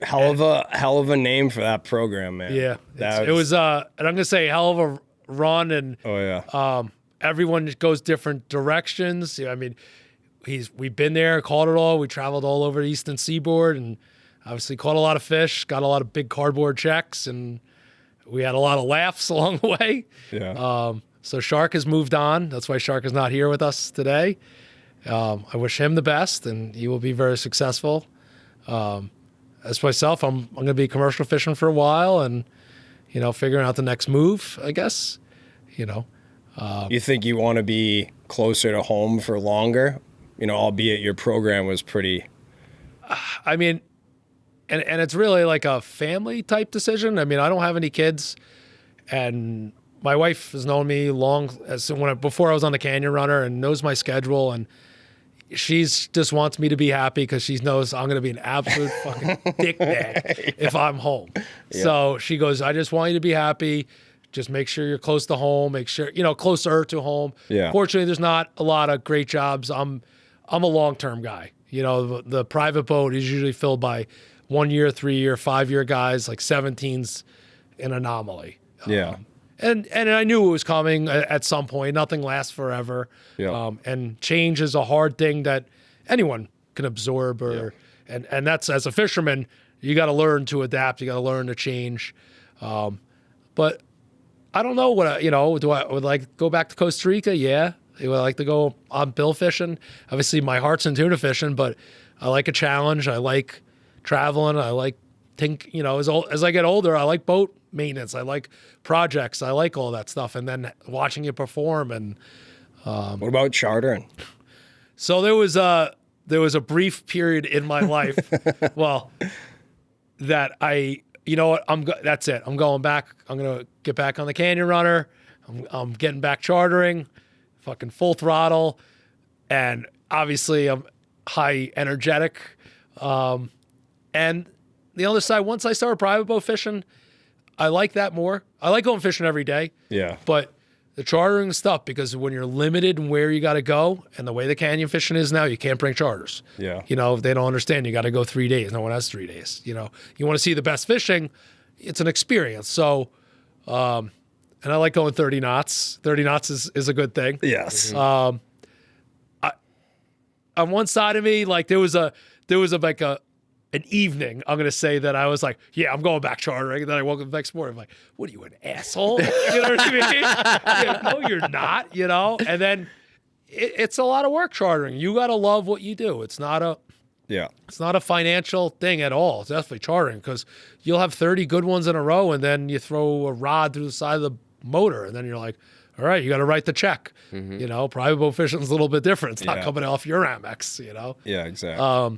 of a name for that program, man. Yeah, it was. And I'm gonna say hell of a run, and everyone goes different directions. I mean, we've been there, caught it all. We traveled all over the eastern seaboard, and obviously caught a lot of fish, got a lot of big cardboard checks, and we had a lot of laughs along the way. Yeah. So Shark has moved on. That's why Shark is not here with us today. I wish him the best, and he will be very successful. As myself, I'm going to be commercial fishing for a while, and figuring out the next move, I guess. You think you want to be closer to home for longer? Albeit your program was pretty. I mean, and it's really like a family type decision. I mean, I don't have any kids, and my wife has known me before I was on the Canyon Runner and knows my schedule, and she's just wants me to be happy because she knows I'm going to be an absolute fucking dickbag if I'm home. Yeah. So she goes, I just want you to be happy. Just make sure you're close to home. Make sure, closer to home. Yeah. Fortunately, there's not a lot of great jobs. I'm a long-term guy. The private boat is usually filled by 1 year, 3 year, 5 year guys. Like 17's an anomaly. Yeah. And I knew it was coming at some point. Nothing lasts forever. Yeah. And change is a hard thing that anyone can absorb. And that's, as a fisherman, you got to learn to adapt. You got to learn to change. But I don't know what would like to go back to Costa Rica? Yeah. I would like to go on bill fishing. Obviously, my heart's in tuna fishing, but I like a challenge. I like traveling. I like as I get older, I like boat maintenance. I like projects. I like all that stuff. And then watching it perform. And what about chartering? So there was a brief period in my life, that that's it. I'm going back. I'm going to get back on the Canyon Runner. I'm getting back chartering, fucking full throttle. And obviously I'm high energetic. And the other side, once I started private boat fishing, I like that more. I like going fishing every day. Yeah. But the chartering stuff, because when you're limited in where you got to go, and the way the canyon fishing is now, you can't bring charters. Yeah. If they don't understand, you got to go 3 days. No one has 3 days. You want to see the best fishing, it's an experience. So, and I like going 30 knots. 30 knots is a good thing. Yes. On one side of me, like there was an evening, I'm going to say that I was like, yeah, I'm going back chartering. And then I woke up the next morning, I'm like, what are you, an asshole? You know what I mean? No, you're not, And then it's a lot of work chartering. You got to love what you do. It's not a financial thing at all. It's definitely chartering because you'll have 30 good ones in a row and then you throw a rod through the side of the motor and then you're like, all right, you got to write the check. Mm-hmm. Private boat fishing is a little bit different. It's not coming off your Amex, Yeah, exactly.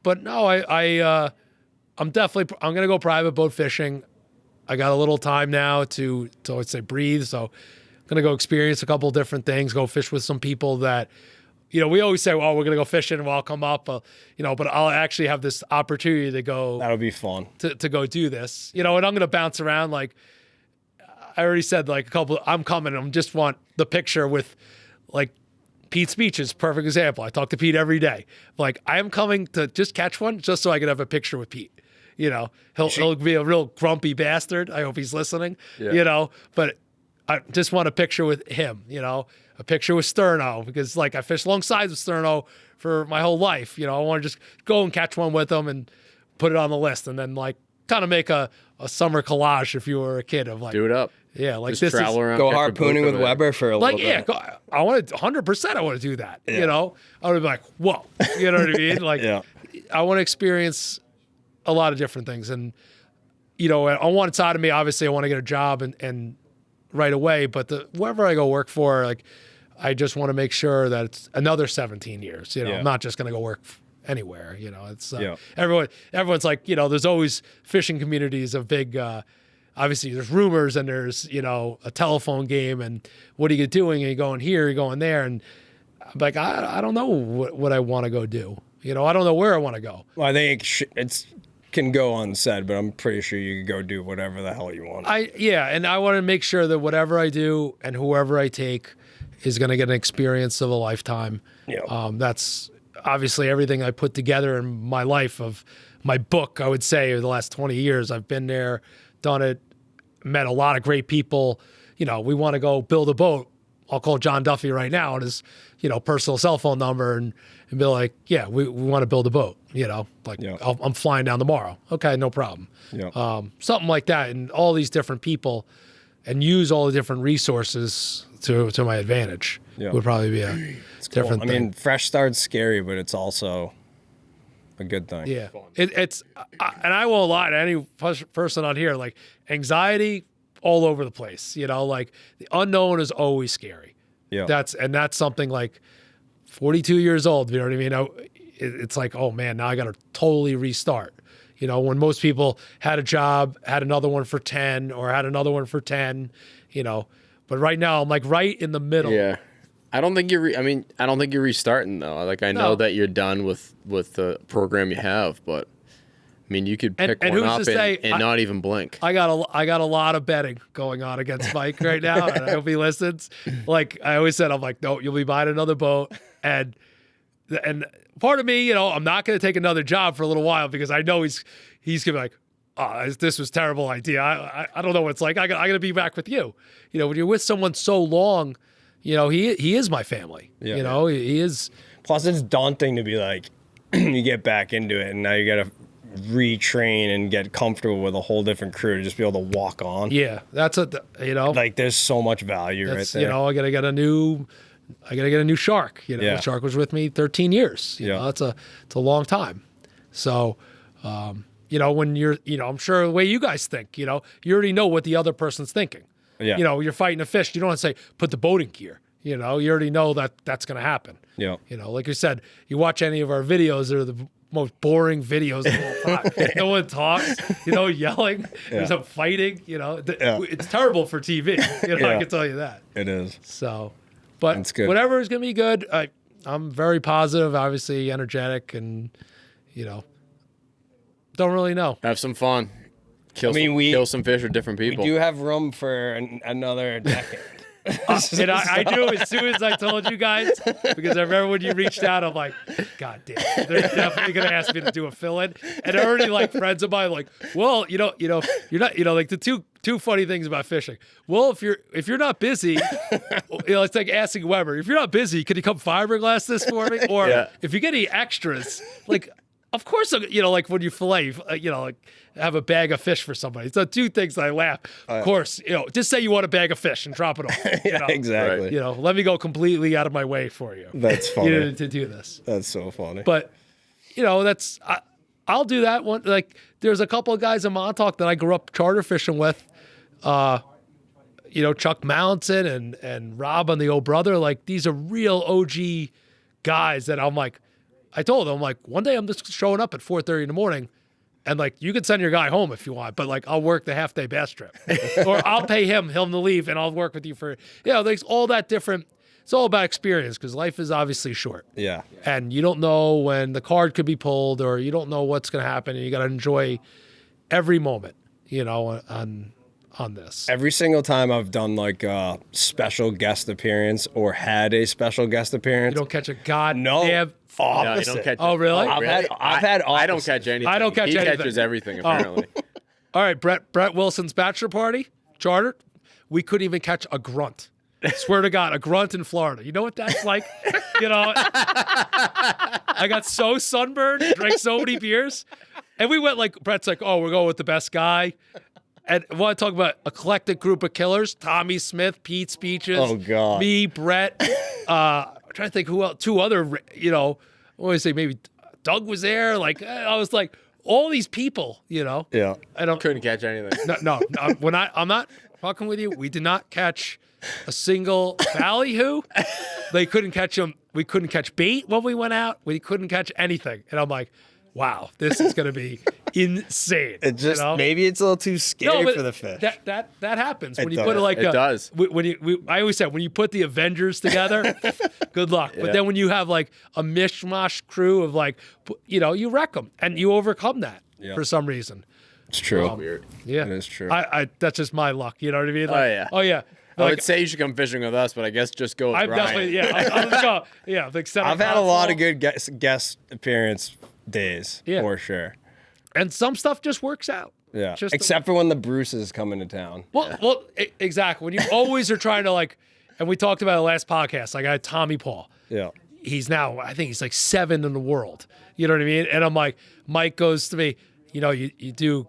But no, I'm going to go private boat fishing. I got a little time now to I'd say breathe. So I'm going to go experience a couple different things, go fish with some people that, we always say, well, we're going to go fishing and we'll come up, but I'll actually have this opportunity to go. That'll be fun. To go do this, and I'm going to bounce around. Like I already said, like I'm coming. I just want the picture with like, Pete's Beach is a perfect example. I talk to Pete every day. Like, I am coming to just catch one just so I can have a picture with Pete. He'll be a real grumpy bastard. I hope he's listening, but I just want a picture with him, a picture with Sterno because like I fished alongside with Sterno for my whole life. I want to just go and catch one with him and put it on the list and then like kind of make a summer collage if you were a kid of like. Do it up. Yeah, like just this travel around, go harpooning with Weber for a little bit. I want to 100%. I want to do that. I want to be like, whoa, you know what I mean? Like, I want to experience a lot of different things, and on one side of me, obviously, I want to get a job and right away. But wherever I go work for, like, I just want to make sure that it's another 17 years. Yeah. I'm not just going to go work anywhere. It's everyone's like, there's always fishing communities of big. Obviously, there's rumors and there's a telephone game and what are you doing? And you're going here, you're going there, and I'm like, I don't know what I want to go do. I don't know where I want to go. Well, I think it's can go unsaid, but I'm pretty sure you could go do whatever the hell you want. And I want to make sure that whatever I do and whoever I take is going to get an experience of a lifetime. Yeah. That's obviously everything I put together in my life of my book. I would say over the last 20 years, I've been there, done it, met a lot of great people. We want to go build a boat. I'll call John Duffy right now on his, personal cell phone number and be like, yeah, we want to build a boat. I'm flying down tomorrow. Okay, no problem. Yeah. Something like that, and all these different people, and use all the different resources to my advantage would probably be a different thing. I mean, fresh start's scary, but it's also a good thing. Yeah, it's and I won't lie to any person on here. Like anxiety all over the place. Like the unknown is always scary. Yeah, that's something like 42 years old. You know what I mean? It's like, oh man, now I got to totally restart. When most people had a job, had another one for 10, or had another one for 10. But right now I'm like right in the middle. Yeah. I don't think you're restarting though. Like I know that you're done with the program you have, but I mean you could pick one up and not even blink. I got a lot of betting going on against Mike right now, and I hope he listens. Like I always said, I'm like, no, you'll be buying another boat, and part of me, I'm not going to take another job for a little while because I know he's going to be like, oh, this was a terrible idea. I don't know what it's like. I got to be back with you. When you're with someone so long, he is my family. Yeah. He is. Plus, it's daunting to be like, you get back into it, and now you got to retrain and get comfortable with a whole different crew to just be able to walk on. Yeah, that's like the's so much value right there. I got to get a new shark. The shark was with me 13 years. It's a long time. So, when you're, I'm sure the way you guys think, you already know what the other person's thinking. Yeah. You're fighting a fish. You don't want to say, put the boat in gear. You already know that that's going to happen. Yeah. Like you said, you watch any of our videos, they're the most boring videos of all time. No one talks, yelling. There's some fighting, It's terrible for TV. I can tell you that. It is. So, but whatever is going to be good. I'm very positive, obviously energetic, and, don't really know. Have some fun. Kill some fish with different people. We do have room for another decade. And I do as soon as I told you guys, because I remember when you reached out, I'm like, God damn, they're definitely gonna ask me to do a fill-in. And already friends of mine like, well, you're not, like the two funny things about fishing. Well, if you're not busy, it's like asking Weber, if you're not busy, can you come fiberglass this for me? Or if you get any extras, like. Of course, like when you fillet, have a bag of fish for somebody. So two things that I laugh. Of course, just say you want a bag of fish and drop it off. Exactly. Let me go completely out of my way for you. That's funny. To do this. That's so funny. But, I'll do that one. Like, there's a couple of guys in Montauk that I grew up charter fishing with. Chuck Mallinson and Rob and the old brother. Like, these are real OG guys that I'm like, I told him, one day I'm just showing up at 4:30 in the morning, and you can send your guy home if you want, but I'll work the half-day bass trip, or I'll pay him to leave, and I'll work with you for there's all that different. It's all about experience because life is obviously short. Yeah, and you don't know when the card could be pulled, or you don't know what's going to happen, and you got to enjoy every moment. On this. Every single time I've done a special guest appearance or had a special guest appearance, you don't catch a goddamn opposite. No, you don't catch oh, really? I've had opposite. I don't catch anything. I don't catch he anything. catches everything, apparently. All right, Brett Wilson's bachelor party, chartered. We couldn't even catch a grunt. Swear to God, a grunt in Florida. You know what that's like? I got so sunburned, drank so many beers. And we went Brett's like, oh, we're going with the best guy. And I want to talk about eclectic group of killers. Tommy Smith, Pete Speeches. Oh, God. Me, Brett. I'm trying to think who else. Two other, I want to say maybe Doug was there. I was like, all these people, you know. Yeah. I don't. Couldn't catch anything. No. When I'm not fucking with you, we did not catch a single ballyhoo. They couldn't catch them. We couldn't catch bait when we went out. We couldn't catch anything. And I'm like, wow, this is going to be insane. It just maybe it's a little too scary for the fish. That happens when you does. put it like It does. I always said when you put the Avengers together, good luck. But then when you have like a mishmash crew of like, you wreck them and you overcome that for some reason. It's true. Weird. Yeah, it is true. I that's just my luck. You know what I mean? Like, Oh, yeah. I would say you should come fishing with us, but I guess just go with I'm Brian. definitely I'll just go. Yeah, like I've had a lot of good guest appearance days for sure. And some stuff just works out. Yeah, except for when the Bruces come into town. Well, exactly. When you always are trying to like, and we talked about it last podcast. Like I had Tommy Paul. Yeah, he's now I think he's like 7 in the world. You know what I mean? And I'm like, Mike goes to me, you do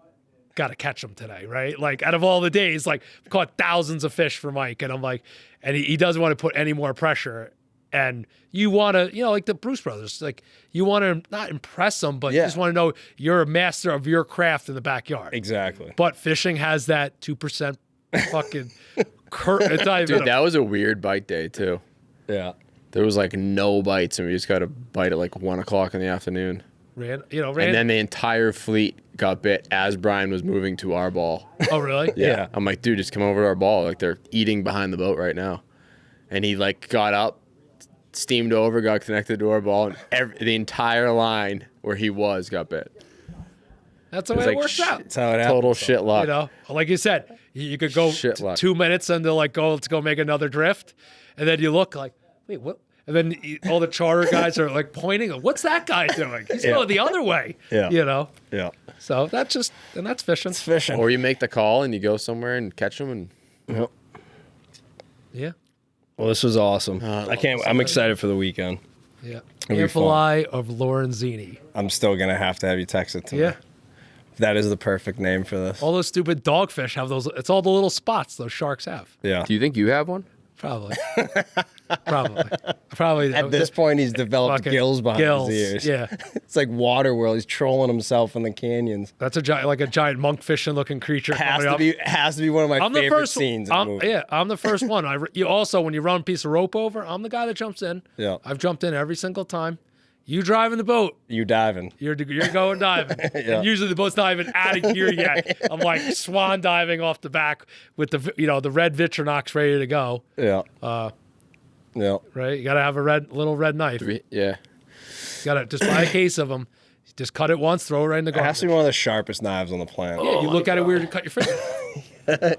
got to catch them today, right? Like out of all the days, like I've caught thousands of fish for Mike, and I'm like, and he doesn't want to put any more pressure. And you want to, like the Bruce brothers, like you want to not impress them, but you just want to know you're a master of your craft in the backyard. Exactly. But fishing has that 2% fucking Dude, that was a weird bite day too. Yeah. There was like no bites, and we just got a bite at like 1 o'clock in the afternoon. And then the entire fleet got bit as Brian was moving to our ball. Oh, really? Yeah. I'm like, dude, just come over to our ball. Like they're eating behind the boat right now. And he like got up, steamed over, got connected to our ball, and the entire line where he was got bit. That's the way it works out. That's how it happens. Total shit luck. Like you said, you could go 2 minutes and they're like, let's go make another drift. And then you look like, wait, what? And then all the charter guys are like pointing, what's that guy doing? He's going the other way. Yeah. Yeah. So that's fishing. It's fishing. Or you make the call and you go somewhere and catch them. And Yep. Yeah. Well, this was awesome. I'm excited for the weekend. Yeah. Ampullae of Lorenzini. I'm still going to have to you text it to me. Yeah. That is the perfect name for this. All those stupid dogfish have those. It's all the little spots those sharks have. Yeah. do you think you have one? Probably. Probably. At this point, he's developed gills behind his ears. Yeah. It's like Waterworld. He's trolling himself in the canyons. That's a giant monkfishing looking creature. Has to be one of my favorite scenes. I'm the first one. You also, when you run a piece of rope over, I'm the guy that jumps in. Yeah. I've jumped in every single time. You driving the boat. You diving. You're going diving. Yeah. And usually the boat's not even out of gear yet. I'm like swan diving off the back with the red Vitronox ready to go. Yeah. Yeah. Right? You got to have a little red knife. Yeah. You got to just buy a case of them. Just cut it once, throw it right in the It garbage. has to be one of the sharpest knives on the planet. Yeah, you look at it weird and cut your finger.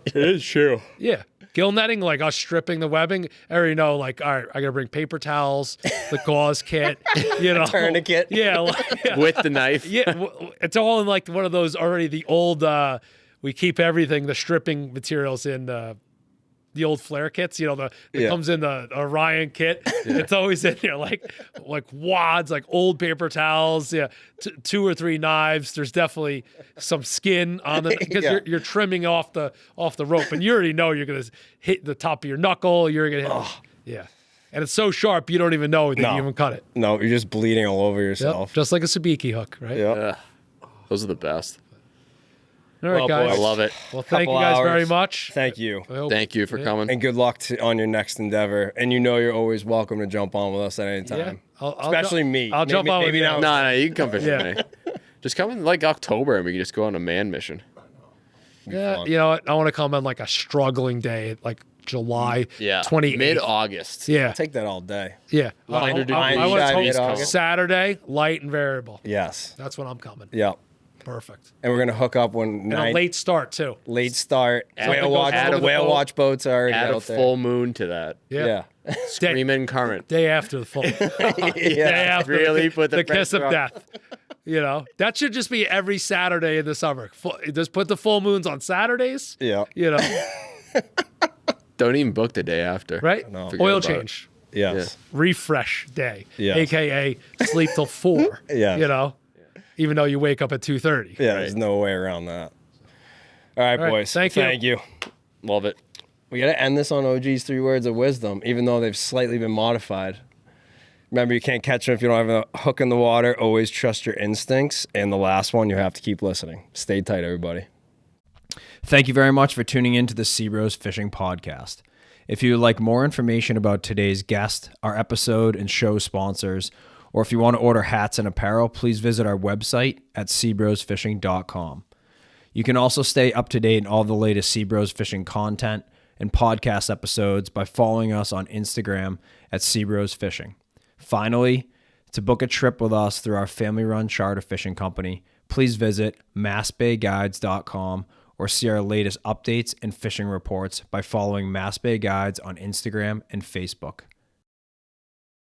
It is true. Yeah. Gill netting, like us stripping the webbing. I already know, like, all right, I got to bring paper towels, the gauze kit, Tourniquet. Yeah. With the knife. Yeah. It's all in like one of those already, the old, we keep everything, the stripping materials in the old flare kits, that comes in the Orion kit. Yeah. It's always in there, like wads, like old paper towels, 2 or 3 knives. There's definitely some skin on the because you're trimming off the rope, and you already know you're gonna hit the top of your knuckle. You're gonna hit, and it's so sharp you don't even know that you even cut it. No, you're just bleeding all over yourself. Yep. Just like a sabiki hook, right? Yeah. Those are the best. All right, guys. I love it. Well, thank you guys very much. Thank you. Thank you for coming. And good luck on your next endeavor. And you're always welcome to jump on with us at any time. Yeah. Especially me. I'll jump on with you. No, you can come fishing with me. Just come in like October and we can just go on a man mission. Yeah, you know what? I want to come on like a struggling day, like July 28th. Mid-August. Yeah. Take that all day. Yeah. I want to Saturday, light and variable. Yes. That's when I'm coming. Yeah. Perfect. And we're going to hook up when a late start, too. Late start. Whale watch boats are already out out there. Add a full moon to that. Yeah. Screaming current. Day after the full moon. Day after really put the kiss of death. That should just be every Saturday in the summer. Just put the full moons on Saturdays. Yeah. Don't even book the day after. Right? No. Oil change. Yes. Refresh day. Yes. AKA sleep till 4. Yeah. Even though you wake up at 2:30. Yeah, there's no way around that. All right, boys. Thank you. Love it. We got to end this on OG's 3 words of wisdom, even though they've slightly been modified. Remember, you can't catch them if you don't have a hook in the water. Always trust your instincts. And the last one, you have to keep listening. Stay tight, everybody. Thank you very much for tuning in to the SeaBros Fishing Podcast. If you would like more information about today's guest, our episode, and show sponsors, or if you want to order hats and apparel, please visit our website at SeaBrosFishing.com. You can also stay up to date on all the latest SeaBros Fishing content and podcast episodes by following us on Instagram at SeaBros Fishing. Finally, to book a trip with us through our family-run charter fishing company, please visit MassBayGuides.com or see our latest updates and fishing reports by following Mass Bay Guides on Instagram and Facebook.